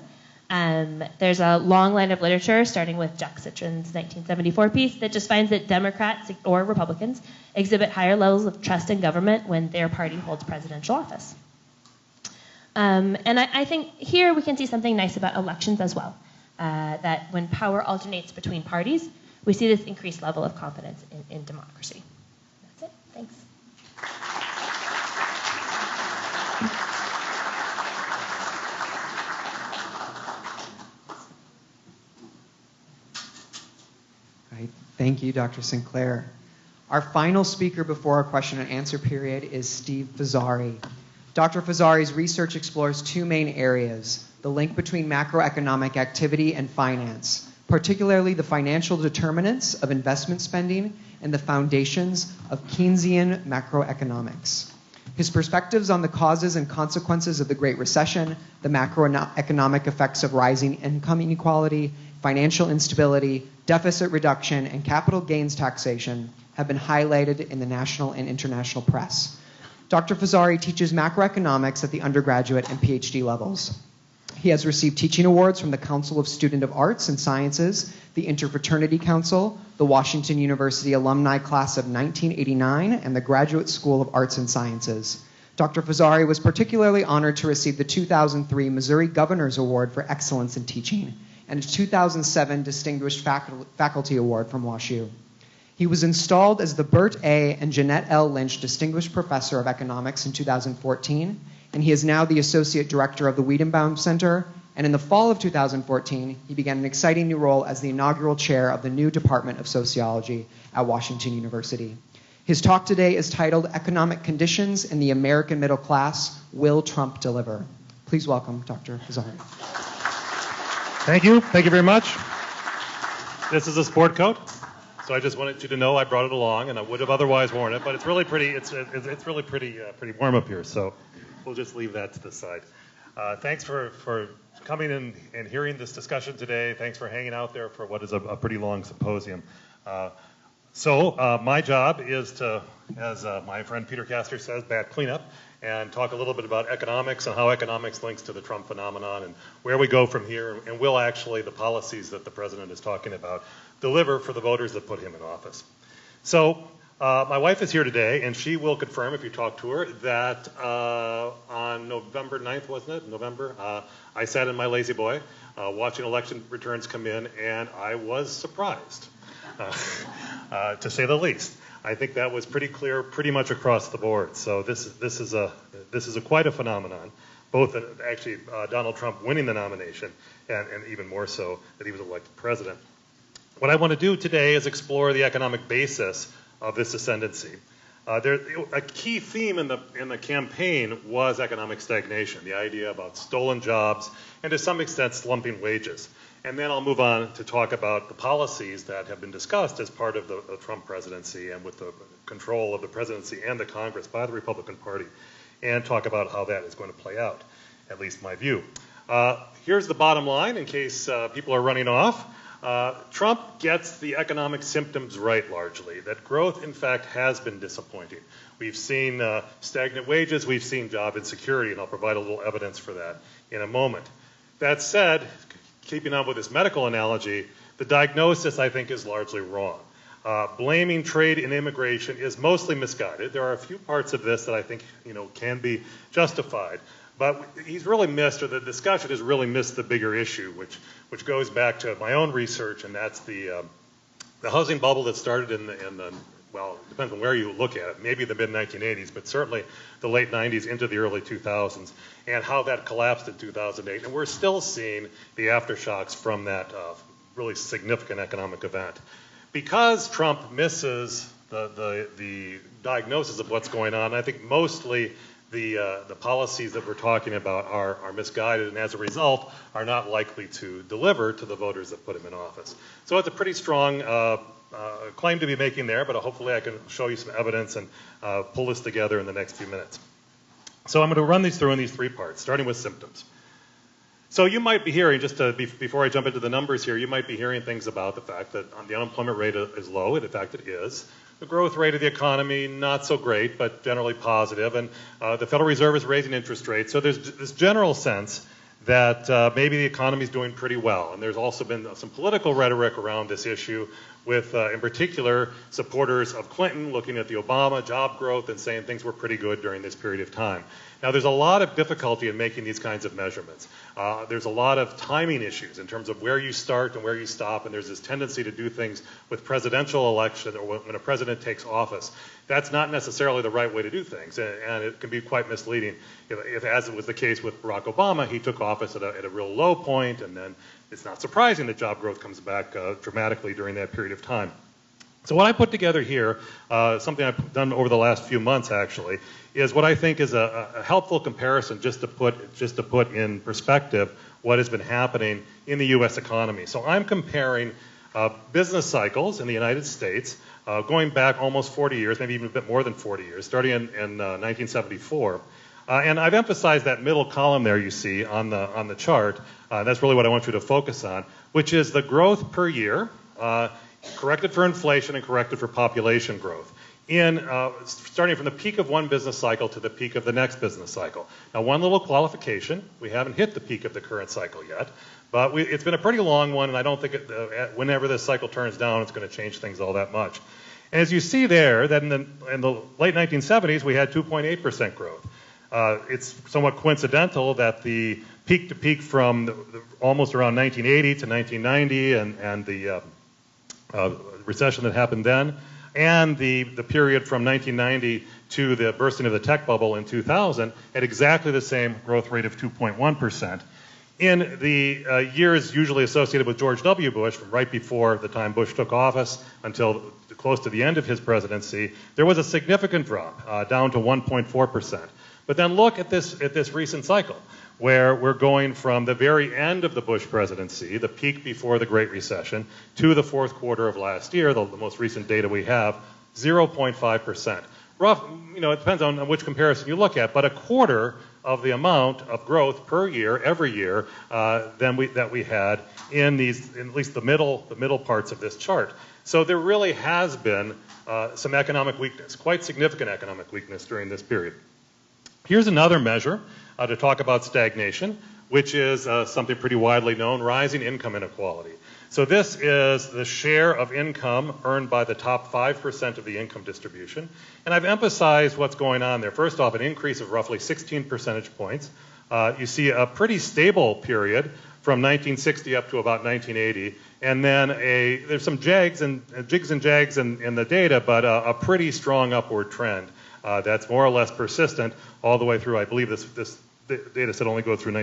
There's a long line of literature, starting with Jack Citron's 1974 piece, that just finds that Democrats or Republicans exhibit higher levels of trust in government when their party holds presidential office. And I think here we can see something nice about elections as well, that when power alternates between parties, we see this increased level of confidence in democracy. That's it. Thanks. Right. Thank you, Dr. Sinclair. Our final speaker before our question and answer period is Steve Fazzari. Dr. Fazzari's research explores two main areas: the link between macroeconomic activity and finance, particularly the financial determinants of investment spending and the foundations of Keynesian macroeconomics. His perspectives on the causes and consequences of the Great Recession, the macroeconomic effects of rising income inequality, financial instability, deficit reduction, and capital gains taxation have been highlighted in the national and international press. Dr. Fazzari teaches macroeconomics at the undergraduate and PhD levels. He has received teaching awards from the Council of Student of Arts and Sciences, the Interfraternity Council, the Washington University Alumni Class of 1989, and the Graduate School of Arts and Sciences. Dr. Fazzari was particularly honored to receive the 2003 Missouri Governor's Award for Excellence in Teaching and a 2007 Distinguished Faculty Award from WashU. He was installed as the Bert A. and Jeanette L. Lynch Distinguished Professor of Economics in 2014, and he is now the Associate Director of the Wiedenbaum Center, and in the fall of 2014, he began an exciting new role as the inaugural chair of the new Department of Sociology at Washington University. His talk today is titled Economic Conditions in the American Middle Class, Will Trump Deliver? Please welcome Dr. Fazzari. Thank you. Thank you very much. This is a sport coat. So I just wanted you to know I brought it along, and I would have otherwise worn it, but it's really pretty. It's really pretty warm up here, so we'll just leave that to the side. Thanks for coming in and hearing this discussion today. Thanks for hanging out there for what is a pretty long symposium. So my job is to, as my friend Peter Castor says, bat cleanup, and talk a little bit about economics and how economics links to the Trump phenomenon and where we go from here, and will actually the policies that the president is talking about deliver for the voters that put him in office. So my wife is here today, and she will confirm, if you talk to her, that on November 9th, wasn't it? November, I sat in my lazy boy watching election returns come in, and I was surprised, to say the least. I think that was pretty clear, pretty much across the board. So this is quite a phenomenon, both actually Donald Trump winning the nomination, and even more so that he was elected president. What I want to do today is explore the economic basis of this ascendancy. A key theme in the campaign was economic stagnation, the idea about stolen jobs and to some extent slumping wages. And then I'll move on to talk about the policies that have been discussed as part of the Trump presidency and with the control of the presidency and the Congress by the Republican Party, and talk about how that is going to play out, at least my view. Here's the bottom line in case people are running off. Trump gets the economic symptoms right largely, that growth, in fact, has been disappointing. We've seen stagnant wages, we've seen job insecurity, and I'll provide a little evidence for that in a moment. That said, keeping on with this medical analogy, the diagnosis, I think, is largely wrong. Blaming trade and immigration is mostly misguided. There are a few parts of this that I think can be justified. But he's really missed, or the discussion has really missed the bigger issue, which goes back to my own research, and that's the housing bubble that started in the well, it depends on where you look at it, maybe the mid-1980s, but certainly the late 90s into the early 2000s, and how that collapsed in 2008. And we're still seeing the aftershocks from that really significant economic event. Because Trump misses the diagnosis of what's going on, I think mostly the policies that we're talking about are misguided, and as a result are not likely to deliver to the voters that put him in office. So it's a pretty strong claim to be making there, but hopefully I can show you some evidence and pull this together in the next few minutes. So I'm going to run these through in these three parts, starting with symptoms. So you might be hearing, just before I jump into the numbers here, you might be hearing things about the fact that the unemployment rate is low, and in fact it is. The growth rate of the economy, not so great, but generally positive, and the Federal Reserve is raising interest rates. So there's this general sense that maybe the economy is doing pretty well. And there's also been some political rhetoric around this issue with, in particular, supporters of Clinton looking at the Obama job growth and saying things were pretty good during this period of time. Now, there's a lot of difficulty in making these kinds of measurements. There's a lot of timing issues in terms of where you start and where you stop, and there's this tendency to do things with presidential election or when a president takes office. That's not necessarily the right way to do things, and it can be quite misleading. If as it was the case with Barack Obama, he took office at a real low point, and then it's not surprising that job growth comes back dramatically during that period of time. So what I put together here, something I've done over the last few months actually, is what I think is a helpful comparison just to put in perspective what has been happening in the U.S. economy. So I'm comparing business cycles in the United States going back almost 40 years, maybe even a bit more than 40 years, starting in 1974. And I've emphasized that middle column there you see on the chart. That's really what I want you to focus on, which is the growth per year, corrected for inflation and corrected for population growth, starting from the peak of one business cycle to the peak of the next business cycle. Now, one little qualification, we haven't hit the peak of the current cycle yet, but it's been a pretty long one, and I don't think whenever this cycle turns down, it's going to change things all that much. And as you see there, that in the late 1970s, we had 2.8% growth. It's somewhat coincidental that the peak to peak from almost around 1980 to 1990 and the recession that happened then, and the period from 1990 to the bursting of the tech bubble in 2000 at exactly the same growth rate of 2.1%. In the years usually associated with George W. Bush, from right before the time Bush took office until close to the end of his presidency, there was a significant drop, down to 1.4%. But then look at this recent cycle, where we're going from the very end of the Bush presidency, the peak before the Great Recession, to the fourth quarter of last year, the most recent data we have, 0.5%. Rough, it depends on which comparison you look at, but a quarter of the amount of growth per year, every year, that we had in at least the middle parts of this chart. So there really has been some economic weakness, quite significant economic weakness during this period. Here's another measure to talk about stagnation, which is something pretty widely known, rising income inequality. So this is the share of income earned by the top 5% of the income distribution. And I've emphasized what's going on there. First off, an increase of roughly 16 percentage points. You see a pretty stable period from 1960 up to about 1980. And then there's some jigs and jags in the data, but a pretty strong upward trend that's more or less persistent all the way through. I believe this data set only goes through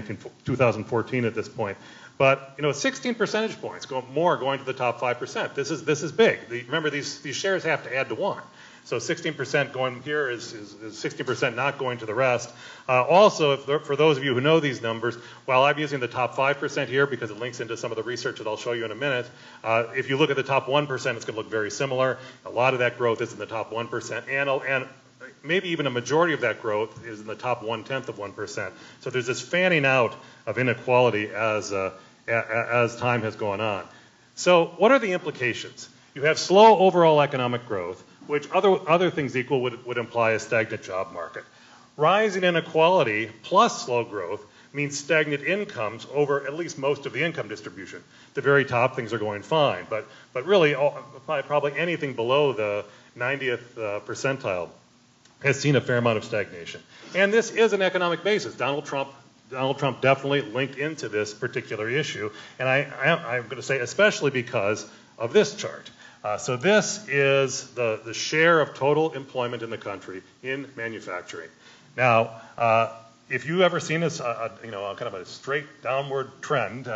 2014 at this point. But 16 percentage points going to the top 5%. This is big. Remember, these shares have to add to one. So 16% going here is 16% not going to the rest. Also, for those of you who know these numbers, while I'm using the top 5% here because it links into some of the research that I'll show you in a minute, if you look at the top 1%, it's going to look very similar. A lot of that growth is in the top 1%, and maybe even a majority of that growth is in the top 1/10 of 1%. So there's this fanning out of inequality as time has gone on. So what are the implications? You have slow overall economic growth, which other things equal would imply a stagnant job market. Rising inequality plus slow growth means stagnant incomes over at least most of the income distribution. At the very top, things are going fine, but really probably anything below the 90th percentile has seen a fair amount of stagnation. And this is an economic basis. Donald Trump definitely linked into this particular issue, and I'm going to say especially because of this chart. So this is the share of total employment in the country in manufacturing. Now, if you've ever seen this, kind of a straight downward trend,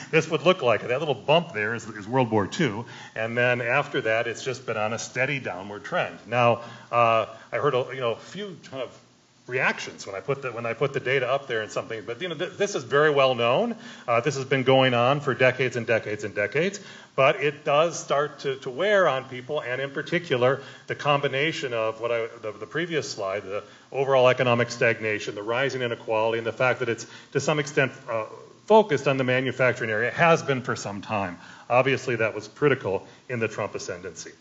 this would look like it. That little bump there is World War II, and then after that, it's just been on a steady downward trend. Now, I heard a few kind of reactions when I put the data up there and something, but this is very well known. This has been going on for decades and decades and decades, but it does start to wear on people, and in particular, the combination of the previous slide, the overall economic stagnation, the rising inequality, and the fact that it's to some extent focused on the manufacturing area has been for some time. Obviously, that was critical in the Trump ascendancy.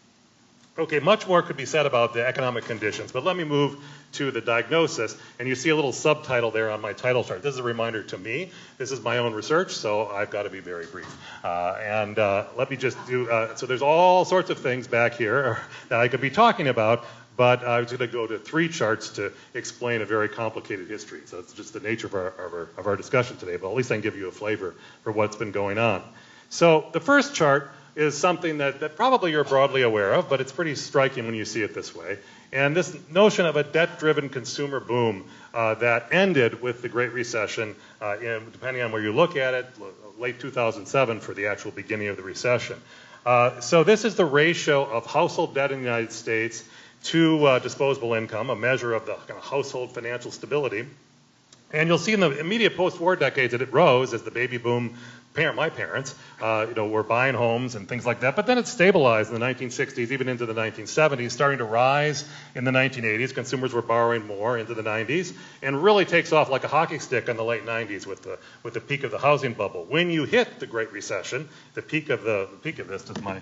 Okay, much more could be said about the economic conditions, but let me move to the diagnosis. And you see a little subtitle there on my title chart. This is a reminder to me. This is my own research, so I've got to be very brief. Let me just do, so there's all sorts of things back here that I could be talking about, but I was going to go to 3 charts to explain a very complicated history. So it's just the nature of our discussion today, but at least I can give you a flavor for what's been going on. So the first chart is something that probably you're broadly aware of, but it's pretty striking when you see it this way. And this notion of a debt-driven consumer boom that ended with the Great Recession, depending on where you look at it, late 2007 for the actual beginning of the recession. So this is the ratio of household debt in the United States to disposable income, a measure of the kind of household financial stability. And you'll see in the immediate post-war decades that it rose as the baby boom. My parents, were buying homes and things like that. But then it stabilized in the 1960s, even into the 1970s, starting to rise in the 1980s. Consumers were borrowing more into the 90s, and really takes off like a hockey stick in the late 90s with the peak of the housing bubble. When you hit the Great Recession, the peak of this does my. I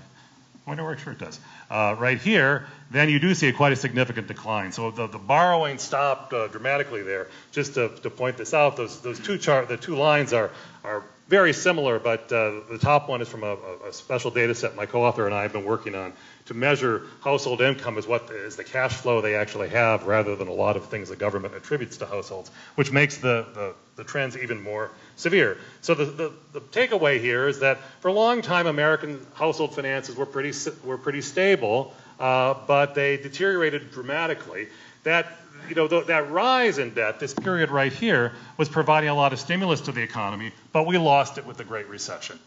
wonder where it does. Right here, then you do see quite a significant decline. So the borrowing stopped dramatically there. Just to point this out, the two lines are very similar, but the top one is from a special data set my co-author and I have been working on to measure household income as what is the cash flow they actually have rather than a lot of things the government attributes to households, which makes the trends even more severe. So the takeaway here is that for a long time American household finances were pretty stable, but they deteriorated dramatically. That rise in debt, this period right here, was providing a lot of stimulus to the economy, but we lost it with the Great Recession.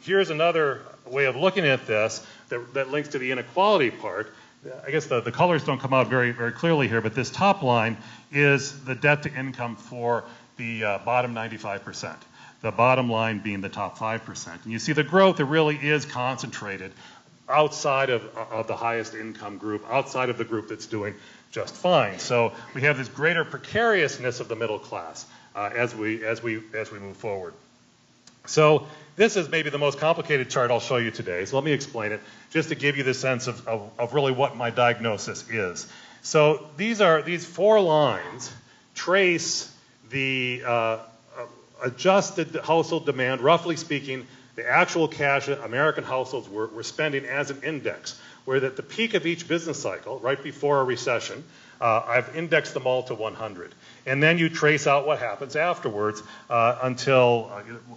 Here's another way of looking at this that links to the inequality part. I guess the colors don't come out very, very clearly here, but this top line is the debt to income for the bottom 95%. The bottom line being the top 5%. And you see the growth that really is concentrated outside of the highest income group, outside of the group that's doing just fine. So we have this greater precariousness of the middle class as we move forward. So this is maybe the most complicated chart I'll show you today. So let me explain it, just to give you the sense of really what my diagnosis is. So these 4 lines trace the adjusted household demand, roughly speaking, the actual cash that American households were spending as an index, where at the peak of each business cycle, right before a recession, I've indexed them all to 100. And then you trace out what happens afterwards until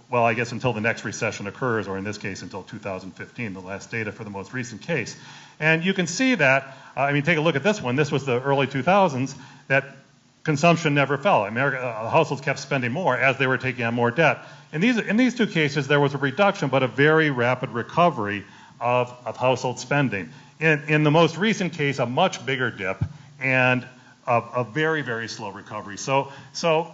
the next recession occurs, or in this case, until 2015, the last data for the most recent case. And you can see that, take a look at this one. This was the early 2000s, that consumption never fell. Households kept spending more as they were taking on more debt. In these 2 cases, there was a reduction, but a very rapid recovery of household spending. In the most recent case, a much bigger dip and a very, very slow recovery. So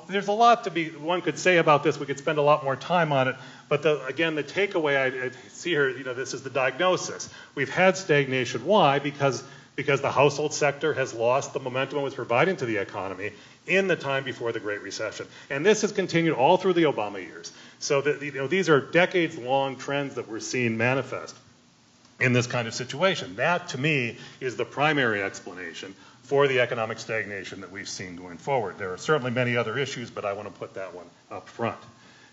there's a lot one could say about this. We could spend a lot more time on it. But again, the takeaway I see here, this is the diagnosis. We've had stagnation. Why? Because the household sector has lost the momentum it was providing to the economy in the time before the Great Recession. And this has continued all through the Obama years. So these are decades-long trends that we're seeing manifest in this kind of situation. That, to me, is the primary explanation for the economic stagnation that we've seen going forward. There are certainly many other issues, but I want to put that one up front.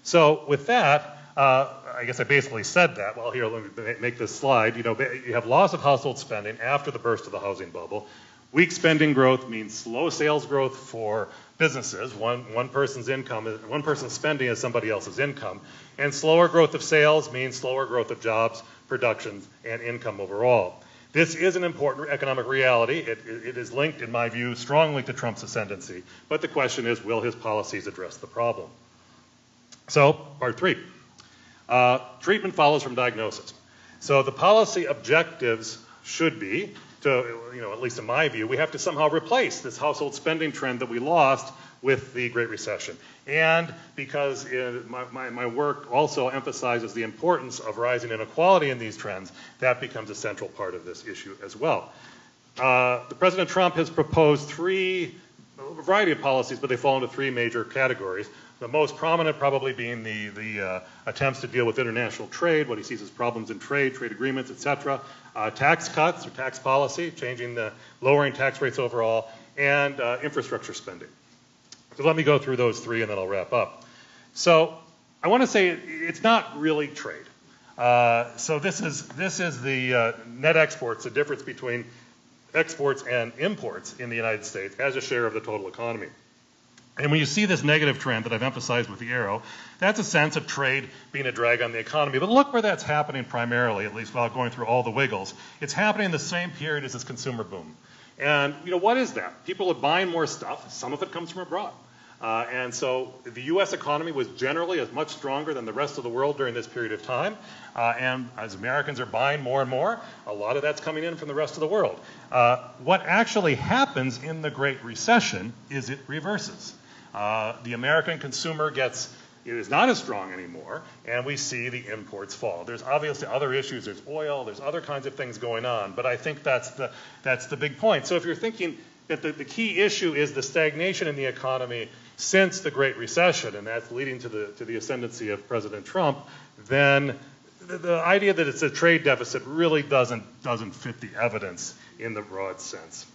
So with that, I guess I basically said that. Well, here, let me make this slide. You have loss of household spending after the burst of the housing bubble. Weak spending growth means slow sales growth for businesses. One person's spending is somebody else's income. And slower growth of sales means slower growth of jobs, production, and income overall. This is an important economic reality. It is linked, in my view, strongly to Trump's ascendancy. But the question is, will his policies address the problem? So, part 3. Treatment follows from diagnosis. So the policy objectives should be to, at least in my view, we have to somehow replace this household spending trend that we lost with the Great Recession. And because my work also emphasizes the importance of rising inequality in these trends, that becomes a central part of this issue as well. President Trump has proposed a variety of policies, but they fall into 3 major categories. The most prominent probably being the attempts to deal with international trade, what he sees as problems in trade agreements, etc. Tax cuts or tax policy, lowering tax rates overall, and infrastructure spending. So let me go through those 3 and then I'll wrap up. So I want to say it's not really trade. So this is the net exports, the difference between exports and imports in the United States as a share of the total economy. And when you see this negative trend that I've emphasized with the arrow, that's a sense of trade being a drag on the economy. But look where that's happening primarily, at least while going through all the wiggles. It's happening in the same period as this consumer boom. And what is that? People are buying more stuff. Some of it comes from abroad. And so the U.S. economy was generally as much stronger than the rest of the world during this period of time. And as Americans are buying more and more, a lot of that's coming in from the rest of the world. What actually happens in the Great Recession is it reverses. The American consumer is not as strong anymore, and we see the imports fall. There's obviously other issues. There's oil. There's other kinds of things going on. But I think that's the big point. So if you're thinking that the key issue is the stagnation in the economy since the Great Recession, and that's leading to the ascendancy of President Trump, then the idea that it's a trade deficit really doesn't fit the evidence in the broad sense.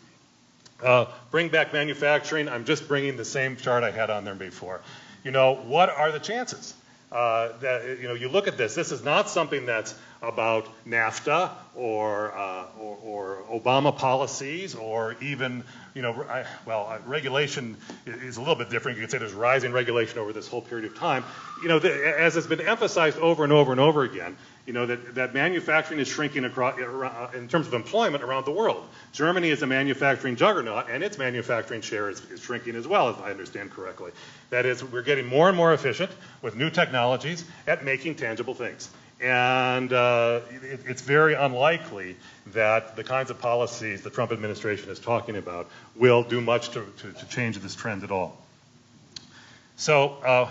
Bring back manufacturing. I'm just bringing the same chart I had on there before. What are the chances that you look at this? This is not something that's about NAFTA or Obama policies or even regulation is a little bit different. You could say there's rising regulation over this whole period of time. As has been emphasized over and over and over again, that manufacturing is shrinking across in terms of employment around the world. Germany is a manufacturing juggernaut, and its manufacturing share is shrinking as well, if I understand correctly. That is, we're getting more and more efficient with new technologies at making tangible things. And it's very unlikely that the kinds of policies the Trump administration is talking about will do much to change this trend at all. So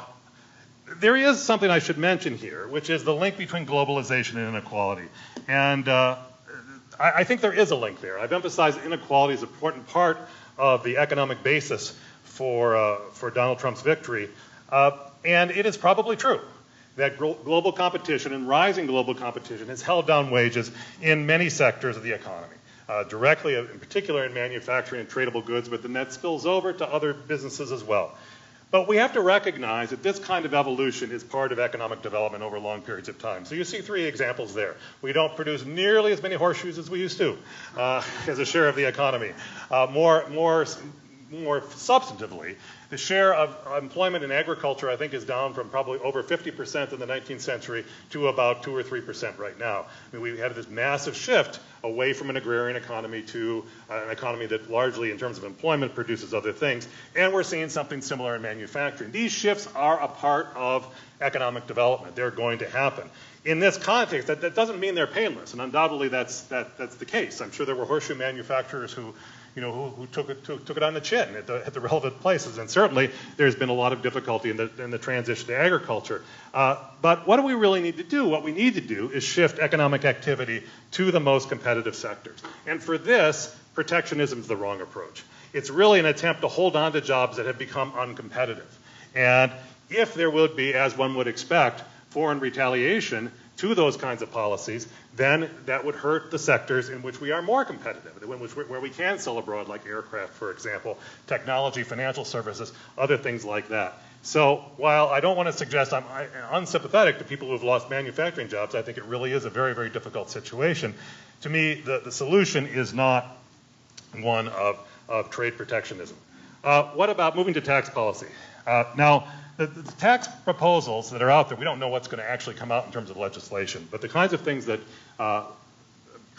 there is something I should mention here, which is the link between globalization and inequality. And I think there is a link there. I've emphasized inequality is an important part of the economic basis for Donald Trump's victory. And it is probably true that global competition and rising global competition has held down wages in many sectors of the economy, directly, in particular in manufacturing and tradable goods, but then that spills over to other businesses as well. But we have to recognize that this kind of evolution is part of economic development over long periods of time. So you see 3 examples there. We don't produce nearly as many horseshoes as we used to as a share of the economy. More substantively, the share of employment in agriculture, I think, is down from probably over 50% in the 19th century to about 2 or 3% right now. I mean, we had this massive shift away from an agrarian economy to an economy that largely, in terms of employment, produces other things. And we're seeing something similar in manufacturing. These shifts are a part of economic development. They're going to happen. In this context, that doesn't mean they're painless, and undoubtedly that's the case. I'm sure there were horseshoe manufacturers who took it on the chin at the relevant places, and certainly there's been a lot of difficulty in the transition to agriculture. But what do we really need to do? What we need to do is shift economic activity to the most competitive sectors. And for this, protectionism is the wrong approach. It's really an attempt to hold on to jobs that have become uncompetitive. And if there would be, as one would expect, foreign retaliation to those kinds of policies, then that would hurt the sectors in which we are more competitive, where we can sell abroad, like aircraft, for example, technology, financial services, other things like that. So while I don't want to suggest I'm unsympathetic to people who have lost manufacturing jobs, I think it really is a very, very difficult situation. To me, the solution is not one of trade protectionism. What about moving to tax policy? Now, the tax proposals that are out there, we don't know what's going to actually come out in terms of legislation, but the kinds of things that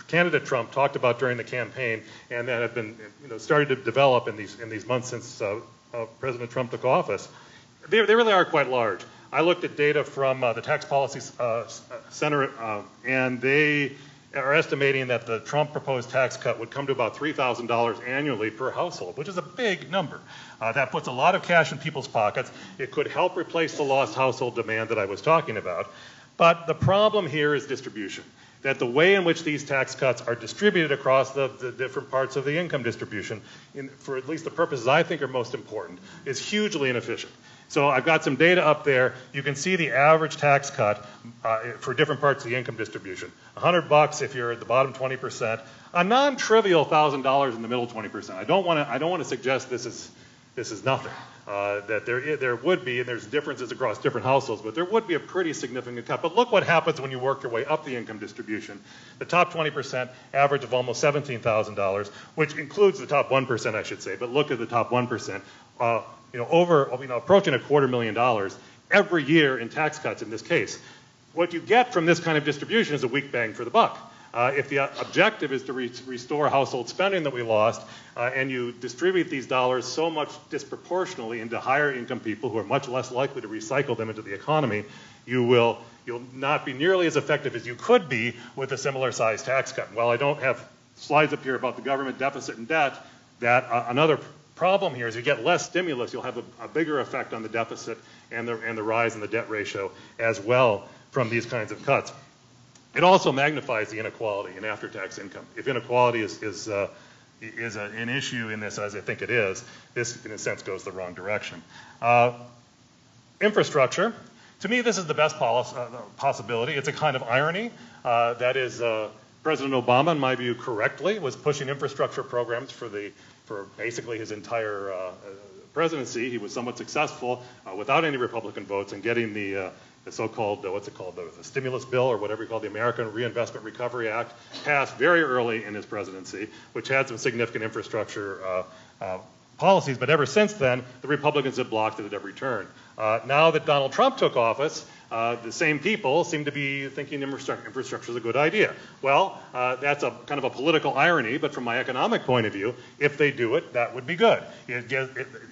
candidate Trump talked about during the campaign and that have been started to develop in these months since President Trump took office, they really are quite large. I looked at data from the Tax Policy Center, and they are estimating that the Trump proposed tax cut would come to about $3,000 annually per household, which is a big number. That puts a lot of cash in people's pockets. It could help replace the lost household demand that I was talking about. But the problem here is distribution, that the way in which these tax cuts are distributed across the different parts of the income distribution, for at least the purposes I think are most important, is hugely inefficient. So I've got some data up there. You can see the average tax cut for different parts of the income distribution. $100 if you're at the bottom 20%, a non-trivial $1,000 in the middle 20%. I don't want to suggest this is nothing. That there would be, and there's differences across different households, but there would be a pretty significant cut. But look what happens when you work your way up the income distribution. The top 20% average of almost $17,000, which includes the top 1%, I should say. But look at the top 1%. Approaching $250,000 every year in tax cuts in this case. What you get from this kind of distribution is a weak bang for the buck. If the objective is to restore household spending that we lost, and you distribute these dollars so much disproportionately into higher income people who are much less likely to recycle them into the economy, you'll not be nearly as effective as you could be with a similar size tax cut. While I don't have slides up here about the government deficit and debt, that another problem here is you get less stimulus, you'll have a bigger effect on the deficit and the rise in the debt ratio as well from these kinds of cuts. It also magnifies the inequality in after-tax income. If inequality is an issue in this, as I think it is, this, in a sense, goes the wrong direction. Infrastructure. To me, this is the best possibility. It's a kind of irony. That is, President Obama, in my view, correctly, was pushing infrastructure programs for basically his entire presidency. He was somewhat successful without any Republican votes in getting the so-called, the stimulus bill or whatever you call the American Reinvestment Recovery Act passed very early in his presidency, which had some significant infrastructure policies. But ever since then, the Republicans have blocked it at every turn. Now that Donald Trump took office, the same people seem to be thinking infrastructure is a good idea. Well, that's a kind of a political irony, but from my economic point of view, if they do it, that would be good.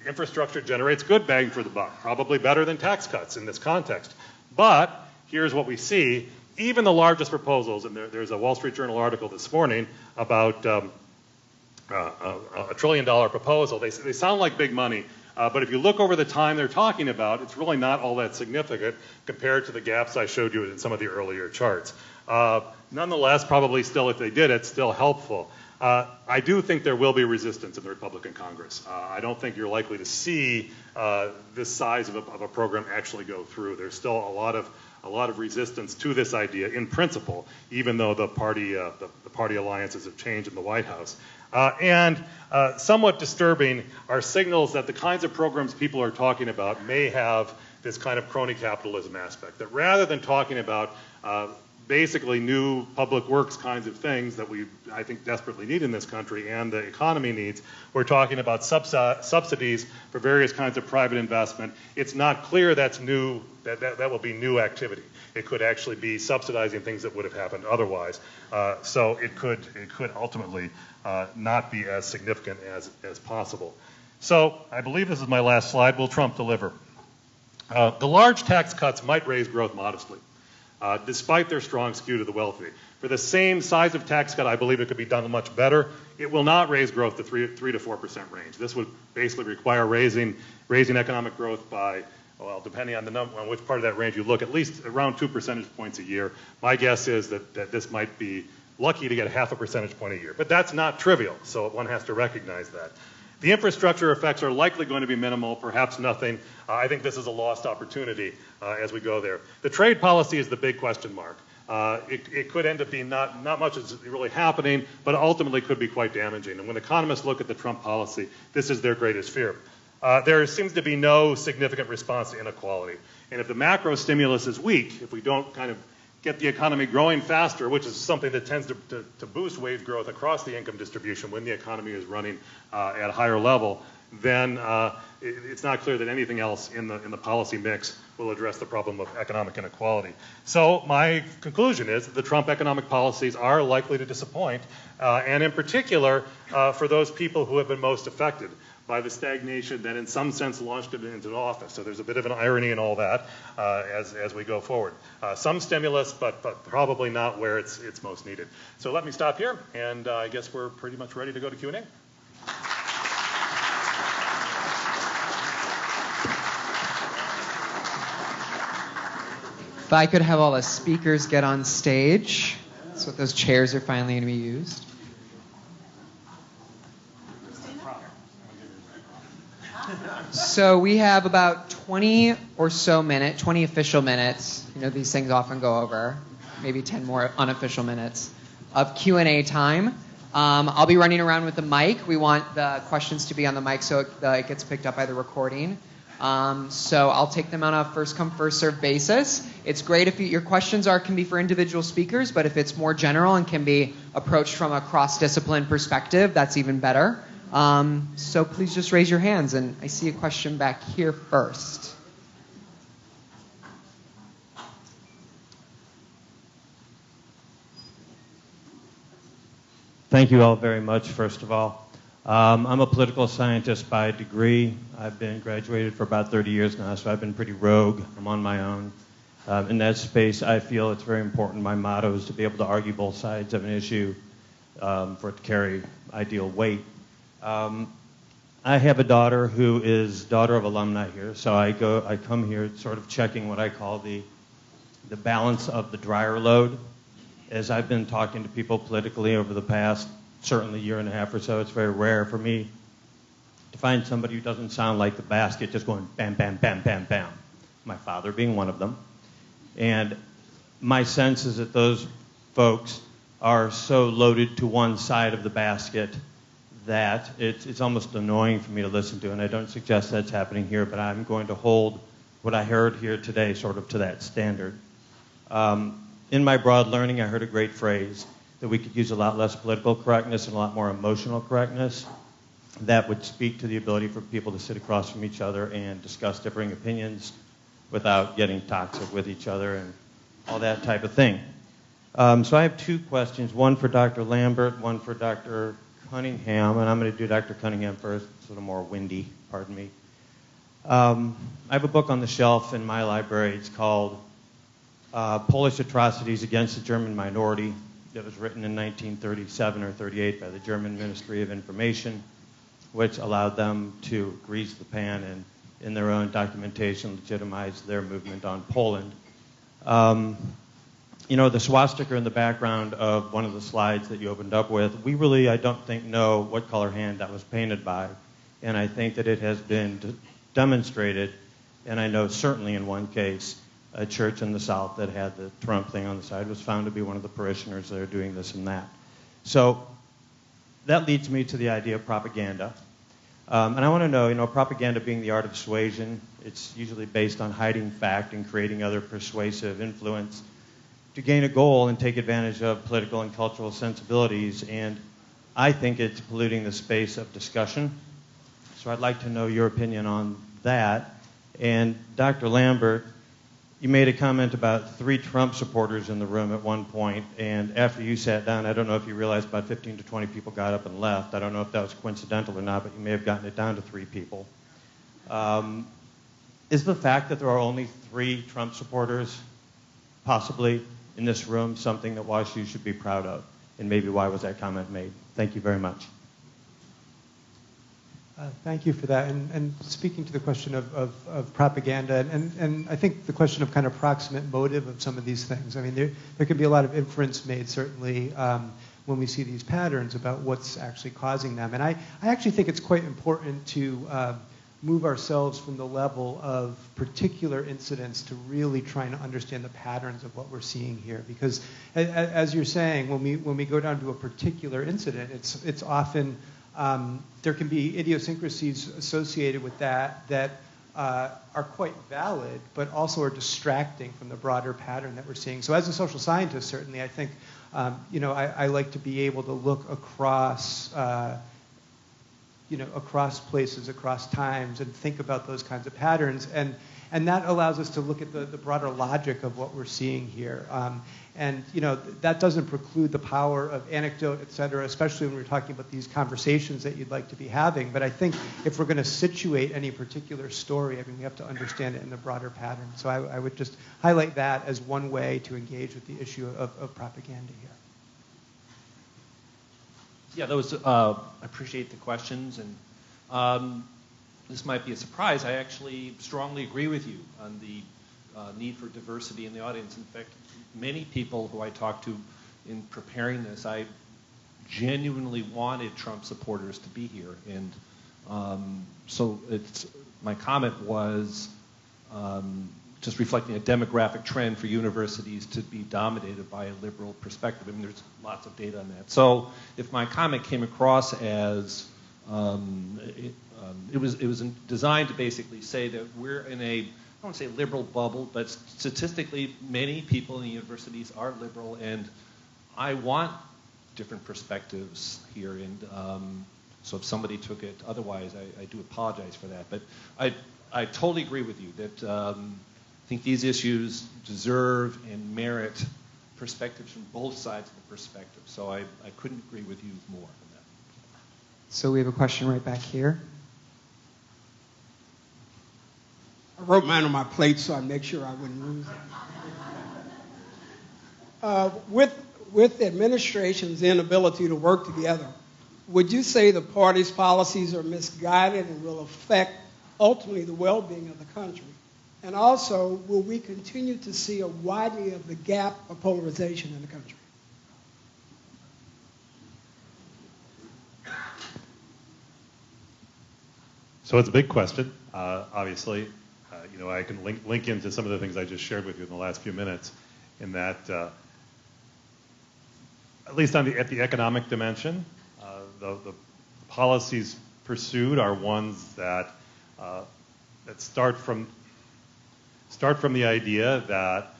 Infrastructure generates good bang for the buck, probably better than tax cuts in this context. But here's what we see. Even the largest proposals, and there's a Wall Street Journal article this morning about a $1 trillion proposal. They sound like big money. But if you look over the time they're talking about, it's really not all that significant compared to the gaps I showed you in some of the earlier charts. Nonetheless, probably still, if they did it, still helpful. I do think there will be resistance in the Republican Congress. I don't think you're likely to see this size of a program actually go through. There's still a lot of resistance to this idea in principle, even though the party alliances have changed in the White House. And somewhat disturbing are signals that the kinds of programs people are talking about may have this kind of crony capitalism aspect. That rather than talking about basically new public works kinds of things that we, I think, desperately need in this country and the economy needs, we're talking about subsidies for various kinds of private investment. It's not clear that's new, that will be new activity. It could actually be subsidizing things that would have happened otherwise. So it could ultimately not be as significant as possible. So I believe this is my last slide. Will Trump deliver? The large tax cuts might raise growth modestly, despite their strong skew to the wealthy. For the same size of tax cut, I believe it could be done much better. It will not raise growth to 3 to 4% range. This would basically require raising economic growth by, well, depending on on which part of that range you look, at least around 2 percentage points a year. My guess is that this might be lucky to get 0.5 percentage point a year. But that's not trivial, so one has to recognize that. The infrastructure effects are likely going to be minimal, perhaps nothing. I think this is a lost opportunity as we go there. The trade policy is the big question mark. It could end up being not much is really happening, but ultimately could be quite damaging. And when economists look at the Trump policy, this is their greatest fear. There seems to be no significant response to inequality. And if the macro stimulus is weak, if we don't kind of get the economy growing faster, which is something that tends to boost wage growth across the income distribution when the economy is running at a higher level, then it's not clear that anything else in the policy mix will address the problem of economic inequality. So my conclusion is that the Trump economic policies are likely to disappoint, and in particular for those people who have been most affected by the stagnation that in some sense launched it into office. So there's a bit of an irony in all that as we go forward. Some stimulus, but probably not where it's most needed. So let me stop here, and I guess we're pretty much ready to go to Q&A. If I could have all the speakers get on stage. That's what those chairs are finally going to be used. So we have about 20 or so minutes, 20 official minutes. You know, these things often go over. Maybe 10 more unofficial minutes of Q&A time. I'll be running around with the mic. We want the questions to be on the mic so it gets picked up by the recording. So I'll take them on a first-come, first-served basis. It's great if your questions can be for individual speakers, but if it's more general and can be approached from a cross-discipline perspective, that's even better. So please just raise your hands, and I see a question back here first. Thank you all very much, first of all. I'm a political scientist by degree. I've been graduated for about 30 years now, so I've been pretty rogue. I'm on my own. In that space, I feel it's very important. My motto is to be able to argue both sides of an issue for it to carry ideal weight. I have a daughter who is daughter of alumni here, so I come here sort of checking what I call the balance of the dryer load. As I've been talking to people politically over the past certainly year and a half or so, it's very rare for me to find somebody who doesn't sound like the basket just going bam, bam, bam, bam, bam. My father being one of them. And my sense is that those folks are so loaded to one side of the basket that it's almost annoying for me to listen to. And I don't suggest that's happening here, but I'm going to hold what I heard here today sort of to that standard. In my broad learning, I heard a great phrase that we could use a lot less political correctness and a lot more emotional correctness. That would speak to the ability for people to sit across from each other and discuss differing opinions without getting toxic with each other and all that type of thing. So I have two questions, one for Dr. Lambert, one for Dr. Cunningham, and I'm going to do Dr. Cunningham first. It's a little more windy, pardon me. I have a book on the shelf in my library. It's called Polish Atrocities Against the German Minority. It was written in 1937 or 38 by the German Ministry of Information, which allowed them to grease the pan and, in their own documentation, legitimize their movement on Poland. You know, the swastika in the background of one of the slides that you opened up with, we really, I don't think, know what color hand that was painted by. And I think that it has been demonstrated, and I know certainly in one case, a church in the South that had the Trump thing on the side was found to be one of the parishioners that are doing this and that. So that leads me to the idea of propaganda. And I want to know, you know, propaganda being the art of persuasion, it's usually based on hiding fact and creating other persuasive influence to gain a goal and take advantage of political and cultural sensibilities. And I think it's polluting the space of discussion. So I'd like to know your opinion on that. And Dr. Lambert, you made a comment about 3 Trump supporters in the room at one point, and after you sat down, I don't know if you realized about 15 to 20 people got up and left. I don't know if that was coincidental or not, but you may have gotten it down to 3 people. Is the fact that there are only 3 Trump supporters possibly in this room something that WashU should be proud of? And maybe why was that comment made? Thank you very much. Thank you for that. And speaking to the question of propaganda, and I think the question of kind of proximate motive of some of these things. I mean, there can be a lot of inference made, certainly, when we see these patterns about what's actually causing them. And I actually think it's quite important to move ourselves from the level of particular incidents to really trying to understand the patterns of what we're seeing here. Because as you're saying, when we go down to a particular incident, it's often there can be idiosyncrasies associated with that are quite valid, but also are distracting from the broader pattern that we're seeing. So as a social scientist, certainly, I think, I like to be able to look across, across places, across times, and think about those kinds of patterns. And that allows us to look at the broader logic of what we're seeing here. And that doesn't preclude the power of anecdote, et cetera, especially when we're talking about these conversations that you'd like to be having. But I think if we're going to situate any particular story, we have to understand it in the broader pattern. So I would just highlight that as one way to engage with the issue of propaganda here. Yeah, those. I appreciate the questions, and this might be a surprise. I actually strongly agree with you on the need for diversity in the audience. In fact, many people who I talked to in preparing this, I genuinely wanted Trump supporters to be here, and so my comment was just reflecting a demographic trend for universities to be dominated by a liberal perspective. There's lots of data on that. So if my comment came across as it was designed to basically say that we're in a, I don't want to say liberal bubble, but statistically many people in the universities are liberal, and I want different perspectives here. And so if somebody took it otherwise, I do apologize for that. But I totally agree with you that I think these issues deserve and merit perspectives from both sides of the perspective. So I couldn't agree with you more than that. So we have a question right back here. I wrote mine on my plate so I'd make sure I wouldn't lose it. With the administration's inability to work together, would you say the party's policies are misguided and will affect ultimately the well-being of the country? And also, will we continue to see a widening of the gap of polarization in the country? So it's a big question, obviously. I can link into some of the things I just shared with you in the last few minutes, in that, at least at the economic dimension, the policies pursued are ones that start from the idea that,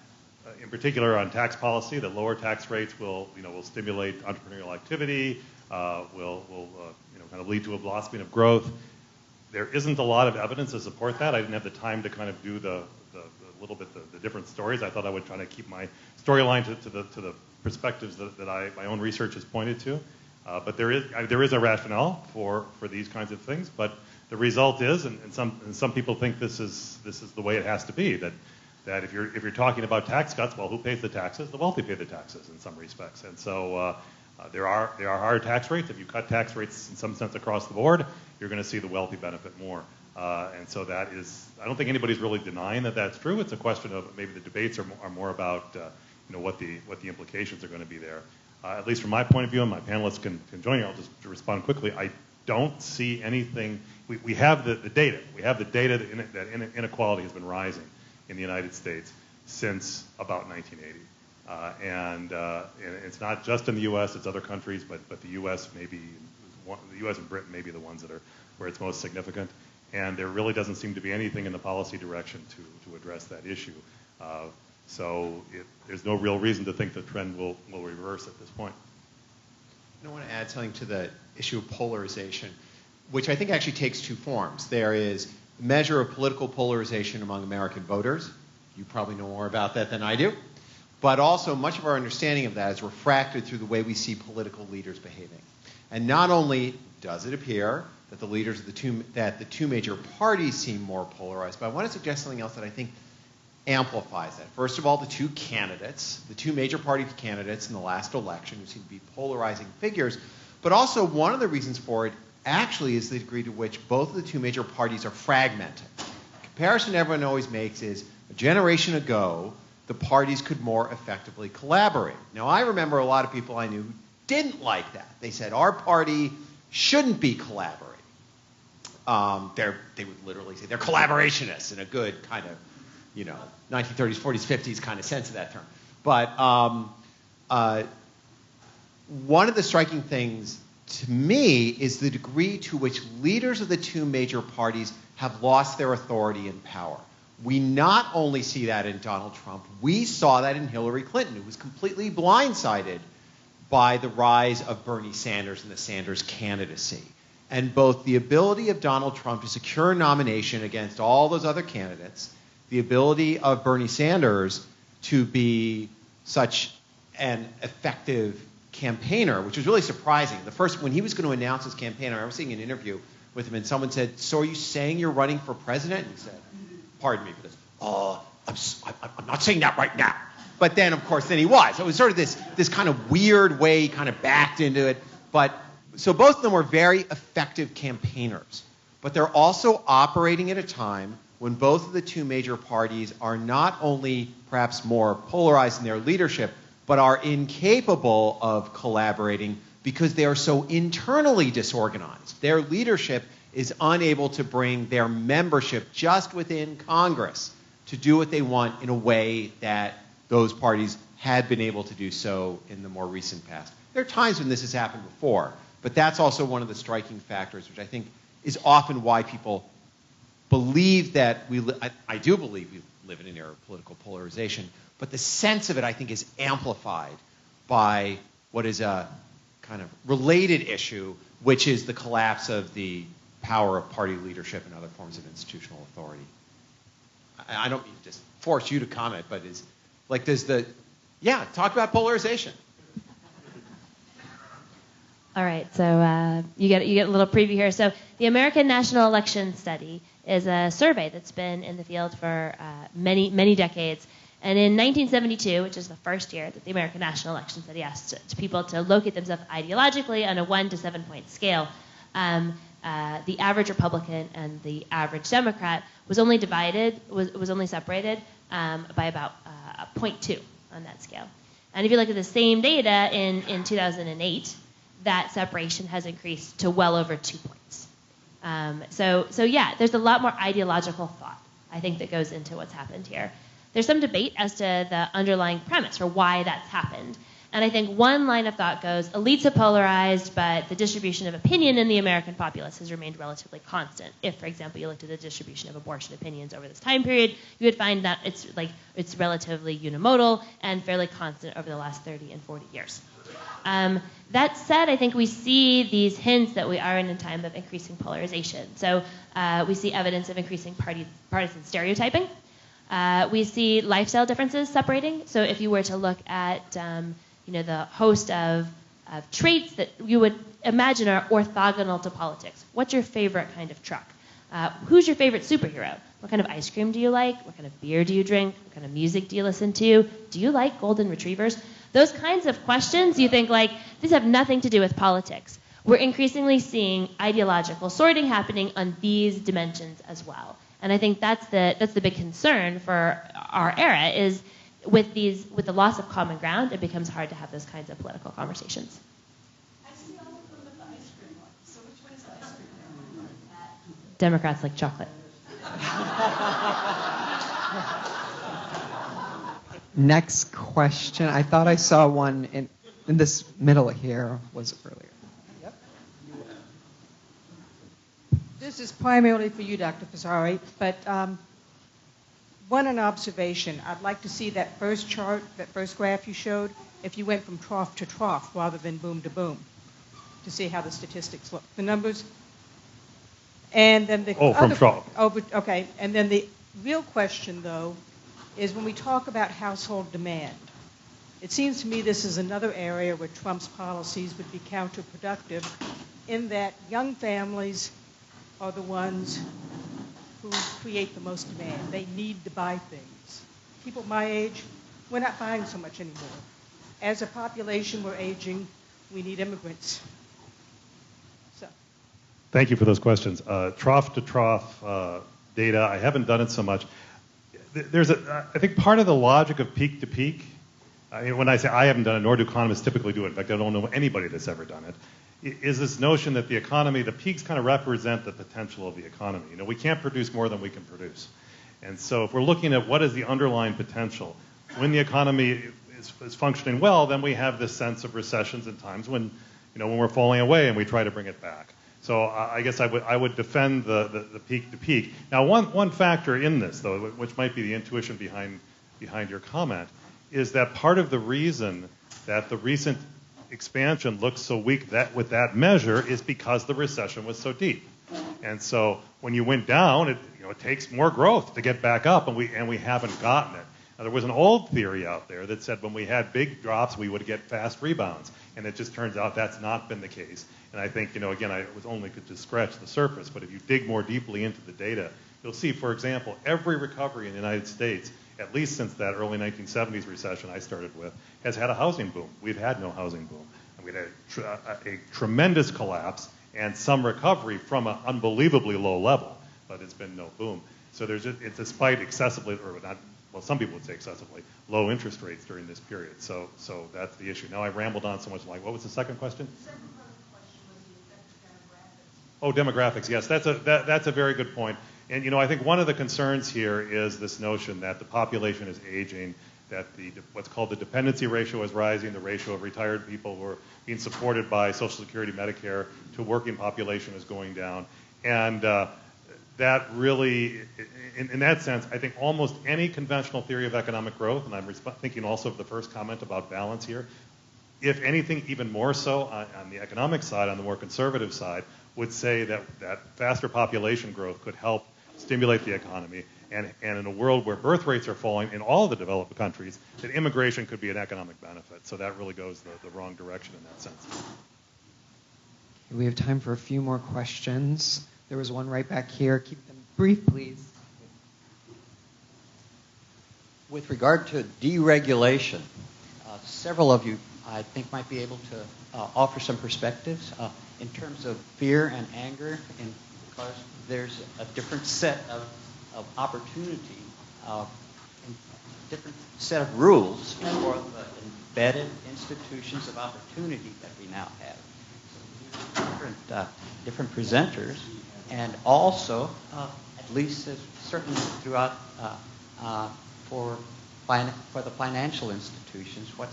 in particular on tax policy, that lower tax rates will stimulate entrepreneurial activity, will kind of lead to a blossoming of growth. There isn't a lot of evidence to support that. I didn't have the time to kind of do the different stories. I thought I would try to keep my storyline to the perspectives that my own research has pointed to. But there is a rationale for these kinds of things. But the result is, and some people think this is the way it has to be, that if you're talking about tax cuts, well, who pays the taxes? The wealthy pay the taxes in some respects. And so there are higher tax rates. If you cut tax rates in some sense across the board, you're going to see the wealthy benefit more. And so that is, I don't think anybody's really denying that that's true. It's a question of maybe the debates are more about what the implications are going to be there. At least from my point of view, and my panelists can join you, I'll just respond quickly. I don't see anything. We have the data. We have the data that inequality has been rising in the United States since about 1980. And it's not just in the U.S., it's other countries, but the U.S. the U.S. and Britain may be the ones that are where it's most significant. And there really doesn't seem to be anything in the policy direction to address that issue. So there's no real reason to think the trend will reverse at this point. I want to add something to the issue of polarization, which I think actually takes two forms. There is a measure of political polarization among American voters. You probably know more about that than I do. But also, much of our understanding of that is refracted through the way we see political leaders behaving. And not only does it appear that the leaders of the two major parties seem more polarized, but I want to suggest something else that I think amplifies that. First of all, the two major party candidates in the last election, who seem to be polarizing figures, but also one of the reasons for it actually is the degree to which both of the two major parties are fragmented. The comparison everyone always makes is a generation ago, the parties could more effectively collaborate. Now, I remember a lot of people I knew who didn't like that. They said, our party shouldn't be collaborating. They would literally say they're collaborationists in a good kind of, 1930s, 40s, 50s kind of sense of that term. But one of the striking things to me, is the degree to which leaders of the two major parties have lost their authority and power. We not only see that in Donald Trump, we saw that in Hillary Clinton, who was completely blindsided by the rise of Bernie Sanders and the Sanders candidacy. And both the ability of Donald Trump to secure a nomination against all those other candidates, the ability of Bernie Sanders to be such an effective campaigner, which was really surprising. When he was going to announce his campaign, I remember seeing an interview with him, and someone said, "So are you saying you're running for president?" And he said, "Pardon me for this. I'm not saying that right now." But then, of course, then he was. So it was sort of this kind of weird way he kind of backed into it. So both of them were very effective campaigners. But they're also operating at a time when both of the two major parties are not only perhaps more polarized in their leadership, but are incapable of collaborating because they are so internally disorganized. Their leadership is unable to bring their membership just within Congress to do what they want in a way that those parties had been able to do so in the more recent past. There are times when this has happened before, but that's also one of the striking factors, which I think is often why people believe that I do believe we live in an era of political polarization, but the sense of it, I think, is amplified by what is a kind of related issue, which is the collapse of the power of party leadership and other forms of institutional authority. I don't mean to just force you to comment, but talk about polarization. All right, so you get a little preview here. So the American National Election Study is a survey that's been in the field for many decades. And in 1972, which is the first year that the American National Election Study asked people to locate themselves ideologically on a 1 to 7 point scale, the average Republican and the average Democrat was only separated by about 0.2 on that scale. And if you look at the same data in 2008, that separation has increased to well over 2 points. So yeah, there's a lot more ideological thought, I think, that goes into what's happened here. There's some debate as to the underlying premise for why that's happened. And I think one line of thought goes, elites have polarized, but the distribution of opinion in the American populace has remained relatively constant. If, for example, you looked at the distribution of abortion opinions over this time period, you would find that it's relatively unimodal and fairly constant over the last 30 and 40 years. That said, I think we see these hints that we are in a time of increasing polarization. So we see evidence of increasing partisan stereotyping. We see lifestyle differences separating. So if you were to look at the host of traits that you would imagine are orthogonal to politics. What's your favorite kind of truck? Who's your favorite superhero? What kind of ice cream do you like? What kind of beer do you drink? What kind of music do you listen to? Do you like golden retrievers? Those kinds of questions, you think, these have nothing to do with politics. We're increasingly seeing ideological sorting happening on these dimensions as well. And I think that's the big concern for our era is with the loss of common ground, it becomes hard to have those kinds of political conversations. I see all of them with the ice cream one. So which one is the ice cream one? Democrats like chocolate. Next question. I thought I saw one in this middle here. Was earlier. Yep. This is primarily for you, Dr. Fazzari, but an observation. I'd like to see that first chart, that first graph you showed, if you went from trough to trough rather than boom to boom, to see how the statistics look. The numbers. And then from trough. Okay. And then the real question, though, is when we talk about household demand. It seems to me this is another area where Trump's policies would be counterproductive in that young families are the ones who create the most demand. They need to buy things. People my age, we're not buying so much anymore. As a population, we're aging. We need immigrants. So. Thank you for those questions. Trough to trough data, I haven't done it so much. I think part of the logic of peak to peak, when I say I haven't done it, nor do economists typically do it, in fact, I don't know anybody that's ever done it, is this notion that the economy, the peaks kind of represent the potential of the economy. We can't produce more than we can produce. And so if we're looking at what is the underlying potential, when the economy is functioning well, then we have this sense of recessions and times when when we're falling away and we try to bring it back. So I guess I would defend the peak to peak. Now, one factor in this, though, which might be the intuition behind your comment, is that part of the reason that the recent expansion looks so weak with that measure is because the recession was so deep. And so when you went down, it takes more growth to get back up, and we haven't gotten it. Now, there was an old theory out there that said when we had big drops, we would get fast rebounds, and it just turns out that's not been the case. And I think, again, I was only could just scratch the surface, but if you dig more deeply into the data, you'll see, for example, every recovery in the United States, at least since that early 1970s recession I started with, has had a housing boom. We've had no housing boom. And we've had a tremendous collapse and some recovery from an unbelievably low level, but it's been no boom. So it's despite excessively, or not, well, some people would say excessively, low interest rates during this period. So that's the issue. Now I rambled on so much. Like, what was the second question? The second part of the question was the effect of demographics. Oh, demographics. Yes, that's a very good point. And I think one of the concerns here is this notion that the population is aging, that what's called the dependency ratio is rising, the ratio of retired people who are being supported by Social Security, Medicare, to working population is going down. And that really, in that sense, I think almost any conventional theory of economic growth, and I'm thinking also of the first comment about balance here, if anything even more so on the economic side, on the more conservative side, would say that faster population growth could help stimulate the economy, and in a world where birth rates are falling in all the developed countries, that immigration could be an economic benefit. So that really goes the wrong direction in that sense. We have time for a few more questions. There was one right back here. Keep them brief, please. With regard to deregulation, several of you, I think, might be able to offer some perspectives in terms of fear and anger, and because there's a different set of opportunity, different set of rules for the embedded institutions of opportunity that we now have. Different presenters, and also, at least certainly throughout, for the financial institutions, what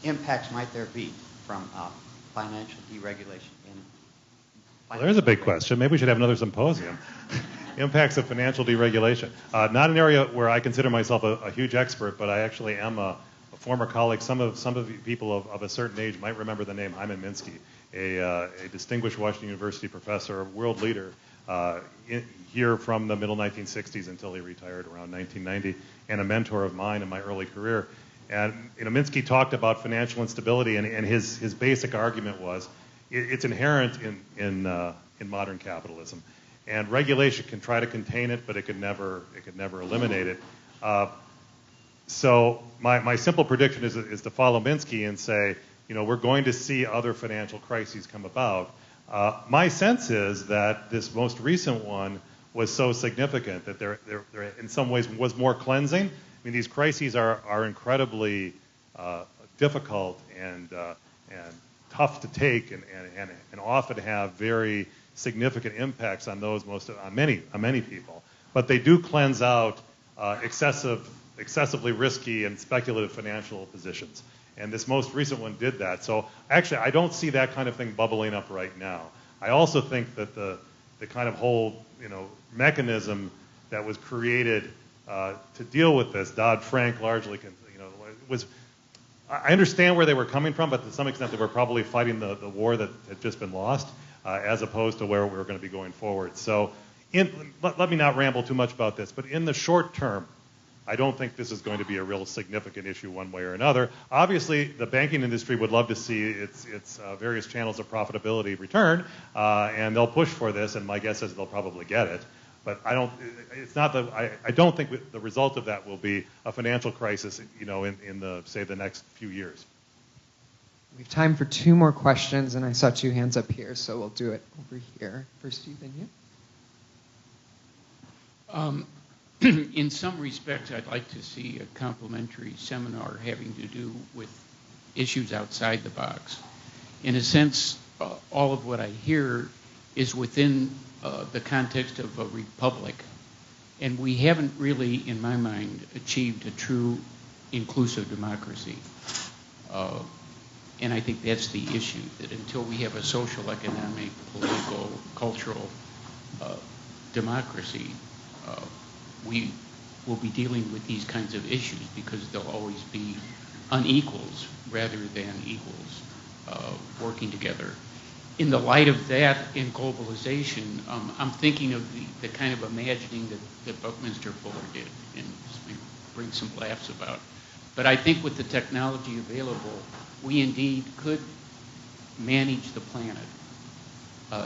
impacts might there be from financial deregulation? Well, there's a big question. Maybe we should have another symposium. Impacts of financial deregulation. Not an area where I consider myself a huge expert, but I actually am a former colleague. Some of the people of a certain age might remember the name Hyman Minsky, a distinguished Washington University professor, a world leader here from the middle 1960s until he retired around 1990, and a mentor of mine in my early career. And Minsky talked about financial instability, and his basic argument was it's inherent in modern capitalism, and regulation can try to contain it, but it could never eliminate it. So my simple prediction is to follow Minsky and say, we're going to see other financial crises come about. My sense is that this most recent one was so significant that there in some ways was more cleansing. I mean, these crises are incredibly difficult and tough to take, and often have very significant impacts on many people. But they do cleanse out excessively risky and speculative financial positions. And this most recent one did that. So actually, I don't see that kind of thing bubbling up right now. I also think that the kind of whole mechanism that was created to deal with this, Dodd-Frank largely, was. I understand where they were coming from, but to some extent they were probably fighting the war that had just been lost, as opposed to where we were going to be going forward. So let me not ramble too much about this, but in the short term, I don't think this is going to be a real significant issue one way or another. Obviously, the banking industry would love to see its various channels of profitability return, and they'll push for this, and my guess is they'll probably get it. But I don't think the result of that will be a financial crisis, in the next few years. We have time for two more questions, and I saw two hands up here, so we'll do it over here. First, you, then you. In some respects, I'd like to see a complimentary seminar having to do with issues outside the box. In a sense, all of what I hear is within the context of a republic, and we haven't really, in my mind, achieved a true inclusive democracy. And I think that's the issue, that until we have a social, economic, political, cultural democracy, we will be dealing with these kinds of issues because there'll always be unequals rather than equals working together. In the light of that, in globalization, I'm thinking of the kind of imagining that Buckminster Fuller did, and bring some laughs about. But I think with the technology available, we indeed could manage the planet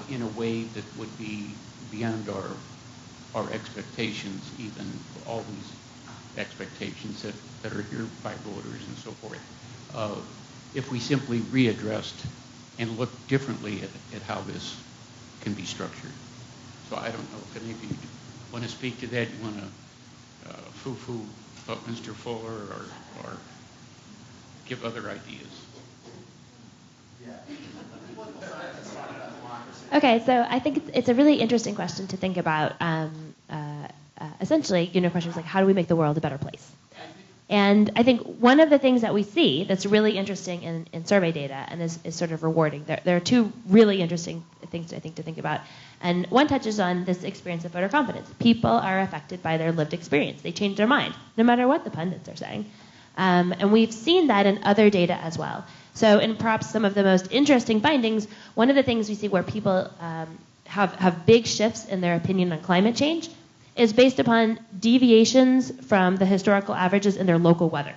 in a way that would be beyond our expectations, even all these expectations that are here by voters and so forth, if we simply readdressed and looked differently at how this can be structured. So I don't know if any of you want to speak to that. You want to foo-foo Buckminster Fuller or give other ideas? Okay, so I think it's a really interesting question to think about. Essentially, questions like, how do we make the world a better place? And I think one of the things that we see that's really interesting in survey data and is sort of rewarding, there are two really interesting things I think to think about. And one touches on this experience of voter confidence. People are affected by their lived experience. They change their mind, no matter what the pundits are saying. And we've seen that in other data as well. So in perhaps some of the most interesting findings, one of the things we see where people have big shifts in their opinion on climate change is based upon deviations from the historical averages in their local weather.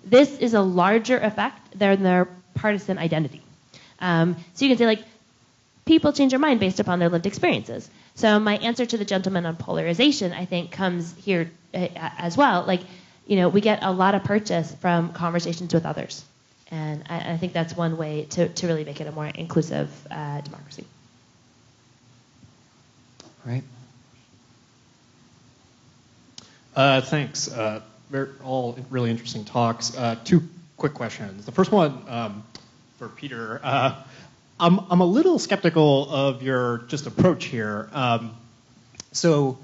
This is a larger effect than their partisan identity. So you can say, like, people change their mind based upon their lived experiences. So my answer to the gentleman on polarization, I think, comes here as well. Like, we get a lot of purchase from conversations with others. And I think that's one way to really make it a more inclusive democracy. Right. Thanks. All really interesting talks. Two quick questions. The first one for Peter. I'm a little skeptical of your just approach here. So,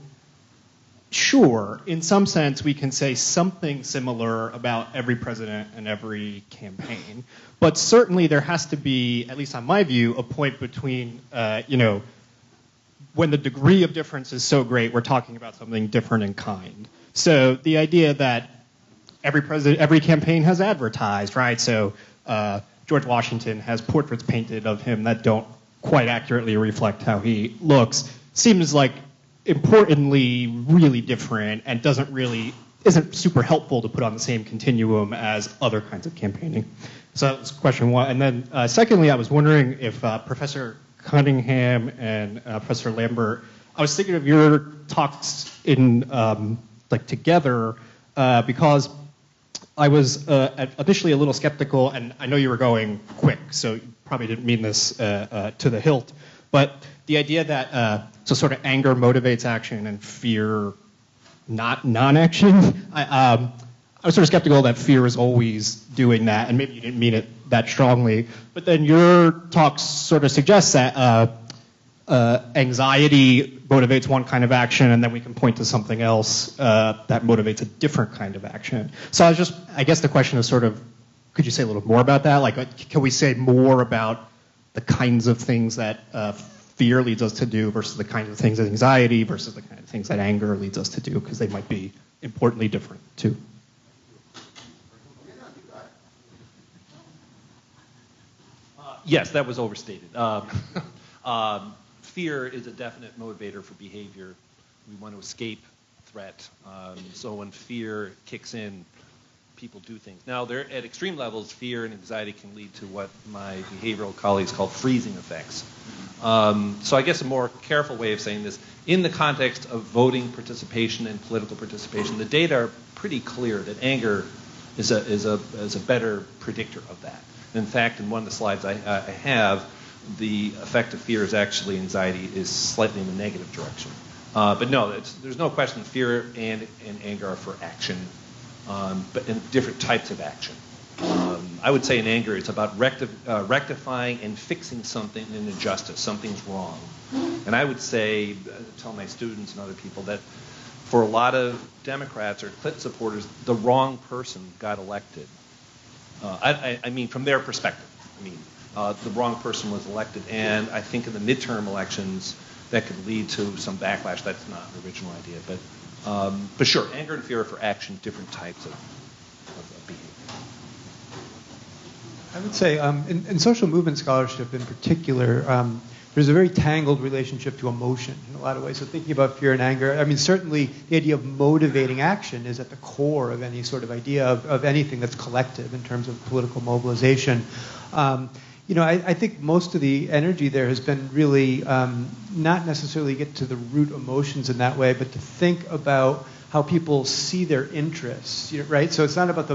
sure, in some sense, we can say something similar about every president and every campaign, but certainly there has to be, at least on my view, a point between, when the degree of difference is so great, we're talking about something different in kind. So the idea that every campaign has advertised, right? So George Washington has portraits painted of him that don't quite accurately reflect how he looks, seems like importantly really different and isn't super helpful to put on the same continuum as other kinds of campaigning. So that was question one. And then secondly, I was wondering if Professor Cunningham and Professor Lambert, I was thinking of your talks in together because I was initially a little skeptical, and I know you were going quick, so you probably didn't mean this to the hilt, but the idea that so sort of anger motivates action and fear not non-action. I was sort of skeptical that fear is always doing that, and maybe you didn't mean it that strongly, but then your talk sort of suggests that anxiety motivates one kind of action, and then we can point to something else that motivates a different kind of action. So I guess the question is sort of, could you say a little more about that? Like, can we say more about the kinds of things that fear leads us to do versus the kinds of things that anxiety versus the kind of things that anger leads us to do, because they might be importantly different too. Yes, that was overstated. Fear is a definite motivator for behavior. We want to escape threat. So when fear kicks in, people do things. Now, at extreme levels, fear and anxiety can lead to what my behavioral colleagues call freezing effects. So I guess a more careful way of saying this, in the context of voting participation and political participation, the data are pretty clear that anger is a better predictor of that. In fact, in one of the slides I have, the effect of fear is actually anxiety is slightly in the negative direction. But no, there's no question fear and anger are for action, but in different types of action. I would say in anger, it's about rectifying and fixing something, an injustice. Something's wrong. And I would say, tell my students and other people that for a lot of Democrats or Clinton supporters, the wrong person got elected. I mean, from their perspective. I mean, the wrong person was elected, and I think in the midterm elections that could lead to some backlash. That's not an original idea, but sure, anger and fear for action, different types of behavior. I would say in social movement scholarship in particular, there's a very tangled relationship to emotion in a lot of ways. So thinking about fear and anger, I mean, certainly the idea of motivating action is at the core of any sort of idea of anything that's collective in terms of political mobilization. I think most of the energy there has been really not necessarily get to the root emotions in that way, but to think about how people see their interests, right? So it's not about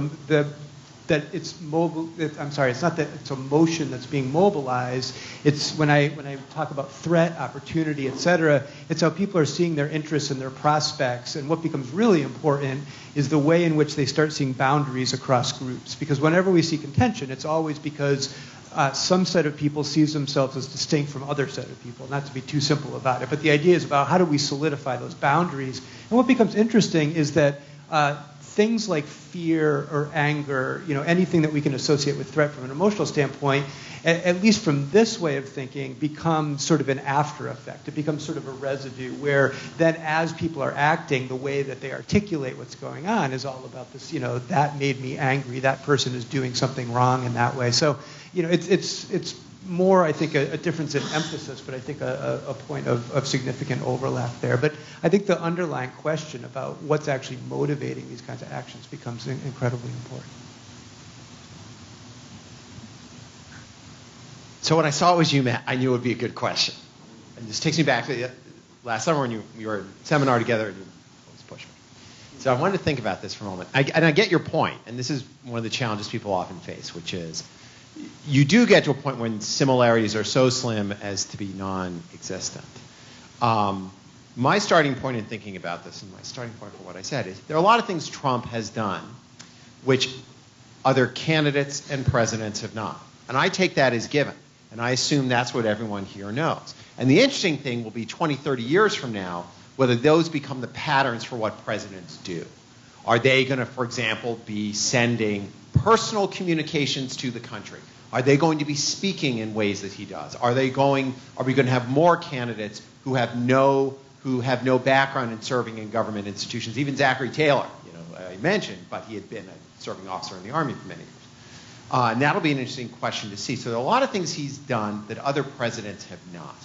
that it's mobile. It's not that it's emotion that's being mobilized. It's when I talk about threat, opportunity, et cetera, it's how people are seeing their interests and their prospects. And what becomes really important is the way in which they start seeing boundaries across groups. Because whenever we see contention, it's always because some set of people sees themselves as distinct from other set of people, not to be too simple about it. But the idea is about how do we solidify those boundaries. And what becomes interesting is that things like fear or anger, anything that we can associate with threat from an emotional standpoint, at least from this way of thinking, becomes sort of an after effect. It becomes sort of a residue where then as people are acting, the way that they articulate what's going on is all about this, that made me angry, that person is doing something wrong in that way. So, it's more, I think, a difference in emphasis, but I think a point of significant overlap there. But I think the underlying question about what's actually motivating these kinds of actions becomes incredibly important. So when I saw it was you, Matt, I knew it would be a good question. And this takes me back to the last summer when you were at a seminar together and you always push me. So I wanted to think about this for a moment. And I get your point, and this is one of the challenges people often face, which is you do get to a point when similarities are so slim as to be non-existent. My starting point in thinking about this, and my starting point for what I said, is there are a lot of things Trump has done which other candidates and presidents have not. And I take that as given. And I assume that's what everyone here knows. And the interesting thing will be 20, 30 years from now, whether those become the patterns for what presidents do. Are they going to, for example, be sending personal communications to the country? Are they going to be speaking in ways that he does? Are we going to have more candidates who have no background in serving in government institutions? Even Zachary Taylor, I mentioned, but he had been a serving officer in the Army for many years. And that'll be an interesting question to see. So there are a lot of things he's done that other presidents have not.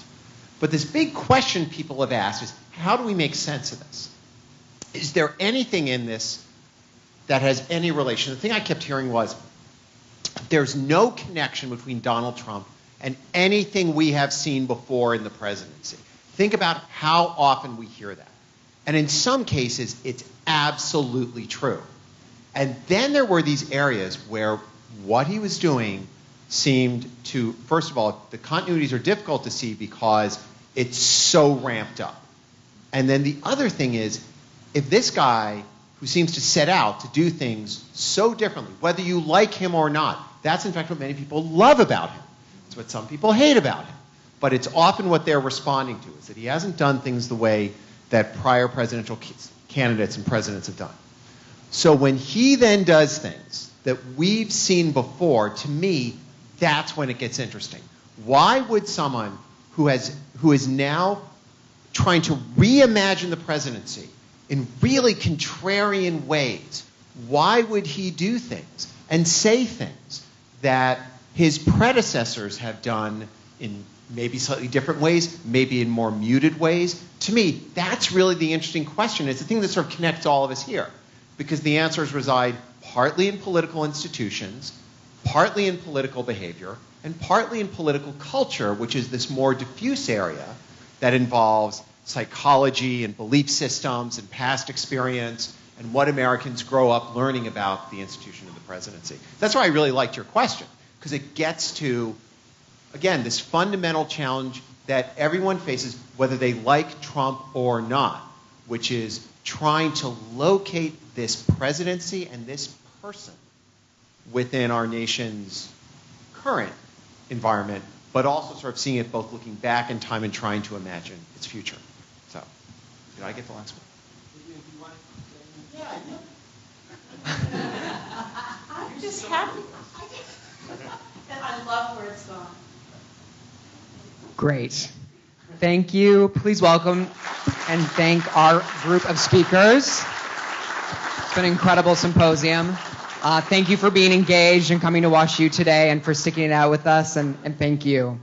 But this big question people have asked is, how do we make sense of this? Is there anything in this that has any relation? The thing I kept hearing was, there's no connection between Donald Trump and anything we have seen before in the presidency. Think about how often we hear that. And in some cases, it's absolutely true. And then there were these areas where what he was doing seemed to, first of all, the continuities are difficult to see because it's so ramped up. And then the other thing is, if this guy who seems to set out to do things so differently, whether you like him or not, that's in fact what many people love about him. It's what some people hate about him. But it's often what they're responding to, is that he hasn't done things the way that prior presidential candidates and presidents have done. So when he then does things that we've seen before, to me, that's when it gets interesting. Why would someone who is now trying to reimagine the presidency in really contrarian ways, why would he do things and say things that his predecessors have done in maybe slightly different ways, maybe in more muted ways? To me, that's really the interesting question. It's the thing that sort of connects all of us here, because the answers reside partly in political institutions, partly in political behavior, and partly in political culture, which is this more diffuse area that involves psychology and belief systems and past experience and what Americans grow up learning about the institution of the presidency. That's why I really liked your question, because it gets to, again, this fundamental challenge that everyone faces, whether they like Trump or not, which is trying to locate this presidency and this person within our nation's current environment, but also sort of seeing it both looking back in time and trying to imagine its future. So, did I get the last one? I'm just happy. And I love where it's gone. Great. Thank you. Please welcome and thank our group of speakers. It's been an incredible symposium. Thank you for being engaged and coming to WashU today and for sticking it out with us, and thank you.